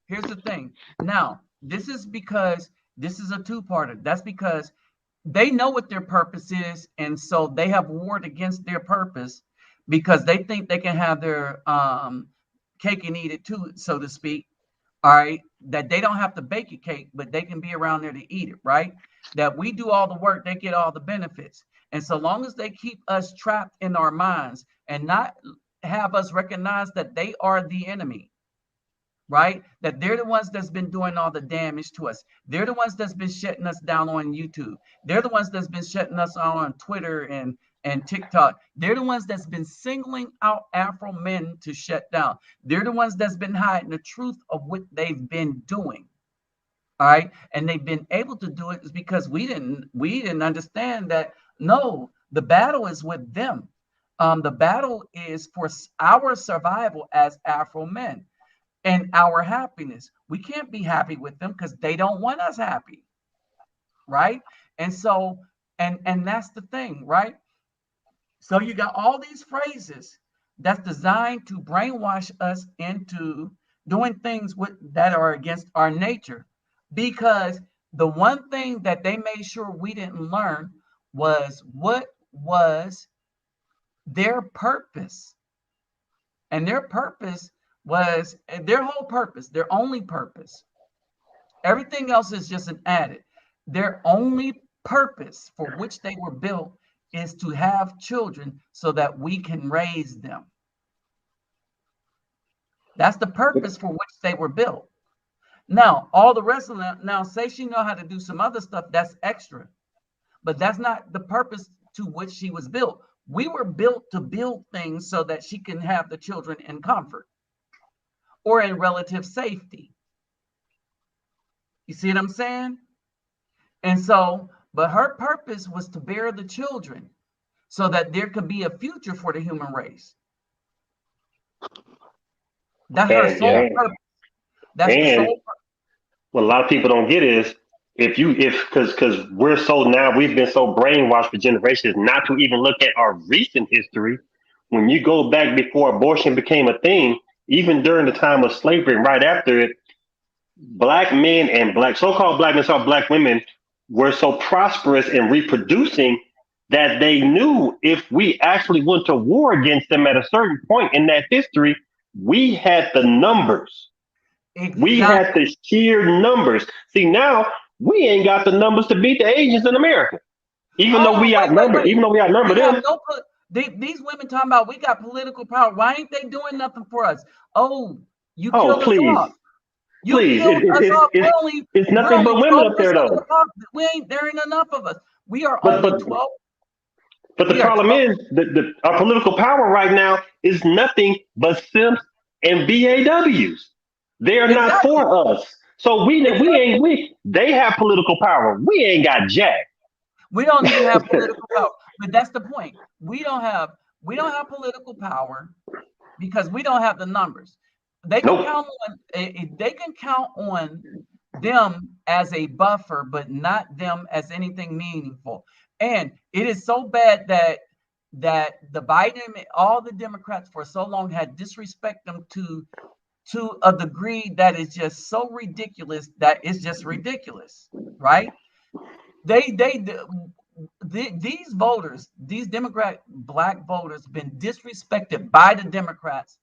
here's the thing. Now, this is because this is a two-parter. That's because they know what their purpose is, and so they have warred against their purpose because they think they can have their cake and eat it too, so to speak. All right, that they don't have to bake a cake, but they can be around there to eat it, right? That we do all the work, they get all the benefits. And so long as they keep us trapped in our minds and not have us recognize that they are the enemy, right? That they're the ones that's been doing all the damage to us. They're the ones that's been shutting us down on YouTube. They're the ones that's been shutting us on Twitter and TikTok. They're the ones that's been singling out Afro men to shut down. They're the ones that's been hiding the truth of what they've been doing. All right. And they've been able to do it is because we didn't understand that, no, the battle is with them. The battle is for our survival as Afro men and our happiness. We can't be happy with them because they don't want us happy. Right. And so, and that's the thing, right? So you got all these phrases that's designed to brainwash us into doing things that are against our nature, because the one thing that they made sure we didn't learn was what was their purpose. And their purpose was their whole purpose, their only purpose. Everything else is just an added. Their only purpose for which they were built is to have children so that we can raise them. That's the purpose for which they were built. Now, all the rest of them, now say she know how to do some other stuff, that's extra. But that's not the purpose to which she was built. We were built to build things so that she can have the children in comfort or in relative safety. You see what I'm saying? And so, but her purpose was to bear the children so that there could be a future for the human race. That's her sole purpose. That's the sole purpose. What a lot of people don't get is because we've been so brainwashed for generations not to even look at our recent history. When you go back before abortion became a thing, even during the time of slavery and right after it, black men and so-called black men, so black women were so prosperous in reproducing that they knew if we actually went to war against them at a certain point in that history, we had the numbers. Exactly. We had the sheer numbers. See, now we ain't got the numbers to beat the Asians in America, even though we outnumber them. These women talking about we got political power. Why ain't they doing nothing for us? Oh, you killed us off. It's nothing but women up there, though. There ain't enough of us. We are only 12. But the problem is that our political power right now is nothing but simps and BAWs. They are not for us. So they have political power. We ain't got jack. We don't even have political power. But that's the point. We don't have political power because we don't have the numbers. They can count on them as a buffer, but not them as anything meaningful. And it is so bad that the Biden, all the Democrats for so long had disrespect them to a degree that is just so ridiculous that it's just ridiculous, right? These voters, these Democrat black voters, been disrespected by the Democrats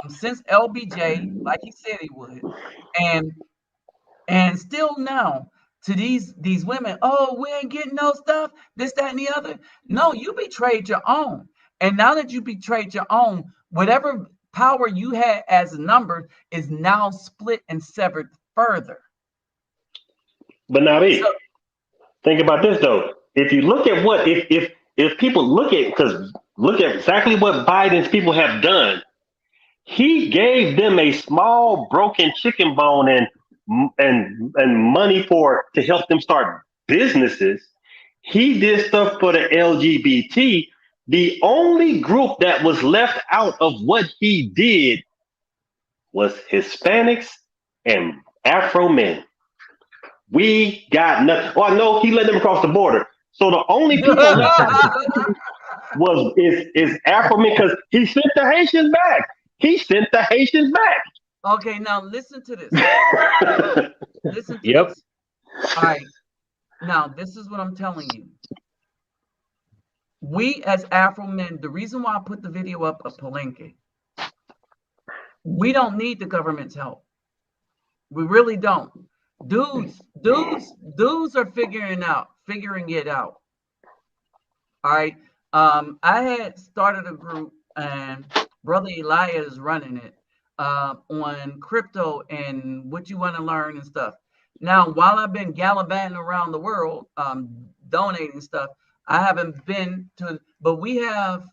since LBJ, like he said he would, and still now to these women. Oh, we ain't getting no stuff. This, that, and the other. No, you betrayed your own, and now that you betrayed your own, whatever power you had as a number is now split and severed further. But now, think about this though. If you look at what if people look at exactly what Biden's people have done, he gave them a small broken chicken bone and money to help them start businesses. He did stuff for the LGBT. The only group that was left out of what he did was Hispanics and Afro men. We got nothing. Oh, no, he let them across the border. So the only people left is Afro men, because he sent the Haitians back. He sent the Haitians back. Okay, now listen to this. Listen to Yep. this. All right. Now, this is what I'm telling you. We as Afro men, the reason why I put the video up of Palenque, we don't need the government's help. We really don't. Dudes are figuring it out. All right. I had started a group, and Brother Elijah is running it on crypto and what you want to learn and stuff. Now, while I've been gallivanting around the world, donating stuff, I haven't been to, but we have,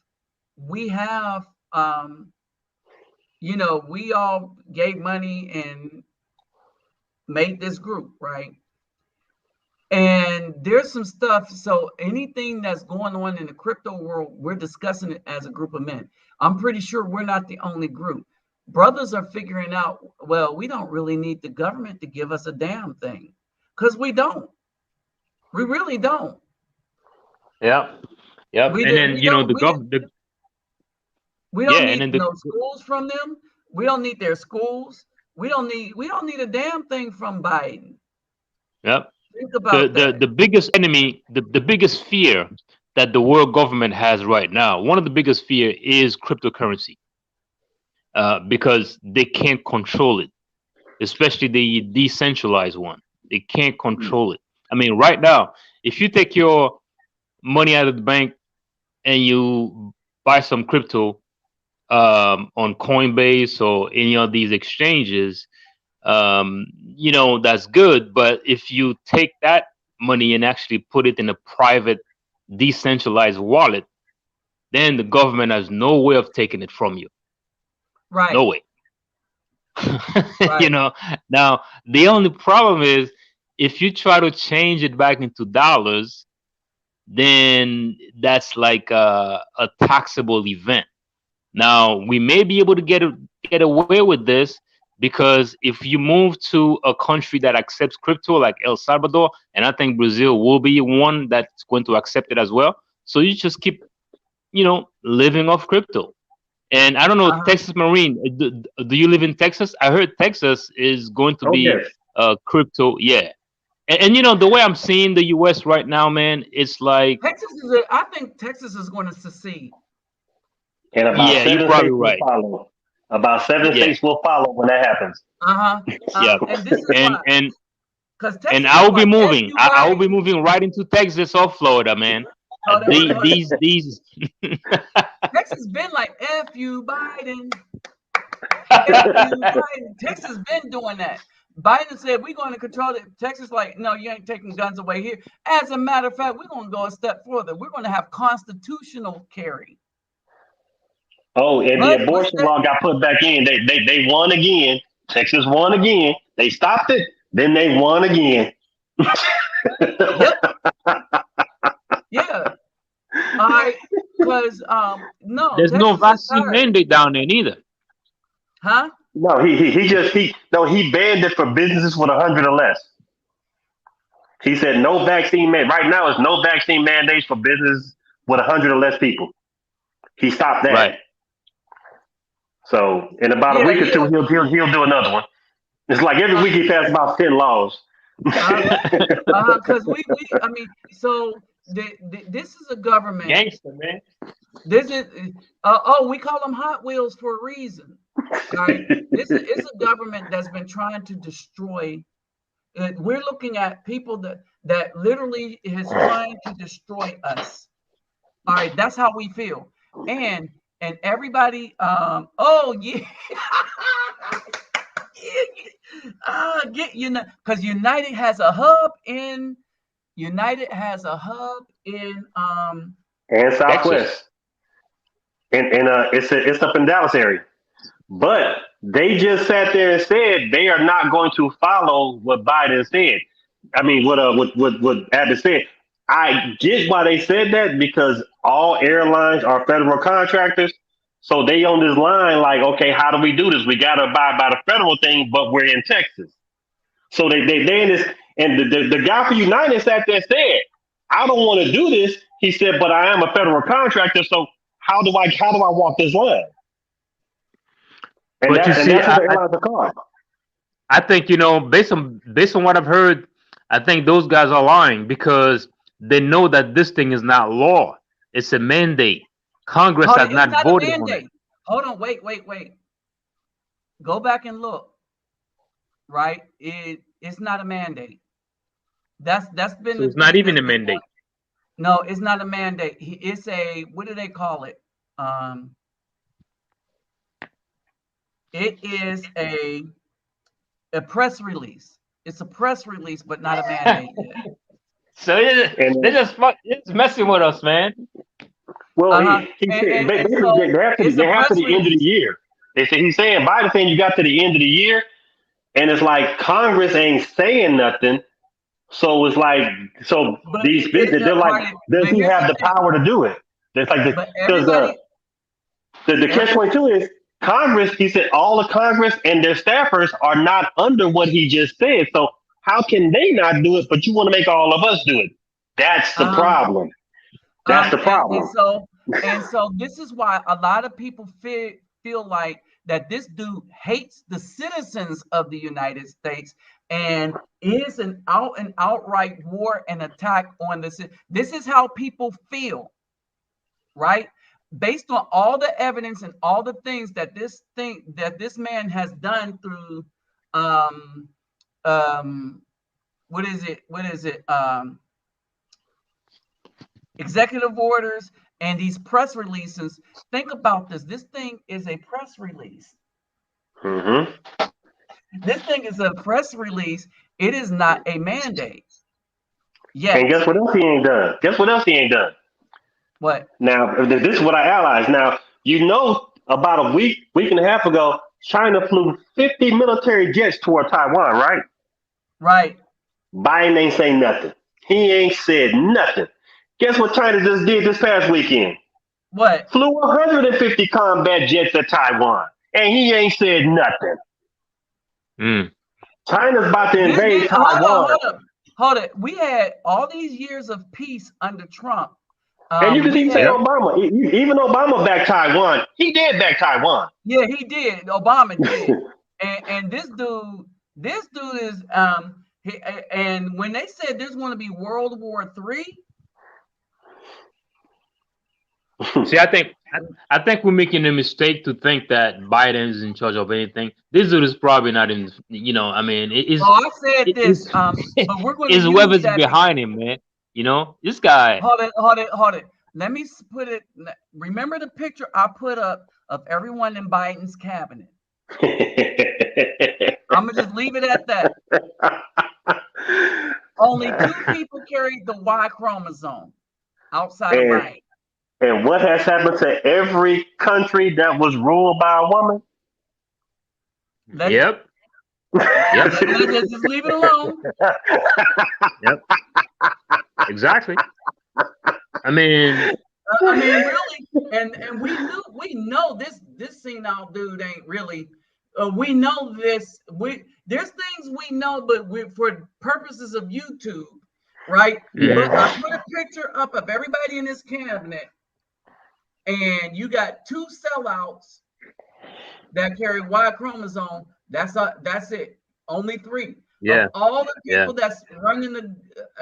you know, we all gave money and made this group, right? And there's some stuff. So anything that's going on in the crypto world, we're discussing it as a group of men. I'm pretty sure we're not the only group. Brothers are figuring out, well, we don't really need the government to give us a damn thing, because we don't. We really don't. Yep. And then you know the government. We don't need no schools from them. We don't need their schools. We don't need a damn thing from Biden. Yep. Think about that. The biggest enemy, the biggest fear that the world government has right now, one of the biggest fear is cryptocurrency, because they can't control it, especially the decentralized one. They can't control it. I mean, right now, if you take your money out of the bank and you buy some crypto on Coinbase or any of these exchanges, you know, that's good. But if you take that money and actually put it in a private decentralized wallet, then the government has no way of taking it from you. Right. No way. Right. You know, now the only problem is if you try to change it back into dollars, then that's like a taxable event. Now we may be able to get away with this, because if you move to a country that accepts crypto like El Salvador, and I think Brazil will be one that's going to accept it as well. So you just keep, you know, living off crypto. And I don't know, Texas Marine, do you live in Texas? I heard Texas is going to be crypto. Yeah. And you know, the way I'm seeing the US right now, man, it's like I think Texas is going to secede. And about you're probably right. Will follow. About 7 states will follow when that happens. Yeah. And this is why. And I will be moving. I will be moving right into Texas or Florida, man. These Texas been like F you Biden. F you Biden. Texas been doing that. Biden said we're going to control it. Texas like, no, you ain't taking guns away here. As a matter of fact, we're going to go a step further. We're going to have constitutional carry. Oh, and the abortion law got put back in. They won again. Texas won again. They stopped it. Then they won again. Yeah. All right. Because no. There's no vaccine mandate down there neither. Huh? No, he banned it for businesses with 100 or less. He said no vaccine man. Right now, it's no vaccine mandates for business with 100 or less people. He stopped that. Right. So in about a Yeah, week or yeah. two, he'll do another one. It's like every week he passed about 10 laws. Because I mean, so this is a government. Gangster, man. This is we call them Hot Wheels for a reason. Right? This is a government that's been trying to destroy. We're looking at people that literally is trying to destroy us. All right, that's how we feel. And everybody, oh yeah. Because United has a hub in And Texas. Southwest. And it's up in Dallas area. But they just sat there and said they are not going to follow what Biden said. I mean, what Abbott said. I get why they said that, because all airlines are federal contractors. So they on this line like, okay, how do we do this? We got to abide by the federal thing, but we're in Texas. So they in this, and the guy for United sat there and said, I don't want to do this. He said, but I am a federal contractor, so how do I walk this line? And But that's you see, what the airlines are called. I think, you know, based on what I've heard, I think those guys are lying because they know that this thing is not law. It's a mandate. Congress has not voted on it. Hold on, wait. Go back and look. Right? It's not a mandate. That's been. So it's not even a mandate. No, it's not a mandate. It's a, what do they call it? It is a press release. It's a press release, but not a mandate yet. So they're just messing with us, man. Well, he said basically they have to the end of the year. He's saying Biden saying you got to the end of the year, and it's like Congress ain't saying nothing. So it's like, these businesses, they're like, does he have the power to do it? It's like because the catch-22 is Congress. He said all the Congress and their staffers are not under what he just said. So how can they not do it, but you want to make all of us do it? That's the problem. That's the problem. And so this is why a lot of people feel like that this dude hates the citizens of the United States and is an outright war and attack on this. This is how people feel, right? Based on all the evidence and all the things that this man has done through what is it? Executive orders and these press releases. Think about this. This thing is a press release. Mm-hmm. This thing is a press release. It is not a mandate. Yes. And guess what else he ain't done? What? Now, this is what I analyzed. Now, you know, about a week and a half ago, China flew 50 military jets toward Taiwan, right? Right. Biden ain't saying nothing. He ain't said nothing. Guess what China just did this past weekend? What? Flew 150 combat jets at Taiwan, and he ain't said nothing. China's about to invade Taiwan. Hold it. We had all these years of peace under Trump. And you can even say Obama. Even Obama backed Taiwan. He did back Taiwan. Yeah, he did. Obama did. and this dude is and when they said there's going to be World War III. See, I think we're making a mistake to think that Biden is in charge of anything. This dude is probably not in. You know, I mean, I said this. But we're going to use whoever's that behind him, man. You know, this guy. Hold it. Let me put it. Remember the picture I put up of everyone in Biden's cabinet. I'm gonna just leave it at that. Only 2 people carried the Y chromosome outside of Biden. And what has happened to every country that was ruled by a woman? Yep. Just leave it alone. Yep. Exactly. I mean, really, and we know this senile dude ain't really. We know this. There's things we know, but for purposes of YouTube, right? Mhm. But I put a picture up of everybody in this cabinet, and you got 2 sellouts that carry Y chromosome. That's it. Only 3 Yeah. of all the Yeah. people that's running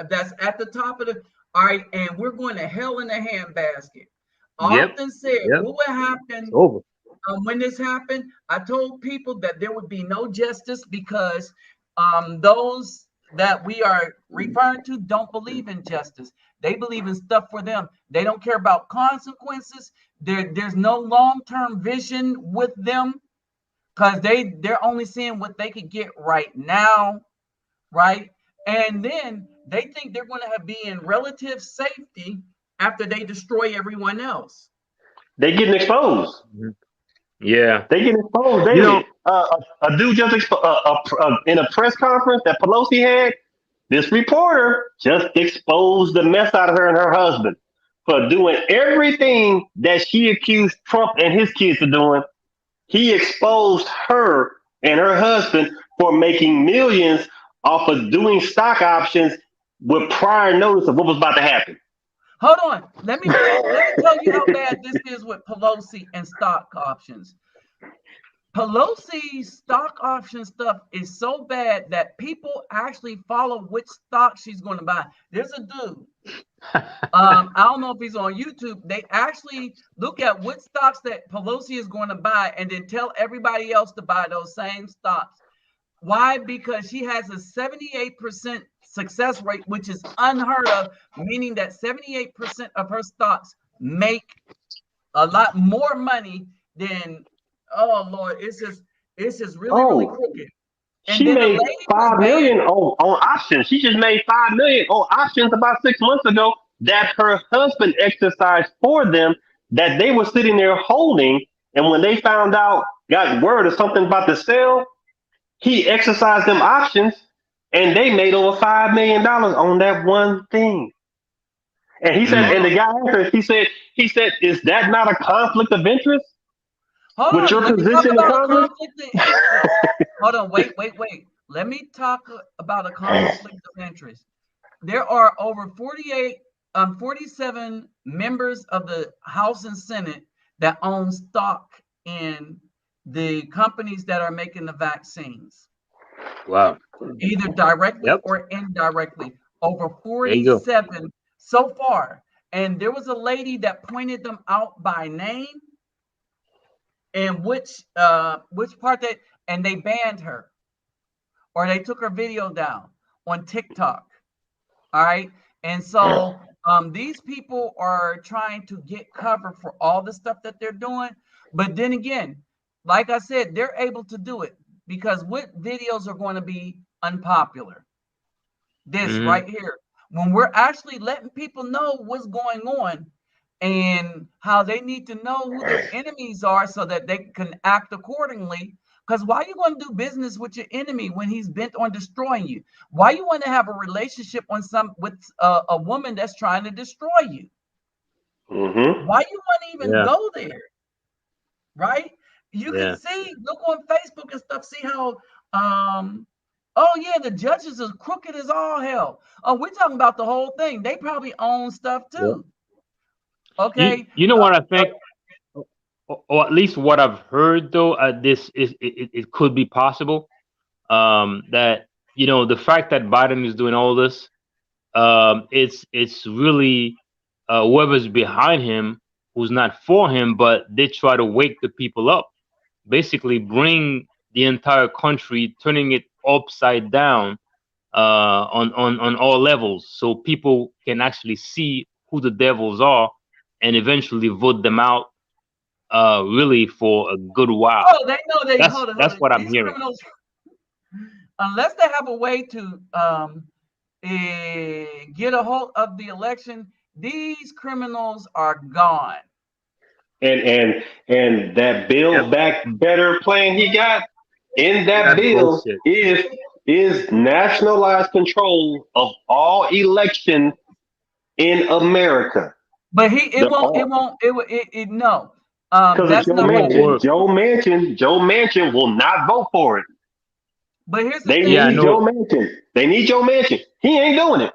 that's at the top of the. All right, and we're going to hell in a handbasket. Yep. Often said, Yep. what would happen It's over. when this happened? I told people that there would be no justice because those that we are referring to don't believe in justice. They believe in stuff for them. They don't care about consequences. There's no long-term vision with them because they're only seeing what they could get right now, right? And then they think they're going to be in relative safety after they destroy everyone else. They getting exposed. Yeah. They getting exposed daily. You know, A dude just in a press conference that Pelosi had. This reporter just exposed the mess out of her and her husband for doing everything that she accused Trump and his kids of doing. He exposed her and her husband for making millions off of doing stock options with prior notice of what was about to happen. Hold on. Let me tell you how bad this is with Pelosi and stock options. Pelosi's stock option stuff is so bad that people actually follow which stock she's going to buy. There's a dude. I don't know if he's on YouTube. They actually look at which stocks that Pelosi is going to buy and then tell everybody else to buy those same stocks. Why? Because she has a 78% success rate, which is unheard of, meaning that 78% of her stocks make a lot more money than, oh Lord, it's just really crooked. And she then made $5 million on options. She just made $5 million on options about 6 months ago that her husband exercised for them, that they were sitting there holding. And when they found out, got word of something about the sale, he exercised them options, and they made over $5 million on that one thing. And he said, and the guy answered, he said, is that not a conflict of interest? With your position in Congress? Hold on, wait. Let me talk about a conflict of interest. There are over 47 members of the House and Senate that own stock in the companies that are making the vaccines. wow. Either directly or indirectly. Over 47 so far. And there was a lady that pointed them out by name and which part and they banned her, or they took her video down on TikTok. All right. And so these people are trying to get cover for all the stuff that they're doing. But then again, like I said, they're able to do it because what videos are going to be unpopular? This right here. When we're actually letting people know what's going on and how they need to know who their enemies are so that they can act accordingly. Because why are you going to do business with your enemy when he's bent on destroying you? Why you want to have a relationship with a woman that's trying to destroy you? Mm-hmm. Why you want to even go there? Right? You can see, look on Facebook and stuff, see how oh yeah, the judges are crooked as all hell. Oh, we're talking about the whole thing. They probably own stuff too. Okay. You know what I think, or at least what I've heard though, this is it could be possible that the fact that Biden is doing all this, it's really whoever's behind him who's not for him, but they try to wake the people up, basically bring the entire country, turning it upside down on all levels, so people can actually see who the devils are and eventually vote them out really for a good while. Oh, they know they that's what I'm hearing. Unless they have a way to get a hold of the election, these criminals are gone. And that Build Back Better plan he got in that bill is nationalized control of all election in America. But no. Because Joe Manchin will not vote for it. But here's the thing. They need Joe Manchin. He ain't doing it.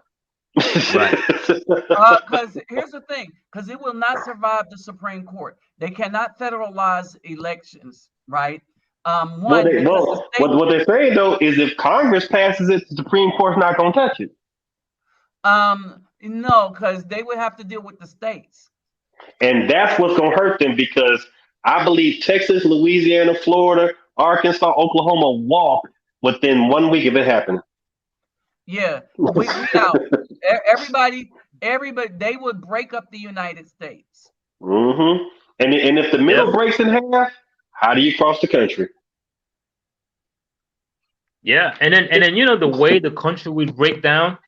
Right. Because here's the thing, because it will not survive the Supreme Court. They cannot federalize elections, right? What they're saying though is if Congress passes it, the Supreme Court's not gonna touch it. No, because they would have to deal with the states. And that's what's gonna hurt them because I believe Texas, Louisiana, Florida, Arkansas, Oklahoma walk within 1 week of it happening. Yeah, we out. Everybody, they would break up the United States. Mm-hmm. And if the middle breaks in half, how do you cross the country? Yeah, and then you know the way the country will break down,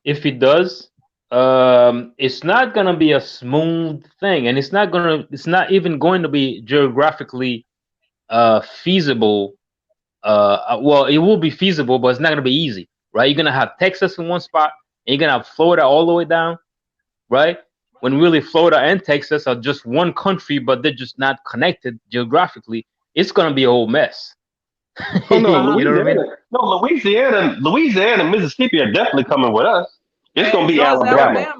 if it does, it's not gonna be a smooth thing, and it's not even going to be geographically feasible. Well, it will be feasible, but it's not gonna be easy, right? You're gonna have Texas in one spot, and you're gonna have Florida all the way down, right? When really Florida and Texas are just one country, but they're just not connected geographically. It's gonna be a whole mess. Oh no, You know what I mean? Louisiana, Mississippi are definitely coming with us. It's gonna be Alabama.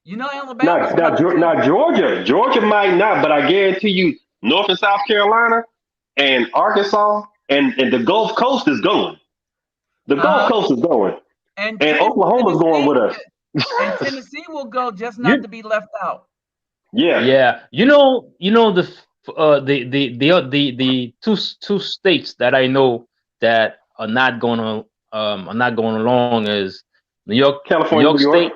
You know, Alabama. Not Georgia. Georgia might not, but I guarantee you, North and South Carolina and Arkansas and the Gulf Coast is going. The Gulf Coast is going, and Oklahoma's going with us. And Tennessee will go, just not to be left out. Yeah, yeah. You know the two states that I know that are not going along is New York, California, New York State,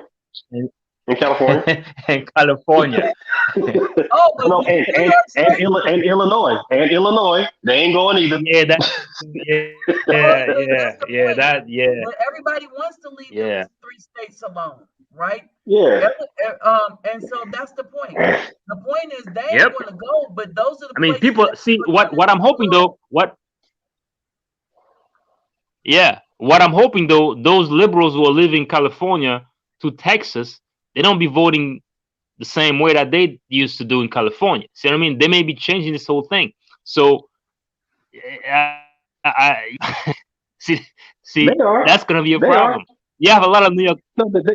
and California, and California. No, and Illinois, they ain't going either. Yeah. But everybody wants to leave those 3 states alone, right? Yeah. And so that's the point. The point is they ain't going to go, but those are the. I mean, people see what I'm hoping though. What I'm hoping though, those liberals who are living in California to Texas, they don't be voting the same way that they used to do in California. See what I mean? They may be changing this whole thing. So, see, that's gonna be a problem. You have a lot of New York. There's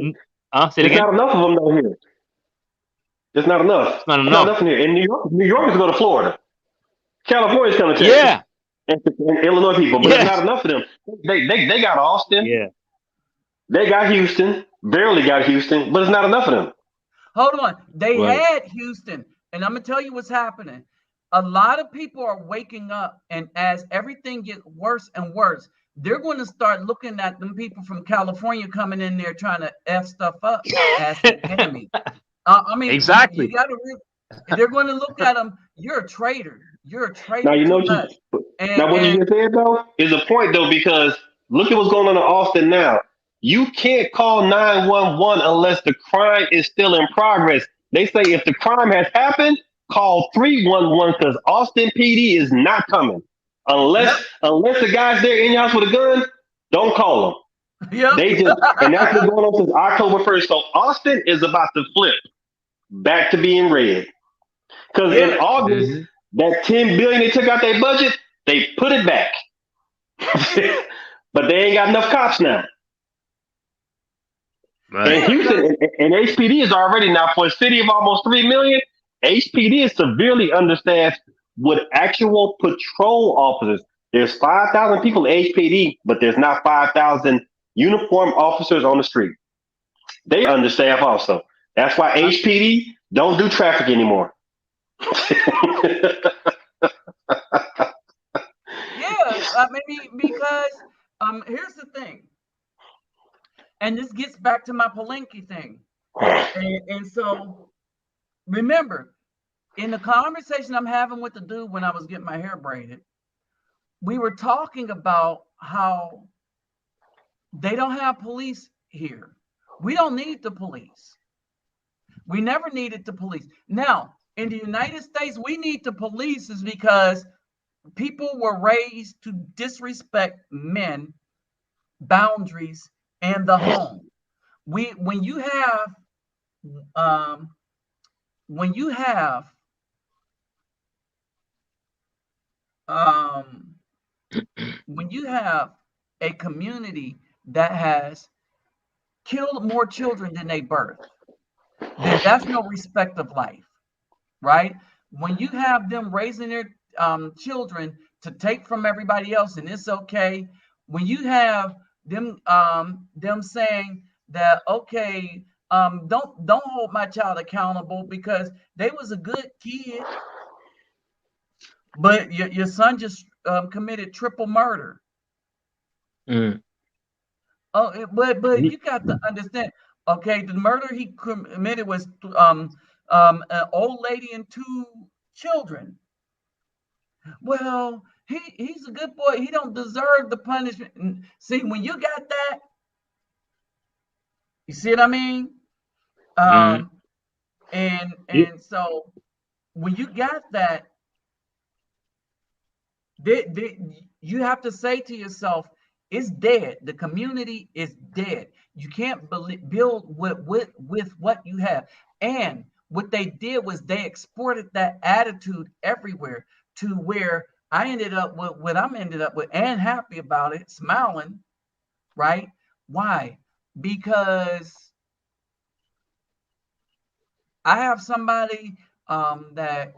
not enough of them though here. There's not enough. It's not enough. Here. In New York is going to Florida. California's going to Texas. Yeah. And Illinois people, but there's not enough of them. They got Austin. Yeah. They got Houston. Barely got Houston, but it's not enough of them. Hold on. They had Houston, and I'm gonna tell you what's happening. A lot of people are waking up, and as everything gets worse and worse, they're going to start looking at them people from California coming in there trying to F stuff up as the enemy. I mean, exactly. You gotta they're going to look at them. You're a traitor. You're a traitor. Now you know what you just said though is a point though, because look at what's going on in Austin now. You can't call 911 unless the crime is still in progress. They say if the crime has happened, call 311 because Austin PD is not coming. Unless the guy's there in your house with a gun, don't call them. Yeah. And that's been going on since October 1st. So Austin is about to flip back to being red. Because in August, that $10 billion they took out their budget, they put it back. But they ain't got enough cops now. Right. And Houston and HPD is already now for a city of almost 3 million. HPD is severely understaffed with actual patrol officers. There's 5,000 people at HPD, but there's not 5,000 uniformed officers on the street. They understaffed also. That's why HPD don't do traffic anymore. Maybe because here's the thing. And this gets back to my Palenque thing. And so, remember, in the conversation I'm having with the dude when I was getting my hair braided, we were talking about how they don't have police here. We don't need the police. We never needed the police. Now, in the United States, we need the police is because people were raised to disrespect men, boundaries, and the home. When you have a community that has kill more children than they birth, then that's no respect of life, right? When you have them raising their children to take from everybody else, and it's okay. When you have them saying that, okay, don't hold my child accountable because they was a good kid, but your son just committed triple murder. Oh, but you got to understand. Okay, the murder he committed was an old lady and 2 children. Well, he's a good boy. He don't deserve the punishment. And see, when you got that, you see what I mean? And so when you got that, you have to say to yourself, it's dead. The community is dead. You can't build with what you have. And what they did was they exported that attitude everywhere to where I ended up with what I'm ended up with, and happy about it, smiling, right? Why? Because I have somebody that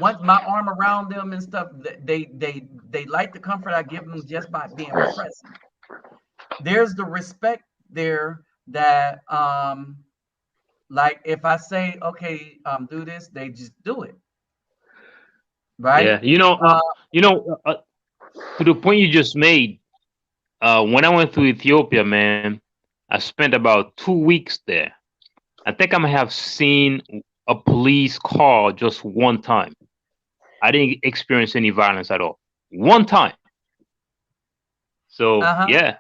want my arm around them and stuff. They like the comfort I give them just by being present. There's the respect there that like if I say, okay, do this, they just do it. Right? Yeah, to the point you just made, when I went to Ethiopia, man, I spent about 2 weeks there. I think I might have seen a police car just one time. I didn't experience any violence at all. One time. So yeah.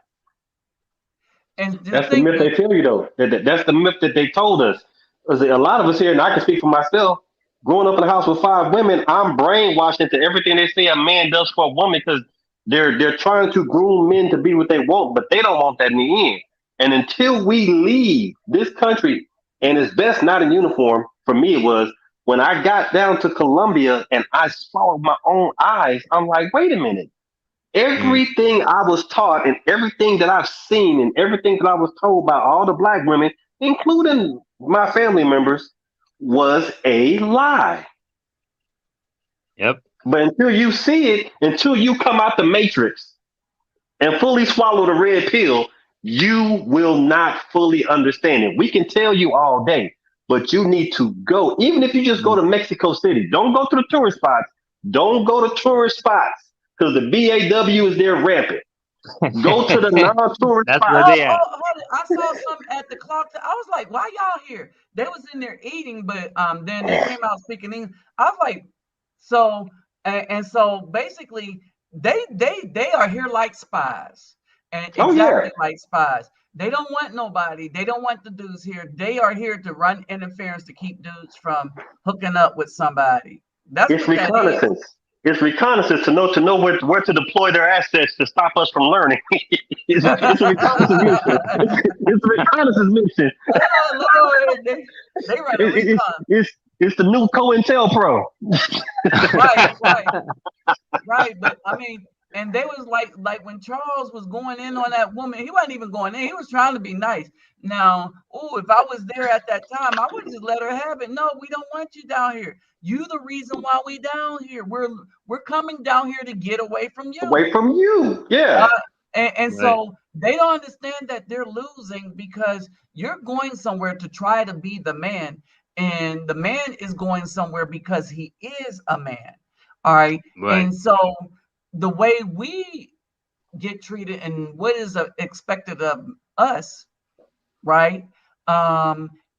And that's the myth they tell you, though. That's the myth that they told us. Because a lot of us here, and I can speak for myself, growing up in a house with 5 women, I'm brainwashed into everything they say a man does for a woman because they're trying to groom men to be what they want, but they don't want that in the end. And until we leave this country, and it's best not in uniform, for me it was, when I got down to Colombia and I saw with my own eyes, I'm like, wait a minute. Everything I was taught and everything that I've seen and everything that I was told by all the Black women, including my family members, was a lie. Yep. But until you see it, until you come out the matrix and fully swallow the red pill, you will not fully understand it. We can tell you all day, but you need to go. Even if you just go to Mexico City, don't go to the tourist spots. Don't go to tourist spots because the BAW is there rampant. Go to the non-tourist That's spots. where they at. I saw some at the clock. I was like, why y'all here? They was in there eating, but then they came out speaking English. I was like, so and so basically they are here like spies. And exactly like spies. They don't want nobody. They don't want the dudes here. They are here to run interference to keep dudes from hooking up with somebody. That's it's reconnaissance. It's reconnaissance to know where to deploy their assets to stop us from learning. it's a reconnaissance mission. It's a reconnaissance mission. Oh, Lord, they run a recon. It's the new COINTELPRO. Right. But I mean, and they was like when Charles was going in on that woman, he wasn't even going in. He was trying to be nice. Now, if I was there at that time, I would just let her have it. No, we don't want you down here. You the reason why we down here. We're coming down here to get away from you. Away from you. Yeah. And so they don't understand that they're losing because you're going somewhere to try to be the man. And the man is going somewhere because he is a man. All right. And so the way we get treated and what is expected of us, right,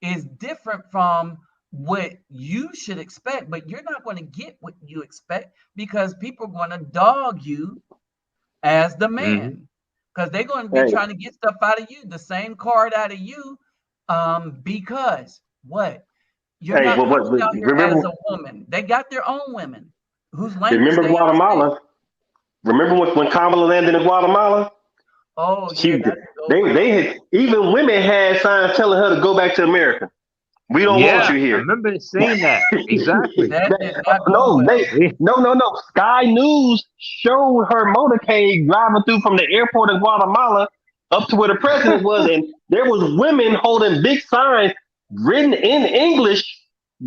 is different from what you should expect. But you're not going to get what you expect because people are going to dog you as the man because they're going to be trying to get stuff out of you, the same card out of you, because what? You're not coming out here as a woman. They got their own women whose language. Remember Guatemala? Remember when Kamala landed in Guatemala? Oh, yeah. They had, even women had signs telling her to go back to America. We don't want you here. I remember saying that. Exactly. No. Sky News showed her motorcade driving through from the airport in Guatemala up to where the president was, and there was women holding big signs written in English.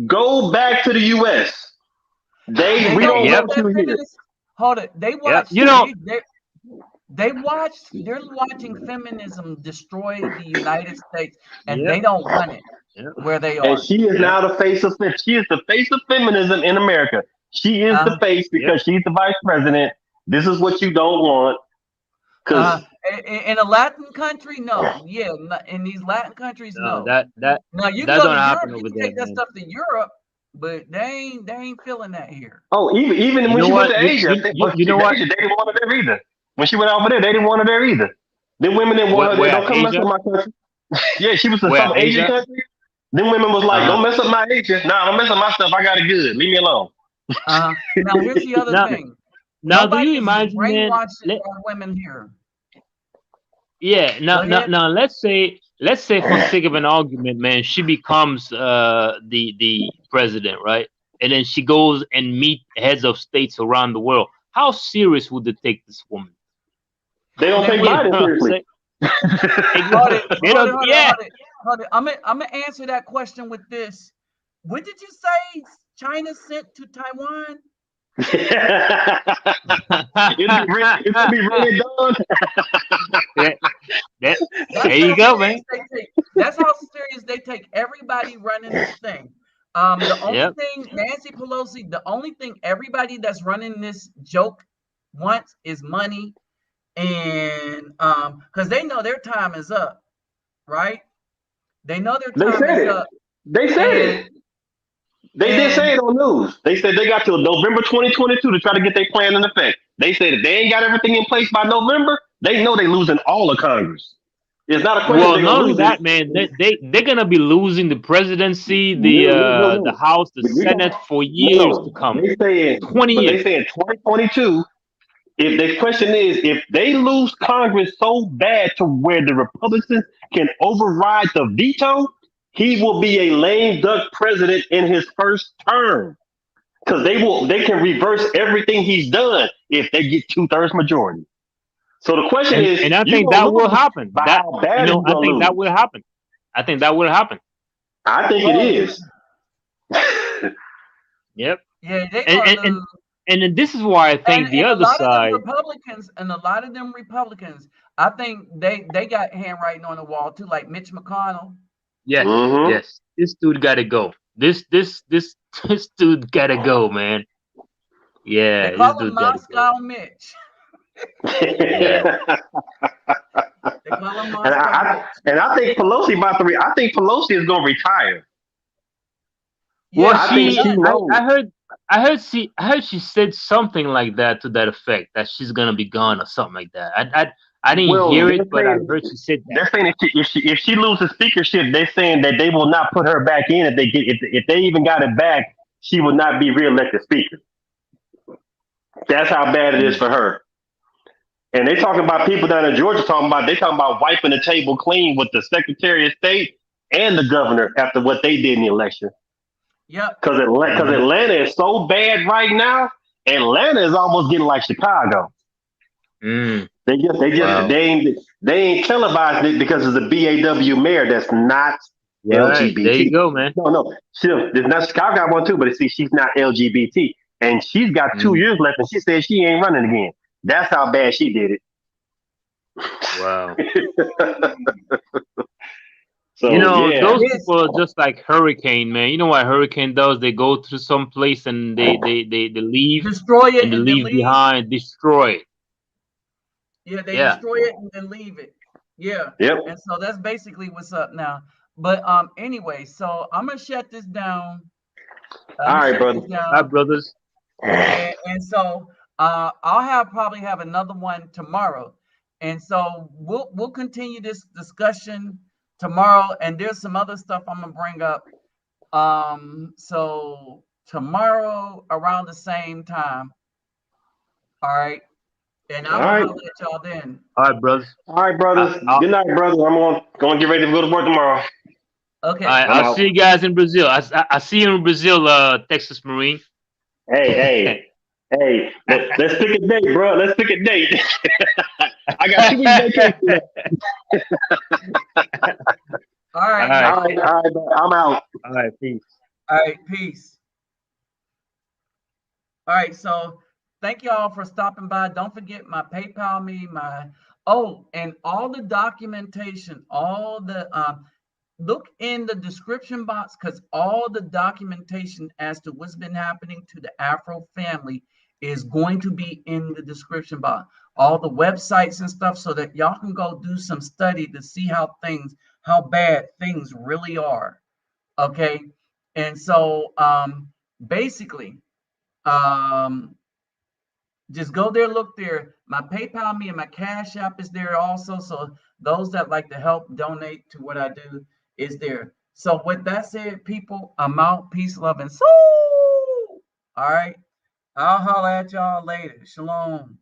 Go back to the U.S. We don't want you here. Hold it. They watched. You know, they're watching feminism destroy the United States, and they don't want it where they are. And she is now the face of feminism in America. She is the face because she's the vice president. This is what you don't want. Because in a Latin country, no. Yeah, in these Latin countries, no. Now you go to Europe, you can take that stuff to Europe, but they ain't feeling that here. Oh, even when she went to Asia, you know what? They didn't want her there either. When she went over there, they didn't want her there either. The women didn't want her there. Don't come mess up my country. Yeah, she was in some Asian country. Then women was like, don't mess up my Asia. Nah, don't mess up my stuff. I got it good. Leave me alone. Now here's the other thing. Now, do you imagine, man? Women here. Yeah. Now, let's say for sake of an argument, man, she becomes the president, right? And then she goes and meet heads of states around the world. How serious would they take this woman? They don't take Biden seriously. Hold it. I'm gonna answer that question with this. What did you say China sent to Taiwan? It'll be really done. There you go, man. That's how serious they take everybody running this thing. The only thing, Nancy Pelosi, the only thing everybody that's running this joke wants is money. And because they know their time is up, right? They know their time is up. They said it. They did say it on news. They said they got till November 2022 to try to get their plan in effect. They said if they ain't got everything in place by November, they know they losing all of Congress. It's not a question. Well, not only that, man, they're gonna be losing the presidency, the House, the Senate for years to come. They saying 20 years. They saying 2022. If the question is, if they lose Congress so bad to where the Republicans can override the veto, he will be a lame duck president in his first term. Because they can reverse everything he's done if they get 2/3 majority. So the question is, and I think that will happen. I think that will happen. I think that will happen. I think it is. Yep. Yeah, and this is why I think the other side, Republicans, and a lot of them Republicans, I think they got handwriting on the wall too, like Mitch McConnell. Yes, yes. This dude got to go. This dude got to go, man. Yeah, they call him Moscow Mitch. And I think Pelosi I think Pelosi is going to retire. Well, I heard she said something like that to that effect, that she's gonna be gone or something like that. I didn't hear it, but I heard she said that. They're saying if she loses speakership, they're saying that they will not put her back in. If they even got it back, she will not be reelected speaker. That's how bad it is for her. And they talking about people down in Georgia talking about wiping the table clean with the Secretary of State and the governor after what they did in the election. Yep. Because Atlanta is so bad right now. Atlanta is almost getting like Chicago. They ain't televised it because of the BAW mayor that's not LGBT. There you go, man. No. There's not Chicago got one too, but see, she's not LGBT, and she's got 2 years left, and she said she ain't running again. That's how bad she did it. Wow. So, those people are just like Hurricane, man. You know what Hurricane does? They go to some place and they leave, destroy it, and they leave behind, destroy it. Yeah, they destroy it and then leave it. Yeah. Yep. And so that's basically what's up now. But anyway, so I'm gonna shut this down. All right, brother. All right, brothers. And so I'll probably have another one tomorrow. And so we'll continue this discussion tomorrow, and there's some other stuff I'm gonna bring up. So tomorrow around the same time. All right. And I'll let y'all then. All right, brothers. All right, brothers. Good night, brother. I'm going to get ready to go to work tomorrow. Okay. All right, I'll see you guys in Brazil. I see you in Brazil, Texas Marine. Hey. Let's pick a date, bro. Let's pick a date. I got 2 weeks vacation. All right. All right. All right, I'm out. All right, peace. All right. Peace. All right. So thank you all for stopping by. Don't forget my PayPal me, and all the documentation, all the look in the description box, because all the documentation as to what's been happening to the Afro family is going to be in the description box. All the websites and stuff, so that y'all can go do some study to see how bad things really are. Okay. And so basically, just go there, look there. My PayPal me and my Cash App is there also. So those that like to help donate to what I do is there. So with that said, people, I'm out. Peace, love, and soul. All right. I'll holler at y'all later. Shalom.